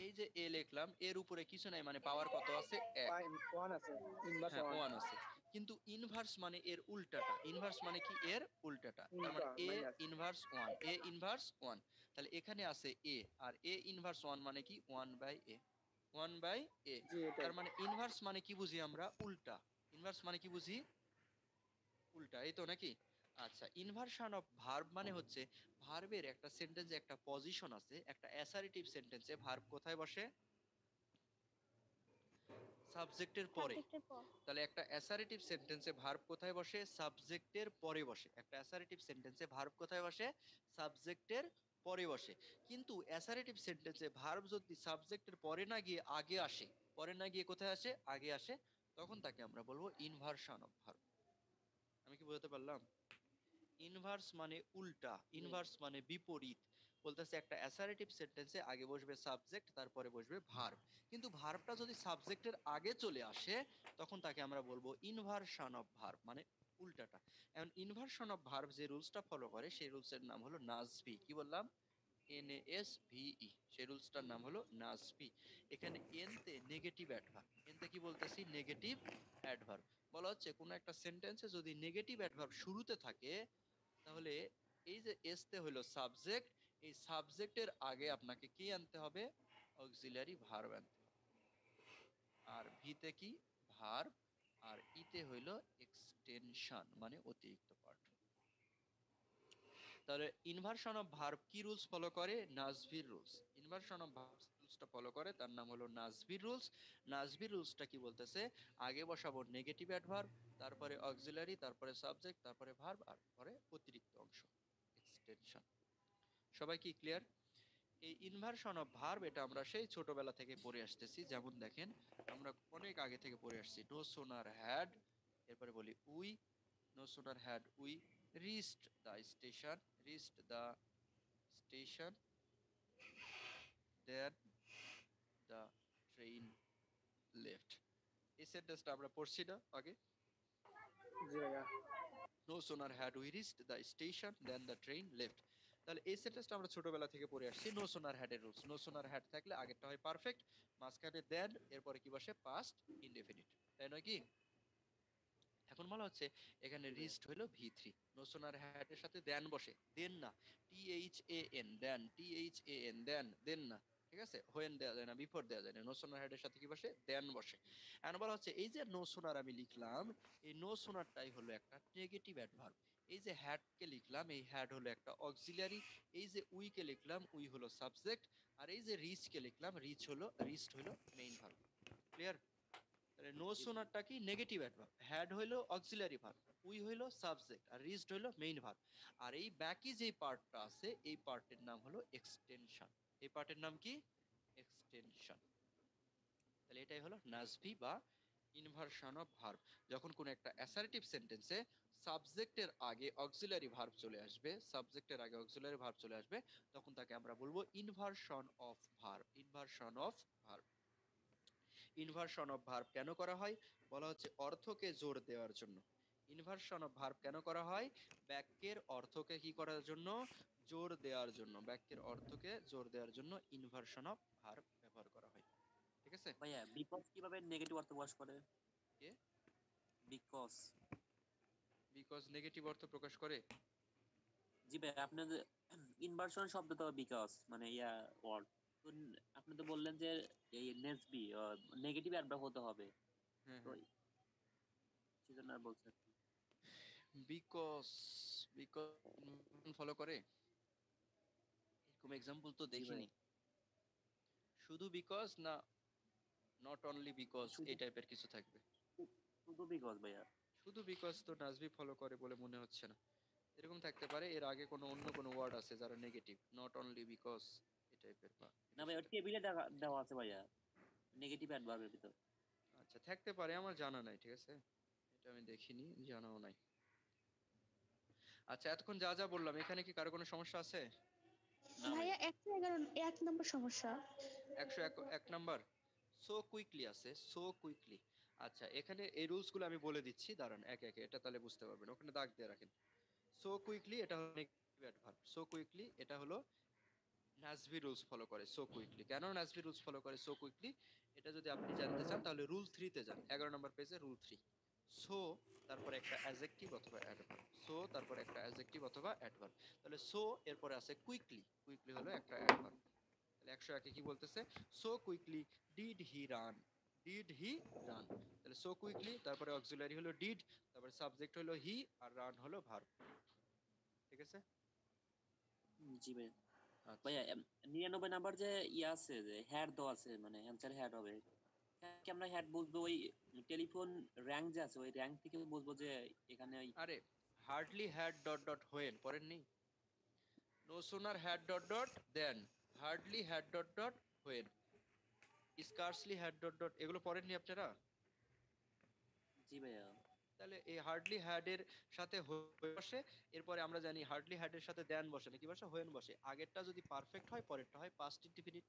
এই যে এ লিখলাম, এর উপরে কিছু নাই, মানে পাওয়ার কত আছে? এক। ওয়ান আছে, ইনভার্স হ্যাঁ, ওয়ান, ওয়ান আছে। কিন্তু ইনভার্স মানে এর উল্টাটা। ইনভার্স মানে কি? এর উল্টাটা। তার মানে উল্টা এ minus. Inverse one, A inverse one. তাহলে এখানে আছে এ, আর এ ইনভার্স ওয়ান মানে কি? One by a, one by a. জি এটাই। তার মানে ইনভার্স মানে কি বুঝি আমরা? উল্টা। ইনভার্স মানে কি বুঝি? উল্টা, এই তো নাকি? আচ্ছা, ইনভার্সন অফ ভার্ব মানে হচ্ছে ভার্বের একটা সেন্টেন্সে একটা পজিশন আছে, একটা অ্যাসার্টিভ সেন্টেন্সে ভার্ব কোথায় বসে? সাবজেক্টের পরে। সাবজেক্টের পর। তাহলে একটা অ্যাসারেটিভ সেন্টেন্সে ভার্ব কোথায় বসে? সাবজেক্টের পরে বসে। একটা অ্যাসারেটিভ সেন্টেন্সে ভার্ব কোথায় বসে? সাবজেক্টের পরে বসে। কিন্তু অ্যাসারেটিভ সেন্টেন্সে ভার্ব যদি সাবজেক্টের পরে না গিয়ে আগে আসে, পরে না গিয়ে কোথায় আসে? আগে আসে, তখন তাকে আমরা বলবো ইনভার্সন অফ ভার্ব। আমি কি বোঝাতে পারলাম? ইনভার্স মানে উল্টা, ইনভার্স মানে বিপরীত। বলতেছে একটা অ্যাসারেটিভ সেন্টেন্সে আগে বসবে সাবজেক্ট, তারপরে বসবে ভার্ব। কিন্তু ভার্বটা যদি সাবজেক্টের আগে চলে আসে, তখন তাকে আমরা বলবো ইনভার্সন অফ ভার্ব, মানে উল্টাটা। এখন ইনভার্সন অফ ভার্ব যে রুলসটা ফলো করে, সেই রুলসের নাম হলো নাজভি। কি বললাম? NASVE, সেই রুলসটার নাম হলো নাজভি। এখানে এনতে নেগেটিভ অ্যাডভার্ব, এনতে কি বলতেছি? Negative adverb. বলা হচ্ছে কোন একটা সেন্টেন্সে যদি নেগেটিভ অ্যাডভার্ব শুরুতে থাকে, তাহলে এই যে এসতে হলো সাবজেক্ট, এই সাবজেক্টের আগে আপনাকে কি আনতে হবে? অক্সিলারি ভার্ব আনতে হবে। আর ভিতে কি? ভার্ব। আর ইতে হইল এক্সটেনশন, মানে অতিরিক্ত পার্ট। তাহলে ইনভার্সন অফ ভার্ব কি রুলস ফলো করে? নাজভির রুলস। ইনভার্সন অফ ভার্ব রুলসটা ফলো করে, তার নাম হলো নাজভির রুলস। নাজভির রুলসটা কি বলতেছে? আগে বসাবো নেগেটিভ অ্যাডভার্ব, তারপরে অক্সিলারি, তারপরে সাবজেক্ট, তারপরে ভার্ব, আর পরে অতিরিক্ত অংশ, এক্সটেনশন। সবাই কি ক্লিয়ার? এই ইনভার্সন অফ ভার্ব এটা আমরা সেই ছোটবেলা থেকে পড়ে আসতেছি। যেমন দেখেন, আমরা অনেক আগে থেকে পড়ে আসছি। নো সোনার হ্যাড, এরপরে বলি we, no sooner had we reached the station, reached the station, then the train left. এই সেন্টেন্সটা আমরা পড়ছি না আগে? জি ভাইয়া। No sooner had we reached the station, then the train left. তাহলে এই সেন্টেন্সটা আমরা ছোটবেলা থেকে পড়ে আসছি। নো সোনার হ্যাড এর রুলস, নো সোনার হ্যাড থাকলে আগেরটা হয় পারফেক্ট, মাঝখানে দেন, এরপরে কি বসে? পাস্ট ইনডেফিনিট, তাই নয় কি? এখন বলা হচ্ছে এখানে রিস্ট হলো ভি3, নো সোনার হ্যাড এর সাথে দেন বসে, দেন না, THAN, দেন, THAN, দেন, দেন না, ঠিক ঠিক আছে, হোয়েন দেওয়া যায় না, বিফোর দেওয়া যায় না, নো সোনার হ্যাড এর সাথে কি বসে, দেন বসে। এখন বলা হচ্ছে এই যে নো সোনার আমি লিখলাম, এই নো সোনারটাই হলো একটা নেগেটিভ অ্যাডভার্ব। এই যে হ্যাড কে লিখলাম, এই হ্যাড হলো একটা অক্সিলারি। এই যে উই কে লিখলাম, উই হলো সাবজেক্ট। আর এই যে রিচ কে লিখলাম, রিচড হলো মেইন ভার্ব। ক্লিয়ার? তাহলে নো সোনারটা কি নেগেটিভ অ্যাডভার্ব, হ্যাড হইলো অক্সিলারি ভার্ব, উই হইলো সাবজেক্ট, আর রিচড হইলো মেইন ভার্ব। আর এই বাকি যে পার্টটা আছে, এই পার্টের নাম হলো এক্সটেনশন। এই পার্টের নাম কি? এক্সটেনশন। তাহলে এটাই হলো নাসভি বা ইনভার্সন অফ ভার্ব। যখন কোন একটা অ্যাসার্টিভ সেন্টেন্সে সাবজেক্টের আগে অক্সিলারি ভার্ব চলে আসবে, তখন তাকে আমরা বলবো inversion of verb. Inversion of verb কেন করা হয়? বলা হচ্ছে অর্থকে জোর দেওয়ার জন্য। ইনভার্সন অফ ভার্ব কেন করা হয়? বাক্যের অর্থকে কি করার জন্য? জোর দেওয়ার জন্য। বাক্যের অর্থকে জোর দেওয়ার জন্য ইনভার্সন অফ ভার্ব ব্যবহার করা হয়। ঠিক আছে? ভাইয়া বিকজ কিভাবে নেগেটিভ অর্থ প্রকাশ করে? কে? বিকজ। বিকজ নেগেটিভ অর্থ প্রকাশ করে? জি ভাই, আপনাদের ইনভার্সন শব্দ তো বিকজ মানে ওয়ার্ড তো আপনি তো বললেন যে এই নেসবি নেগেটিভ অ্যাডভার্ব হতে হবে, হ্যাঁ তো হ্যাঁ। সেজন্য আর বলছি আর কি। বিকজ বিকজ ফলো করে এরকম এক্সাম্পল তো জি ভাই, দেখিনি। শুধু বিকজ না নট অনলি বিকজ শুধু এই টাইপের কিছু থাকবে? শুধু বিকজ ভাইয়া। শুধু বিকজ তো নাজবি ফলো করে বলে মনে হচ্ছে না। এরকম থাকতে পারে এর আগে কোনো অন্য কোনো ওয়ার্ড আছে যারা নেগেটিভ, নট অনলি বিকজ এই টাইপের বা না এটা ভাই, সেটা। টেবিলে দেওয়া আছে ভাইয়া নেগেটিভ অ্যাডভার্বের ভিতর। আচ্ছা থাকতে পারে, আমার জানা নাই, ঠিক আছে, এটা আমি দেখিনি, জানাও নাই। আচ্ছা এতক্ষণ যা যা বললাম এখানে কি কারো কোনো সমস্যা আছে? না ভাইয়া ভাইয়া। 111 1 নম্বর সমস্যা। 101 নাম্বার সো কুইকলি আছে, সো কুইকলি। আচ্ছা এখানে এই রুলস গুলো আমি বলে দিচ্ছি, দাঁড়ান একে একে, এটা তাহলে বুঝতে পারবেন। ওখানে দাগ দিয়ে রাখেন। সো কুইকলি এটা হলো নেগেটিভ অ্যাডভার্ব। সো কুইকলি এটা হলো নাসভি রুলস ফলো করে। সো কুইকলি কেন নাসভি রুলস ফলো করে সো কুইকলি, এটা যদি আপনি জানতে চান তাহলে রুল 3 তে যান, 11 নম্বর পেজে রুল 3। সো তারপরে একটা অ্যাডজেক্টিভ অথবা অ্যাডভার্ব, সো তারপরে একটা অ্যাডজেক্টিভ অথবা অ্যাডভার্ব। তাহলে সো এরপরে আছে কুইকলি, কুইকলি হলো একটা অ্যাডভার্ব। তাহলে 101 কি বলতেছে? So quickly did he ran, did he ran. তাহলে সো কুইকলি তারপরে অক্সিলারি হলো ডিড, তারপরে সাবজেক্ট হলো হি, আর রান হলো ভার্ব। ঠিক আছে? জি ভাই। আচ্ছা ভাইয়া 99 নাম্বার যে আছে যে হ্যাড দেওয়া আছে, মানে অ্যান্সার হ্যাড হবে, কি আমরা হ্যাড বুঝবো ওই টেলিফোন র্যাঙ্ক যে আছে ওই র্যাঙ্ক থেকে বুঝবো যে এখানে ওই আরে hardly had dot dot when পড়েননি? No sooner had dot dot then, hardly had dot dot when, scarcely had dot dot, এগুলো পড়েননি আপনারা? জি ভাইয়া। তাহলে এই হার্ডলি হ্যাড এর সাথে হোয়েন বসে, এরপরে আমরা জানি হার্ডলি হ্যাড এর সাথে দেন বসে না, কি বসে? হোয়েন বসে। আগেরটা যদি পারফেক্ট হয় পরেরটা হয় পাস্ট ইনডিফিনিট।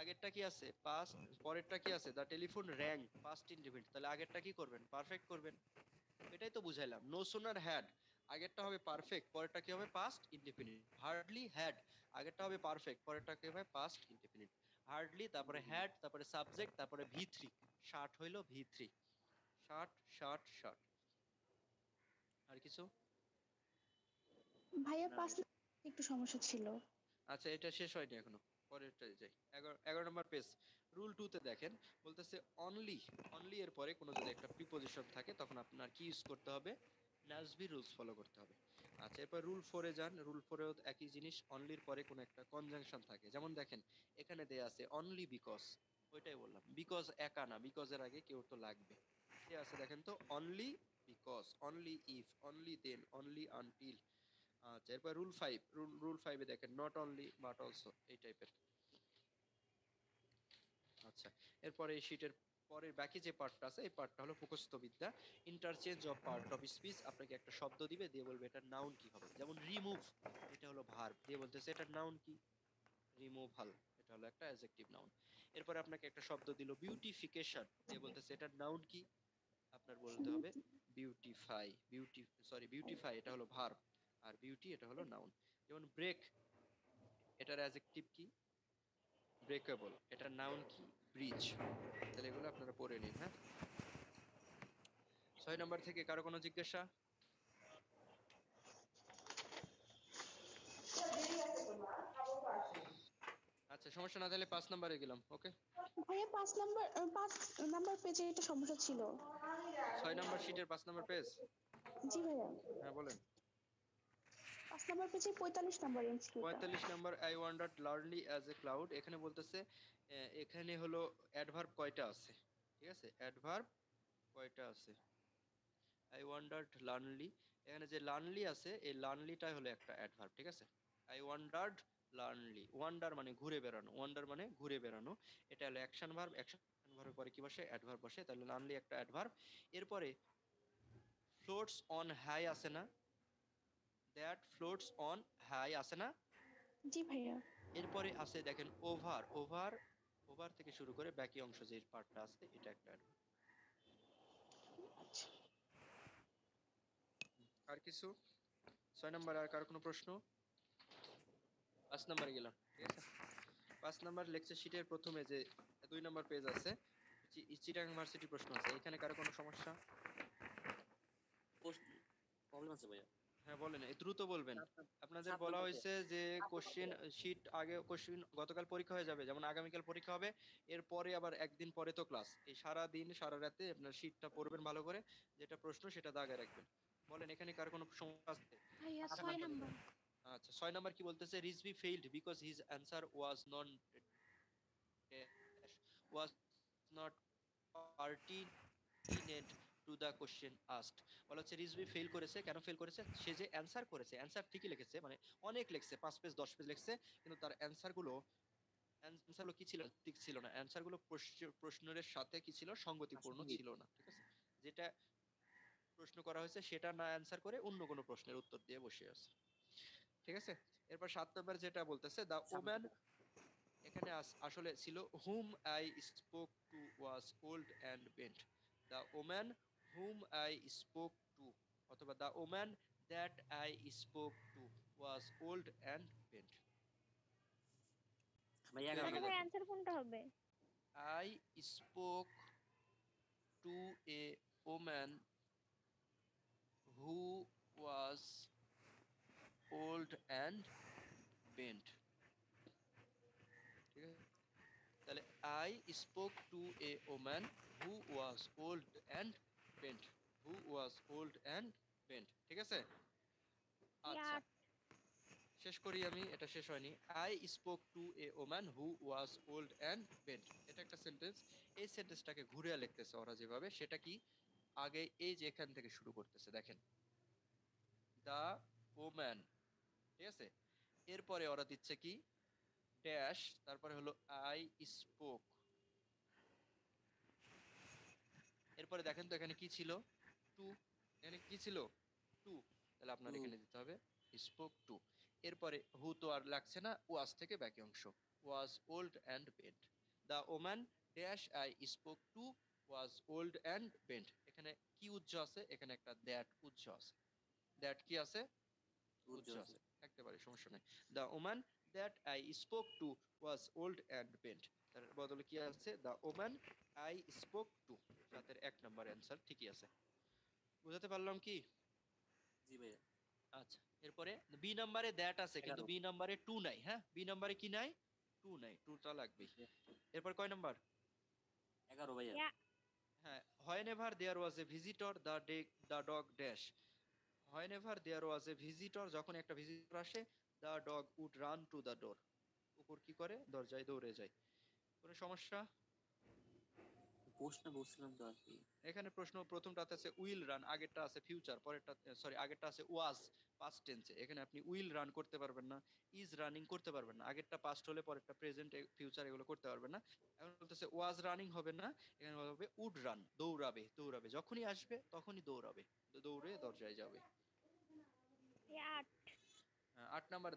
আগেরটা কি আছে? পাস্ট, পরেরটা কি আছে? দা টেলিফোন র‍্যাং, পাস্ট ইনডিফিনিট। তাহলে আগেরটা কি করবেন? পারফেক্ট করবেন। এটাই তো বুঝাইলাম। নো সোনার হ্যাড আগেরটা হবে পারফেক্ট, পরেরটা কি হবে? Past indefinite. হার্ডলি হ্যাড আগেরটা হবে পারফেক্ট, পরেরটা কি হবে? Past indefinite. হার্ডলি তারপরে হ্যাড তারপরে সাবজেক্ট তারপরে ভি3, শার্ট হইলো ভি3, শার্ট শার্ট শার্ট। আর কিছু? ভাইয়া না 5 ভাইয়া। একটু সমস্যা ছিল। আচ্ছা এটা শেষ হয়নি এখনো, পরেরটাই যাই। 11 নম্বর পেজ রুল 2 তে দেখেন, বলতেছে অনলি, অনলি এর পরে কোনো যদি একটা প্রিপজিশন থাকে তখন আপনার কি ইউজ করতে হবে? নাসবি রুলস ফলো করতে হবে। আচ্ছা এরপর রুল 4 এ যান। রুল 4 এও একই জিনিস, অনলির পরে কোনো একটা কনজাংশন থাকে। যেমন দেখেন এখানে দেয়া আছে অনলি বিকজ, ওইটাই বললাম, বিকজ একা না, বিকজের আগে কেউ তো লাগবে। দেয়া আছে দেখেন তো, only because, only if, only then, only until. আচ্ছা এরপর রুল 5, রুল 5 এ দেখেন নট অনলি বাট অলসো, এই টাইপের। আচ্ছা এরপরে এই শীটের পরের বাকি যে পার্টটা আছে এই পার্টটা হলো মুখস্থ বিদ্যা। Interchange of part of speech, আপনাকে একটা শব্দ দিবে, দিয়ে বলবে এটার নাউন কি হবে। যেমন রিমুভ, এটা হলো ভার্ব, দিয়ে বলতেছে এটার নাউন কি? রিমুভাল, এটা হলো একটা অ্যাডজেক্টিভ নাউন। এরপরে আপনাকে একটা শব্দ দিল বিউটিফিকেশন, দিয়ে বলতেছে এটার নাউন কি? আপনার বলতে হবে বিউটিফাই, বিউটিফাই এটা হলো ভার্ব, আর বিউটি এটা হলো নাউন। যেমন ব্রেক, এটার অ্যাডজেক্টিভ কি? ব্রেকেবল, এটার নাউন কি? ব্রিজ। তাহলে এগুলো আপনারা পড়ে নিন। হ্যাঁ, 6 নম্বর থেকে কারো কোনো জিজ্ঞাসা? আচ্ছা সময় সমস্যা না তাহলে 5 নম্বরে গেলাম। ওকে, ভাইয়া 5 নাম্বার পেজে এটা সমস্যা ছিল। 6 নম্বর শিটের 5 নম্বর পেজ। জি ভাইয়া, হ্যাঁ বলেন। 5 নাম্বার পেজে 45 নাম্বার এমসিকিউটা। 45 number I wandered lonely as a cloud. এখানে বলতেছে এখানে হলো অ্যাডভার্ব কয়টা আছে, ঠিক আছে, অ্যাডভার্ব কয়টা আছে। আই ওয়ান্ডার্ড লার্নলি, এখানে যে লার্নলি আছে এই লার্নলিটাই হলো একটা অ্যাডভার্ব, ঠিক আছে। আই ওয়ান্ডার্ড লার্নলি, ওয়ান্ডার মানে ঘুরে বেড়ানো, ওয়ান্ডার মানে ঘুরে বেড়ানো, এটা হলো অ্যাকশন ভার্ব। অ্যাকশন ভার্বের পরে কি বসে? অ্যাডভার্ব বসে। তাহলে লার্নলি একটা অ্যাডভার্ব। এরপরে ফ্লোটস অন হাই আছে না, দ্যাট ফ্লোটস অন হাই আছে না। জি ভাইয়া। এরপরে আছে দেখেন ওভার, ওভার ওভার থেকে শুরু করে বাকি অংশ যে পার্টটা আছে এটা একটা adverb। আচ্ছা, আর কিছু? 6 নম্বর আর কার কোনো প্রশ্ন? 5 নম্বরে গেলাম, ঠিক আছে। 5 নম্বর লেকচার শিটের প্রথমে যে 2 নম্বর পেজ আছে, চিটাগাং ইউনিভার্সিটি প্রশ্ন আছে, এখানে কারো কোনো সমস্যা? প্রবলেম আছে ভাইয়া। হ্যাঁ বলেন, দ্রুত বলবেন। আপনাদের 7 বলা নম্বর হয়েছে যে কোশ্চেন শিট আগে, কোশ্চেন গতকাল পরীক্ষা হয়ে যাবে, যেমন আগামীকাল পরীক্ষা হবে, এরপরে আবার একদিন পরে তো ক্লাস। এই সারা দিন সারা রাতে আপনার শিটটা পড়বেন ভালো করে, যেটা প্রশ্ন সেটা দাগে রাখবেন। বলেন এখানে কার কোনো সমস্যা আছে? ভাইয়া 7 6 নম্বর। নাম্বার। আচ্ছা 6 নাম্বার কি বলতেছে? Rizvi failed because his answer was not pertinent to the question asked. বলা হচ্ছে রিজভি ফেল করেছে। কেন ফেল করেছে? সে যে অ্যান্সার করেছে, অ্যান্সার ঠিকই লিখেছে, মানে অনেক লিখছে, 5 পেজ 10 পেজ লিখছে, কিন্তু তার অ্যান্সারগুলো কি ছিল? ঠিক ছিল না। অ্যান্সারগুলো প্রশ্নের সাথে কি ছিল? সঙ্গতিপূর্ণ আসলে ছিল না, ঠিক আছে। যেটা প্রশ্ন করা হয়েছে সেটা না অ্যান্সার করে অন্য কোনো প্রশ্নের উত্তর দিয়ে বসে আছে, ঠিক আছে। এরপর 7 নম্বর যেটা বলতেছে, দ্য ওম্যান, এখানে আসলে ছিল whom I spoke to was old and bent. The woman whom I spoke to, অথবা the woman that I spoke to was old and bent. ভাইয়া কি হয়ে তাহলে গেল? ভাই অ্যান্সার কোনটা হবে? I spoke to a woman who was old and bent, ঠিক আছে। তাহলে I spoke to a woman who was old and bent, who was old and bent, ঠিক আছে। আচ্ছা শেষ করি আমি, এটা শেষ হয়নি। I spoke to a woman who was old and bent, এটা একটা সেন্টেন্স। এই সেন্টেন্সটাকে ঘুরে লিখতেছে ওরা যেভাবে, সেটা কি? আগে এই যে এখান থেকে শুরু করতেছে দেখেন, দা ওম্যান, ঠিক আছে। এরপরে ওরা দিচ্ছে কি? ড্যাশ, তারপরে হলো আই স্পোক। এরপরে দেখেন তো এখানে কি ছিল? টু। এখানে কি ছিল? টু। তাহলে আপনার এখানে দিতে হবে স্পোক টু। এরপরে হু তো আর লাগছে না, ওয়াজ থেকে বাকি অংশ, ওয়াজ old and bent. The woman dash I spoke to was old and bent. এখানে কি উজ্জ আছে? এখানে একটা দ্যাট উজ্জ আছে। দ্যাট কি আছে? উজ্জ আছে, একেবারে সমস্যা নেই। The woman that I spoke to was old and bent, তার বদলে কি আছে? The woman I spoke to. সাথের 1 নম্বর অ্যান্সার ঠিকই আছে। বুঝাতে পারলাম কি? জি ভাইয়া। আচ্ছা এরপরে বি নাম্বারে দ্যাট আছে, কিন্তু 11 বি নাম্বারে টু নাই। হ্যাঁ, বি নাম্বারে কি নাই? টু নাই, টুটা লাগবেই। এরপর কয় নাম্বার? 11 ভাইয়া। হ্যাঁ, whenever there was a visitor the dog dash। whenever there was a visitor, যখন একটা ভিজিটর আসে, the dog would run to the door। কুকুর কি করে? দরজায় দৌড়ে যায়। কোনো সমস্যা? প্রশ্ন বলছিলাম তো আর কি। এখানে প্রশ্ন প্রথমটাতে আছে উইল রান, আগেরটা আছে ফিউচার, পরেরটা সরি আগেরটা আছে ওয়াজ পাস্ট টেন্সে। এখানে আপনি উইল রান করতে পারবেন না, ইজ রানিং করতে পারবেন না। আগেরটা পাস্ট হলে পরেরটা প্রেজেন্ট ফিউচার এগুলো করতে পারবেন না। এখন বলতেছে ওয়াজ রানিং হবে না, এখানে হবে উড রান, দৌড়াবে। দৌড়াবে যখনই আসবে তখনই দৌড়াবে, দৌড়ে দরজায় যাবে। 8। 8 number,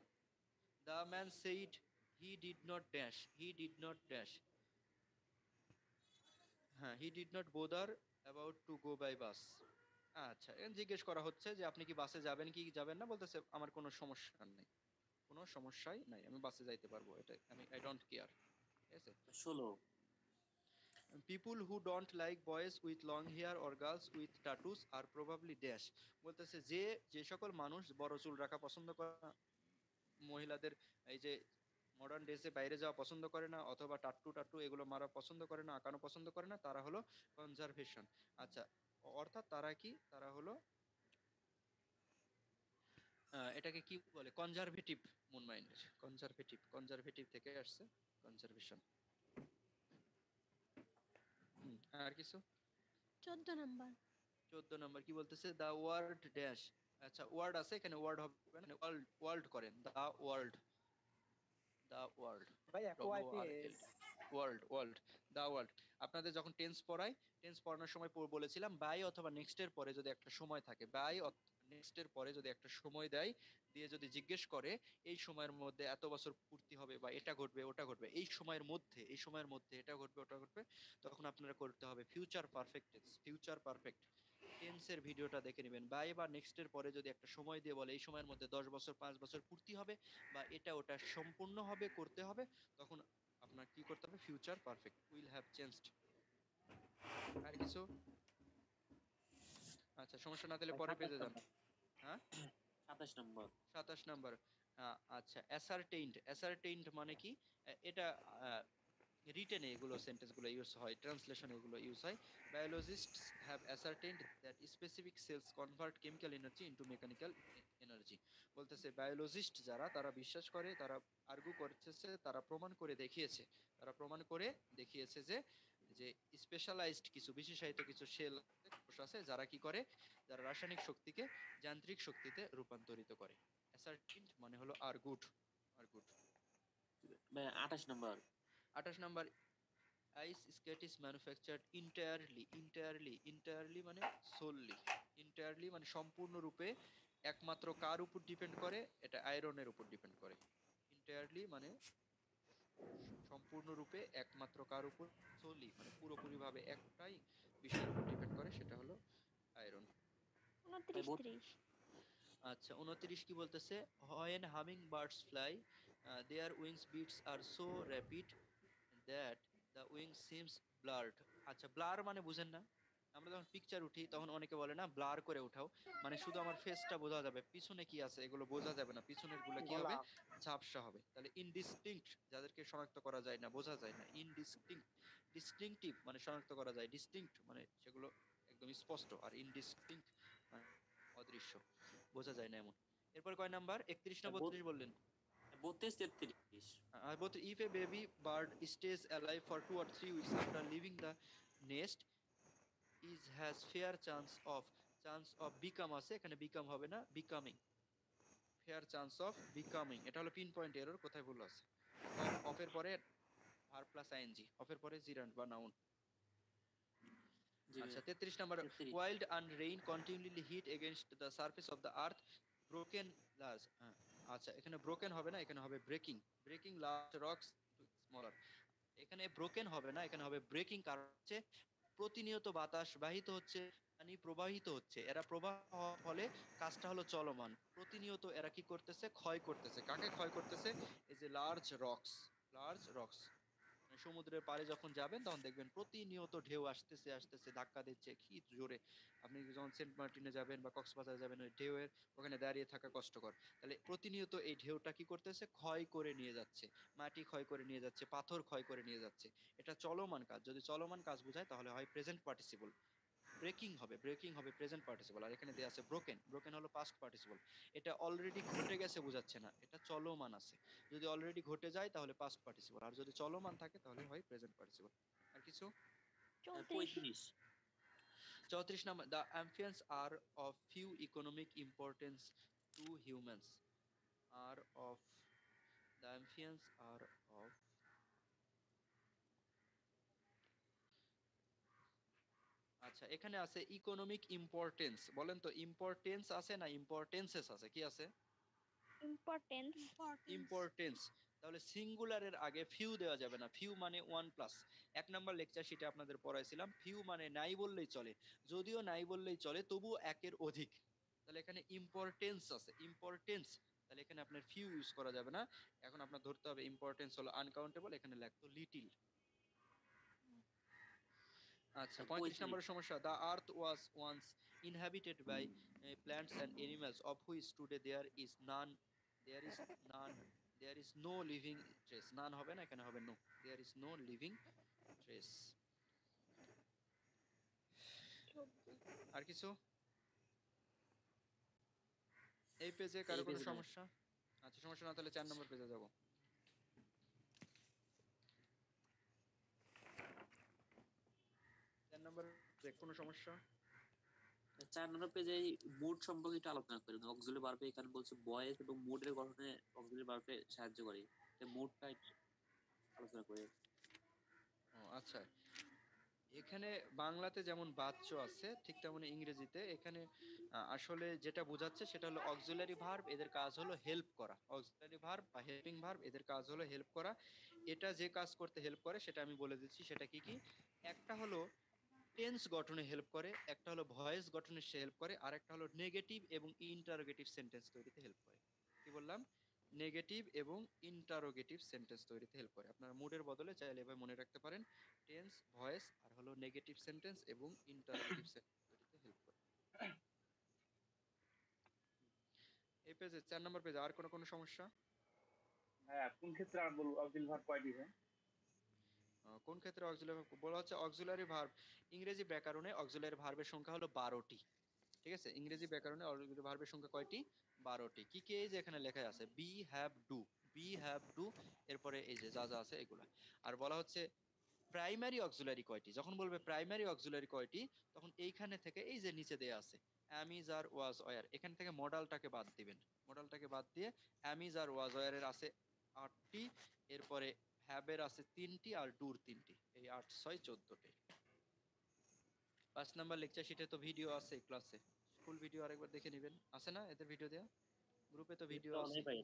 the man said he did not dash, he did not dash. হ্যাঁ, he did not bother about to go by bus. আচ্ছা, এখন জিজ্ঞেস করা হচ্ছে যে আপনি কি বাসে যাবেন কি যাবেন না। বলতেছে আমার কোনো সমস্যা নেই, কোনো সমস্যাই নাই, আমি বাসে যাইতে পারবো, এটা আমি আই ডোন্ট কেয়ার, ঠিক আছে। 16। People who don't like boys with long hair or girls with tattoos are probably dash. বলতেছে যে সকল মানুষ বড় চুল রাখা পছন্দ করে না, মহিলাদের এই যে মডার্ন ডেজে বাইরে যাওয়া পছন্দ করে না, অথবা টাট্টু টাট্টু এগুলো মারা পছন্দ করে না, আঁকানো পছন্দ করে না, তারা হলো কনজারভেশন। আচ্ছা, অর্থাৎ তারা কি, তারা হলো এটাকে কি বলে, কনজারভেটিভ মুন মাইন্ডের, কনজারভেটিভ, কনজারভেটিভ থেকে আসছে কনজারভেশন। আর কিছু? 14 নাম্বার। 14 নম্বর কি বলতেছে, দা ওয়ার্ল্ড ড্যাশ। আচ্ছা, ওয়ার্ড আছে এখানে, ওয়ার্ড হবে না, ওয়ার্ল্ড, ওয়ার্ল্ড করেন, দা ওয়ার্ল্ড, দা ওয়ার্ল্ড, ভাইয়া WRLD, কোয়াইপিএস ওয়ার্ল্ড, ওয়ার্ল্ড, দা ওয়ার্ল্ড। আপনাদের যখন টেন্স পড়াই, টেন্স পড়ানোর সময় বলেছিলাম বাই অথবা নেক্সট এর পরে যদি একটা সময় থাকে, বাই নেক্সট এর পরে যদি একটা সময় দেয়, দিয়ে যদি জিজ্ঞেস করে এই সময়ের মধ্যে এত বছর পূর্তি হবে বা এটা ঘটবে ওটা ঘটবে, এই সময়ের মধ্যে, এই সময়ের মধ্যে এটা ঘটবে ওটা ঘটবে, তখন আপনারা করতে হবে future perfect tense, future perfect টেন্সের ভিডিওটা দেখে নেবেন। বাই বা নেক্সট এর পরে যদি একটা সময় দিয়ে বলে এই সময়ের মধ্যে 10 বছর 5 বছর পূর্তি হবে বা এটা ওটা সম্পূর্ণ হবে, করতে হবে, তখন আপনার কি করতে হবে, future perfect, will have changed. আর কিছু? আচ্ছা, সমস্যা না দিলে পরে পেজে যান। হ্যাঁ, 27 নম্বর। 27 নাম্বার। আচ্ছা, অ্যাসারটেইনড, অ্যাসারটেইনড মানে কি, এটা রিটেনে এগুলো সেন্টেন্স গুলো ইউজ হয়, ট্রান্সলেশন এগুলো ইউজ হয়। Biologists have ascertained that specific cells convert chemical energy into mechanical energy. বলতেছে বায়োলজিস্ট যারা, তারা বিশ্বাস করে, তারা আর্গু করতেছে, তারা প্রমাণ করে দেখিয়েছে, তারা প্রমাণ করে দেখিয়েছে যে যে স্পেশালাইজড কিছু, বিশেষায়িত কিছু সেল কোষ আছে যারা কি করে, যারা রাসায়নিক শক্তিকে যান্ত্রিক শক্তিতে রূপান্তরিত করে। অ্যাসারটেইনড মানে হলো আর্গুড, আর্গুড। 28 নম্বর। 28 number, ice skate is manufactured entirely, entirely, entirely মানে solely, entirely মানে সম্পূর্ণরূপে, একমাত্র কার উপর ডিপেন্ড করে, এটা আয়রনের উপর ডিপেন্ড করে। entirely মানে সম্পূর্ণরূপে, একমাত্র কার উপর, solely মানে পুরোপুরি ভাবে একটাই বিষয়ের উপর ডিপেন্ড করে, সেটা হলো আয়রন। 29 30। আচ্ছা, 29 কি বলতেছে, when hummingbirds fly, their wings beats are so rapid that the wing seems blurred। আচ্ছা, ব্লার মানে বুঝেন না? আমরা যখন পিকচার উঠি তখন অনেকে বলে না ব্লার করে উঠাও, মানে শুধু আমার ফেসটা বোঝা যাবে, পিছনে কি আছে এগুলো বোঝা যাবে না, পিছনের গুলো কি হবে, গোলাপ। ঝাপসা হবে। তাহলে ইনডিস্টিংক্ট, যাদেরকে শনাক্ত করা যায় না, বোঝা যায় না, ইনডিস্টিংক্ট। ডিস্টিংটিভ মানে শনাক্ত করা যায়, ডিস্টিংক্ট মানে সেগুলো একদম স্পষ্ট, আর ইনডিস্টিংক্ট মানে অদৃশ্য, বোঝা যায় না এমন। এরপর কয় নাম্বার, 31 না 32 বললেন? 32 33। But if a baby bird stays alive for 2 or 3 weeks after leaving the nest, is has fair chance of become আছে, এখানে become হবে না, becoming, fair chance of becoming, এটা হলো পিন পয়েন্ট এরর, কোথায় ভুল আছে। অফ এর পরে ভার্ব প্লাস আইএনজি, অফ এর পরে জিরান্ড বা নাউন। জি আচ্ছা, ভাইয়া। 33 number, 33। wild and rain continually hit against the surface of the earth, broken large, আচ্ছা এখানে ব্রোকেন হবে না, এখানে হবে breaking, breaking large rocks to smaller. এখানে ব্রোকেন হবে না, এখানে হবে ব্রেকিং, কারণ হচ্ছে প্রতিনিয়ত বাতাস বাহিত হচ্ছে, পানি প্রবাহিত হচ্ছে, এরা প্রবাহ হওয়ার ফলে কাজটা হলো চলমান, প্রতিনিয়ত এরা কি করতেছে, ক্ষয় করতেছে। কাকে ক্ষয় করতেছে? এই যে লার্জ রকস, লার্জ রকস। সমুদ্রের পাড়ে যখন যাবেন তখন দেখবেন প্রতিনিয়ত ঢেউ আসতেছে আসতেছে, ধাক্কা দিচ্ছে কি জোরে। আপনি যখন সেন্ট মার্টিনে যাবেন বা কক্সবাজার যাবেন, ওই ঢেউয়ের ওখানে দাঁড়িয়ে থাকা কষ্টকর। তাহলে প্রতিনিয়ত এই ঢেউটা কি করতেছে, ক্ষয় করে নিয়ে যাচ্ছে, মাটি ক্ষয় করে নিয়ে যাচ্ছে, পাথর ক্ষয় করে নিয়ে যাচ্ছে। এটা চলমান কাজ, যদি চলমান কাজ বোঝায় তাহলে হয় প্রেজেন্ট পার্টিসিপল, ব্রেকিং হবে, ব্রেকিং হবে প্রেজেন্ট পার্টিসিপল। আর এখানে দেয়া আছে ব্রোকেন, ব্রোকেন হলো পাস্ট পার্টিসিপল। এটা অলরেডি ঘটে গেছে বোঝাচ্ছে না, এটা চলমান আছে। যদি অলরেডি ঘটে যায় তাহলে পাস্ট পার্টিসিপল, আর যদি চলমান থাকে তাহলে হয় প্রেজেন্ট পার্টিসিপল। আর কিছু? 34। 34 number, the amphibians are of few economic importance to humans, are of, the amphibians are of, আচ্ছা এখানে আছে ইকোনমিক ইম্পর্টেন্স, বলেন তো ইম্পর্টেন্স আছে না ইম্পর্টেন্সেস আছে, কি আছে? ইম্পর্টেন্স। ইম্পর্টেন্স। তাহলে সিঙ্গুলারের আগে ফিউ দেওয়া যাবে না, ফিউ মানে ওয়ান প্লাস। 1 নাম্বার লেকচার শিটে আপনাদের পড়াইছিলাম, ফিউ মানে নাই বললেই চলে, যদিও নাই বললেই চলে তবুও একের অধিক। তাহলে এখানে ইম্পর্টেন্স আছে, ইম্পর্টেন্স, তাহলে এখানে আপনার ফিউ ইউজ করা যাবে না। এখন আপনার ধরতে হবে ইম্পর্টেন্স হলো আনকাউন্টেবল, এখানে লেখতো লিটিল। আচ্ছা, 35 নম্বরের সমস্যা, the earth was once inhabited by plants and animals of which today there is none there is no living trace, none হবে না, এখানে হবে no, there is no living trace. আর কিছু এই পেজে কারো এই কোনো পেজে নাই। সমস্যা? আচ্ছা সমস্যা না তাহলে 4 নম্বর পেজে যাব। 4 নম্বর কোনো সমস্যা? 4 নম্বর পেজে মুড সম্পর্কে একটু আলোচনা করেন। অক্সিলারি ভার্বে এখানে বলছে ভয়েস এবং মুডের গঠনে অক্সিলারি ভার্বে সাহায্য করে। মুডটা একটু আলোচনা করে। ও আচ্ছা, এখানে বাংলাতে যেমন বাচ্চ আছে ঠিক তেমনি ইংরেজিতে এখানে আসলে যেটা বোঝাচ্ছে সেটা হলো অক্সিলারি ভার্ব, এদের কাজ হলো হেল্প করা। অক্সিলারি ভার্ব বা হেল্পিং ভার্ব এদের কাজ হলো হেল্প করা। এটা যে কাজ করতে হেল্প করে সেটা আমি বলে দিচ্ছি, সেটা কি কি? একটা হলো টেন্স গঠনে হেল্প করে, একটা হলো ভয়েস গঠনে সে হেল্প করে, আর একটা হলো নেগেটিভ এবং ইন্টারোগেটিভ সেন্টেন্স তৈরিতে হেল্প করে। কি বললাম? নেগেটিভ এবং ইন্টারোগেটিভ সেন্টেন্স তৈরিতে হেল্প করে। আপনার মুডের বদলে চাইলে এভাবে মনে রাখতে পারেন, টেন্স, ভয়েস আর হলো নেগেটিভ সেন্টেন্স এবং ইন্টারোগেটিভ সেন্টেন্স তৈরিতে হেল্প করে। এই পেজে 4 নম্বর পেজে আর কোনো সমস্যা? হ্যাঁ, কোন ক্ষেত্রে আর বলবো অক্সিলারি ভার্ব কয়টি হয়? কোন ক্ষেত্রে অক্সিলারি বলা হচ্ছে? অক্সিলারি ভার্ব ইংরেজি ব্যাকরণে অক্সিলারি ভার্বের সংখ্যা হলো 12টি। ঠিক আছে, ইংরেজি ব্যাকরণে অক্সিলারি ভার্বের সংখ্যা কয়টি? 12টি। কি কি? এই যে এখানে লেখা আছে be have do, be have do, এরপরে এই যে যা যা আছে এগুলা। আর বলা হচ্ছে প্রাইমারি অক্সিলারি কয়টি? যখন বলবে প্রাইমারি অক্সিলারি কয়টি তখন এইখানে থেকে এই যে নিচে দেয়া আছে অ্যাম ইজ আর ওয়াজ ওয়ার, এখান থেকে মডালটাকে বাদ দিবেন। মডালটাকে বাদ দিয়ে অ্যাম ইজ আর ওয়াজ ওয়ার এর আছে 8টি, এরপরে হ্যাবের আছে 3টি আর ডুর 3টি, এই 8 6 14টি। 5 নাম্বার লেকচার শিটে তো ভিডিও আছে ক্লাসে, ফুল ভিডিও আরেকবার দেখে নেবেন। আছে না এদের ভিডিও দেয়া? গ্রুপে তো ভিডিও এটা আছে। অনেক ভাই।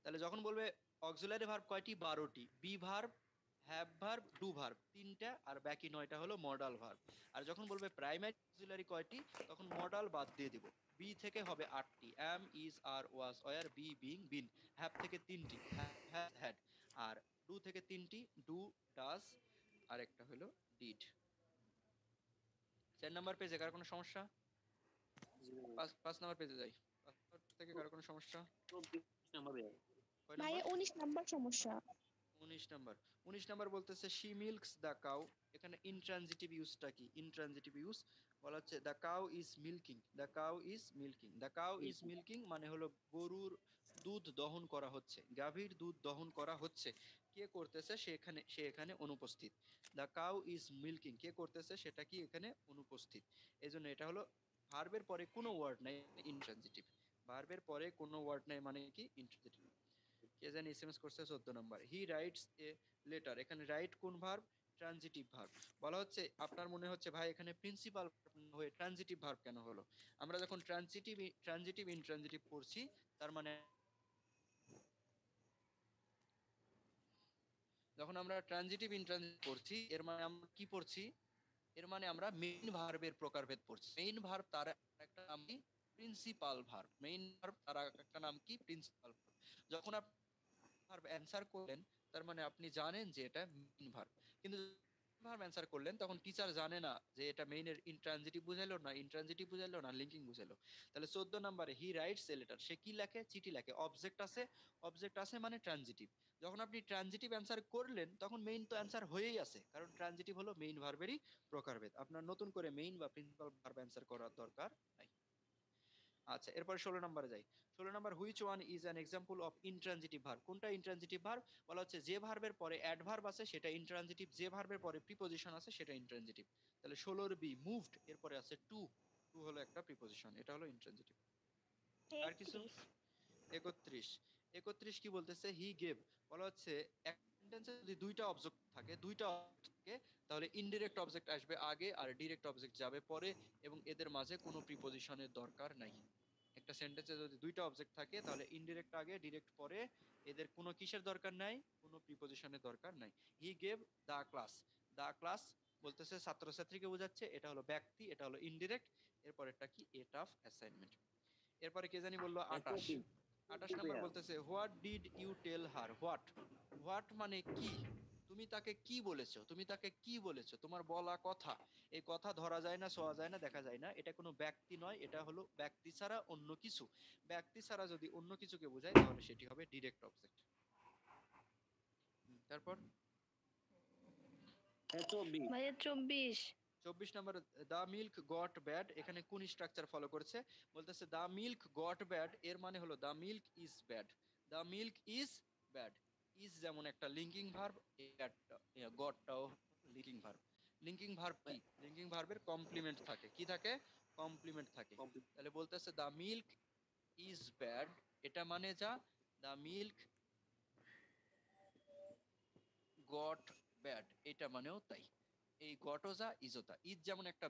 তাহলে যখন বলবে অক্সিলারি ভার্ব কয়টি? 12টি। Be verb, have verb, do verb 3টা, আর বাকি 9টা হলো মডাল ভার্ব। আর যখন বলবে প্রাইমারি অক্সিলারি কয়টি তখন মডাল বাদ দিয়ে দিব। বি থেকে হবে 8টি, am, is, are, was, were, be, being, been. Have থেকে 3টি, হ্যাজ, হ্যাড। আর ডু থেকে 3টি, ডু, ডাজ, আর একটা হলো ডিড। 4 নাম্বার পেজে কার কোনো সমস্যা? 5 নাম্বার পেজে যাই। 5 নাম্বার থেকে কার কোনো সমস্যা? 24 নম্বর ভাই। কয় ভাইয়া নাম্বার? 19 নাম্বার সমস্যা। 19 নাম্বার। 19 নাম্বার বলতেছে শি মিল্কস দ্য কাউ। এখানে ইনট্রানজিটিভ ইউজটা কি? ইনট্রানজিটিভ ইউজ বলা হচ্ছে the cow is milking, the cow is milking. The cow is milking মানে হলো গরুর দুধ দহন করা হচ্ছে, গাভীর দুধ দহন করা হচ্ছে। কে করতেছে? সে এখানে অনুপস্থিত। দ্য কাউ ইজ মিল্কিং, কে করতেছে সেটা কি এখানে অনুপস্থিত। এজন্য এটা হলো ভার্বের পরে কোনো ওয়ার্ড নাই, ইনট্রানজিটিভ। ভার্বের পরে কোনো ওয়ার্ড নাই মানে কি? ইনট্রানজিটিভ। কে জানি এসএমএস করছে 14 number. He writes a letter. এখানে রাইট কোন ভার্ব? Transitive verb. বলা হচ্ছে আপনার মনে হচ্ছে ভাই এখানে প্রিন্সিপাল হয়ে ট্রানজিটিভ ভার্ব কেন হলো? আমরা যখন ট্রানজিটিভ ইনট্রানজিটিভ পড়ছি তার মানে যখন আমরা ট্রানজিটিভ ইনট্রানজিটিভ পড়ছি এর মানে আমরা কি পড়ছি? এর মানে আমরা মেইন ভার্বের প্রকারভেদ পড়ছি। মেইন ভার্ব তার একটা নাম কি? Principal verb. মেইন ভার্ব তার একটা নাম কি? Principal verb. যখন আপনি ভার্ব অ্যান্সার করলেন তার মানে আপনি জানেন যে এটা মেইন ভার্ব। কিন্তু ভার্ব অ্যান্সার করলেন তখন টিচার জানে না যে এটা মেইনের ইনট্রানজিটিভ বুঝাইলো না ইনট্রানজিটিভ বুঝাইলো না লিঙ্কিং বুঝাইলো। তাহলে 14 নম্বরে হি রাইটস এ লেটার, সে কি লেখে? চিঠি লেখে। অবজেক্ট আছে মানে ট্রানজিটিভ। যখন আপনি ট্রানজিটিভ অ্যান্সার করলেন তখন মেইন তো অ্যান্সার হয়েই আছে, কারণ ট্রানজিটিভ হলো মেইন ভার্বেরই প্রকারভেদ। আপনার নতুন করে মেইন বা প্রিন্সিপাল ভার্ব অ্যান্সার করার দরকার নাই। আচ্ছা এরপরে 16 নম্বরে যাই। 16 number which one is an example of intransitive verb? কোনটা ইনট্রানজিটিভ ভার্ব? বলা হচ্ছে যে ভার্বের পরে অ্যাডভার্ব আছে সেটা ইনট্রানজিটিভ, যে ভার্বের পরে প্রিপোজিশন আছে সেটা ইনট্রানজিটিভ। তাহলে 16 বি মুভড, এরপরে আছে টু, টু হলো একটা প্রিপোজিশন, এটা হলো ইনট্রানজিটিভ। আর কিছু? 31 31 কি বলতেছে? He gave. বলা হচ্ছে এক সেন্টেন্সে যদি দুইটা অবজেক্ট থাকে, তাহলে ইনডিরেক্ট অবজেক্ট আসবে আগে আর ডিরেক্ট অবজেক্ট যাবে পরে, এবং এদের মাঝে কোনো প্রিপোজিশনের দরকার নাই। একটা সেন্টেন্সে যদি দুইটা অবজেক্ট থাকে তাহলে ইনডিরেক্ট আগে ডিরেক্ট পরে, এদের কোনো কিসের দরকার নাই? কোনো প্রিপোজিশনের দরকার নাই। He gave the class. The class বলতেছে ছাত্রছাত্রীকে বোঝাচ্ছে, এটা হলো ব্যক্তি, এটা হলো ইনডিরেক্ট। এরপরেরটা কি? A tough assignment. এরপরে কে জানি বললো 28। 28 নাম্বার বলতেছে what did you tell her? What, what মানে কি? তুমি তাকে কি বলেছো, তুমি তাকে কি বলেছো, তোমার বলা কথা, এই কথা ধরা যায় না, ছোঁয়া যায় না, দেখা যায় না, এটা কোনো ব্যক্তি নয়, এটা হলো ব্যক্তি ছাড়া অন্য কিছু। ব্যক্তি ছাড়া যদি অন্য কিছুকে বোঝায় তাহলে সেটি হবে ডিরেক্ট অবজেক্ট। তারপর 24। ভাইয়া 24। 24 নম্বর, দা মিল্ক গট ব্যাড, এখানে কোন স্ট্রাকচার ফলো করেছে? বলতেছে দা মিল্ক গট ব্যাড, এর মানে হলো the milk is bad. The milk is bad. Is যেমন একটা লিঙ্কিং ভার্ব, গটটাও লিঙ্কিং ভার্ব। লিঙ্কিং ভার্ব কি? লিঙ্কিং ভার্বের কমপ্লিমেন্ট থাকে, কি থাকে? কমপ্লিমেন্ট থাকে। তাহলে বলতেছে দা মিল্ক ইজ ব্যাড, এটা মানে যা দা মিল্ক গট ব্যাড, এটা মানেও তাই। এই গটও যা ইজও তা। ইজ যেমন একটা